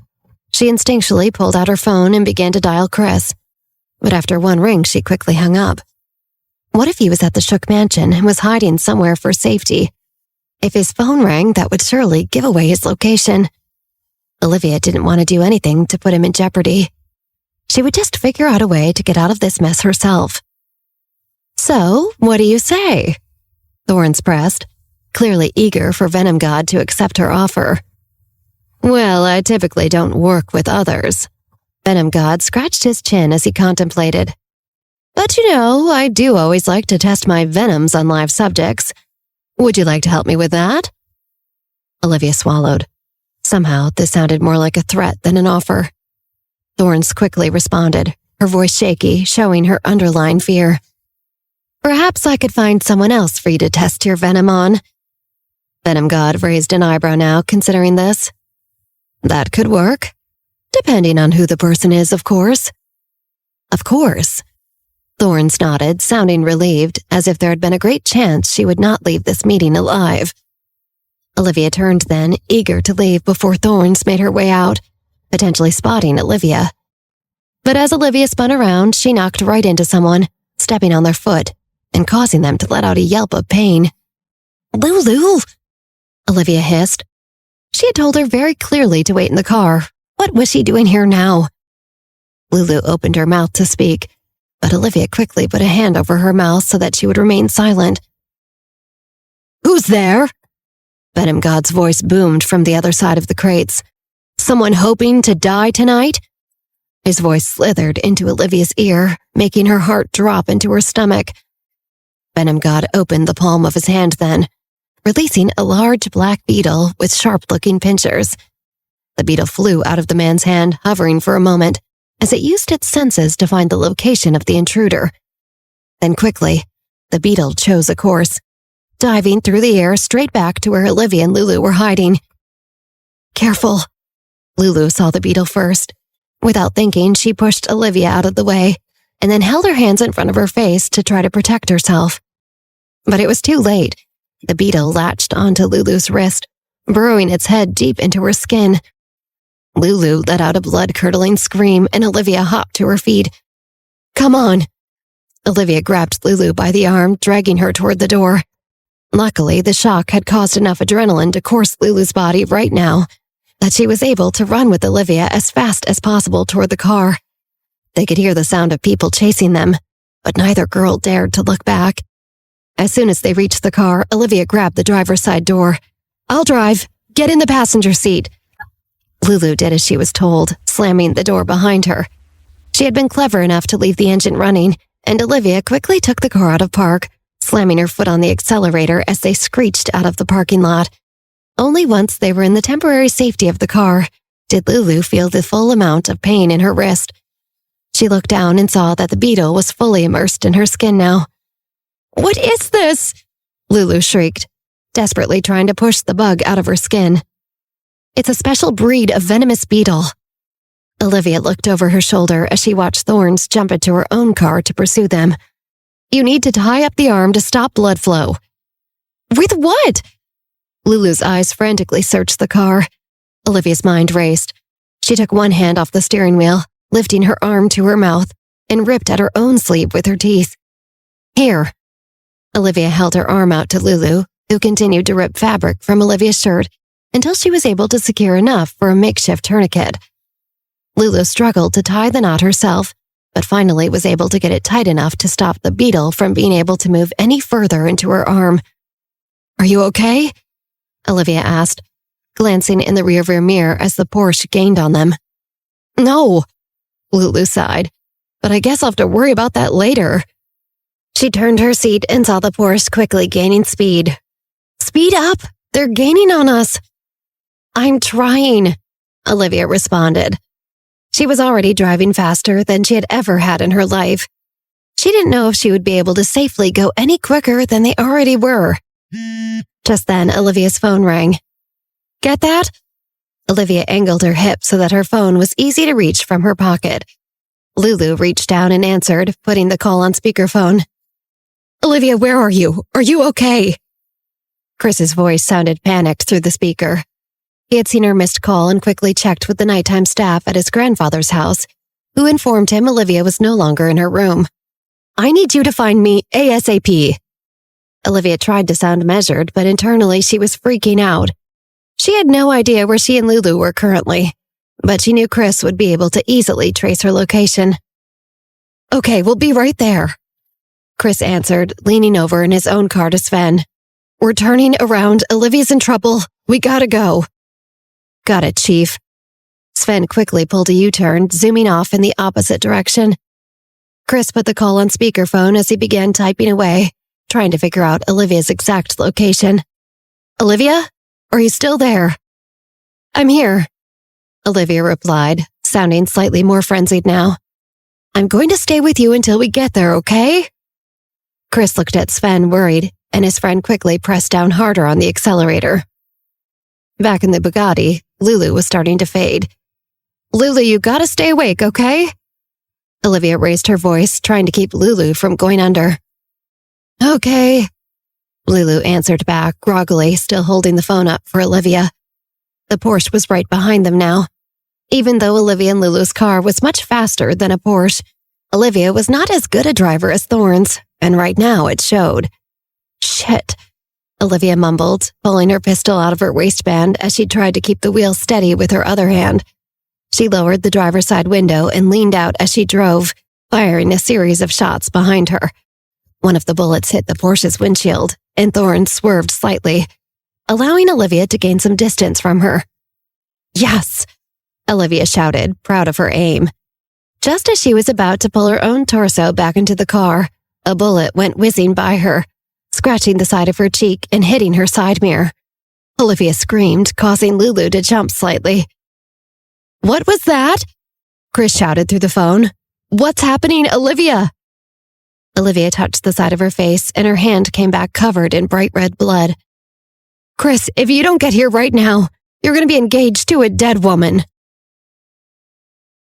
She instinctually pulled out her phone and began to dial Chris. But after 1 ring, she quickly hung up. What if he was at the Shook Mansion and was hiding somewhere for safety? If his phone rang, that would surely give away his location. Olivia didn't want to do anything to put him in jeopardy. She would just figure out a way to get out of this mess herself. "So, what do you say?" Thorns pressed, clearly eager for Venom God to accept her offer. "Well, I typically don't work with others." Venom God scratched his chin as he contemplated. "But you know, I do always like to test my venoms on live subjects. Would you like to help me with that?" Olivia swallowed. Somehow, this sounded more like a threat than an offer. Thorns quickly responded, her voice shaky, showing her underlying fear. "Perhaps I could find someone else for you to test your venom on." Venom God raised an eyebrow now, considering this. "That could work. Depending on who the person is, of course." "Of course." Thorns nodded, sounding relieved, as if there had been a great chance she would not leave this meeting alive. Olivia turned then, eager to leave before Thorns made her way out, potentially spotting Olivia. But as Olivia spun around, she knocked right into someone, stepping on their foot and causing them to let out a yelp of pain. "Lulu!" Olivia hissed. She had told her very clearly to wait in the car. What was she doing here now? Lulu opened her mouth to speak, but Olivia quickly put a hand over her mouth so that she would remain silent. "Who's there?" Venom God's voice boomed from the other side of the crates. "Someone hoping to die tonight?" His voice slithered into Olivia's ear, making her heart drop into her stomach. Venom God opened the palm of his hand then, releasing a large black beetle with sharp-looking pincers. The beetle flew out of the man's hand, hovering for a moment, as it used its senses to find the location of the intruder. Then quickly, the beetle chose a course, diving through the air straight back to where Olivia and Lulu were hiding. "Careful." Lulu saw the beetle first. Without thinking, she pushed Olivia out of the way, and then held her hands in front of her face to try to protect herself. But it was too late. The beetle latched onto Lulu's wrist, burrowing its head deep into her skin. Lulu let out a blood-curdling scream and Olivia hopped to her feet. "Come on." Olivia grabbed Lulu by the arm, dragging her toward the door. Luckily, the shock had caused enough adrenaline to course Lulu's body right now that she was able to run with Olivia as fast as possible toward the car. They could hear the sound of people chasing them, but neither girl dared to look back. As soon as they reached the car, Olivia grabbed the driver's side door. "I'll drive. Get in the passenger seat." Lulu did as she was told, slamming the door behind her. She had been clever enough to leave the engine running, and Olivia quickly took the car out of park, slamming her foot on the accelerator as they screeched out of the parking lot. Only once they were in the temporary safety of the car did Lulu feel the full amount of pain in her wrist. She looked down and saw that the beetle was fully immersed in her skin now. "What is this?" Lulu shrieked, desperately trying to push the bug out of her skin. "It's a special breed of venomous beetle." Olivia looked over her shoulder as she watched thorns jump into her own car to pursue them. "You need to tie up the arm to stop blood flow." "With what?" Lulu's eyes frantically searched the car. Olivia's mind raced. She took one hand off the steering wheel, lifting her arm to her mouth, and ripped at her own sleeve with her teeth. "Here." Olivia held her arm out to Lulu, who continued to rip fabric from Olivia's shirt until she was able to secure enough for a makeshift tourniquet. Lulu struggled to tie the knot herself, but finally was able to get it tight enough to stop the beetle from being able to move any further into her arm. "Are you okay?" Olivia asked, glancing in the rearview mirror as the Porsche gained on them. "No," Lulu sighed, "but I guess I'll have to worry about that later." She turned her seat and saw the Porsche quickly gaining speed. "Speed up! They're gaining on us!" "I'm trying," Olivia responded. She was already driving faster than she had ever had in her life. She didn't know if she would be able to safely go any quicker than they already were. Just then, Olivia's phone rang. "Get that?" Olivia angled her hip so that her phone was easy to reach from her pocket. Lulu reached down and answered, putting the call on speakerphone. "Olivia, where are you? Are you okay?" Chris's voice sounded panicked through the speaker. He had seen her missed call and quickly checked with the nighttime staff at his grandfather's house, who informed him Olivia was no longer in her room. "I need you to find me ASAP." Olivia tried to sound measured, but internally she was freaking out. She had no idea where she and Lulu were currently, but she knew Chris would be able to easily trace her location. "Okay, we'll be right there," Chris answered, leaning over in his own car to Sven. "We're turning around. Olivia's in trouble. We gotta go." "Got it, Chief." Sven quickly pulled a U-turn, zooming off in the opposite direction. Chris put the call on speakerphone as he began typing away, trying to figure out Olivia's exact location. "Olivia? Are you still there?" "I'm here," Olivia replied, sounding slightly more frenzied now. "I'm going to stay with you until we get there, okay?" Chris looked at Sven, worried, and his friend quickly pressed down harder on the accelerator. Back in the Bugatti, Lulu was starting to fade. "Lulu, you gotta stay awake, okay?" Olivia raised her voice, trying to keep Lulu from going under. "Okay," Lulu answered back, groggily, still holding the phone up for Olivia. The Porsche was right behind them now. Even though Olivia and Lulu's car was much faster than a Porsche, Olivia was not as good a driver as Thorne's, and right now it showed. "Shit," Olivia mumbled, pulling her pistol out of her waistband as she tried to keep the wheel steady with her other hand. She lowered the driver's side window and leaned out as she drove, firing a series of shots behind her. One of the bullets hit the Porsche's windshield, and Thorne swerved slightly, allowing Olivia to gain some distance from her. "Yes!" Olivia shouted, proud of her aim. Just as she was about to pull her own torso back into the car, a bullet went whizzing by her, scratching the side of her cheek and hitting her side mirror. Olivia screamed, causing Lulu to jump slightly. "What was that?" Chris shouted through the phone. "What's happening, Olivia?" Olivia touched the side of her face and her hand came back covered in bright red blood. "Chris, if you don't get here right now, you're going to be engaged to a dead woman."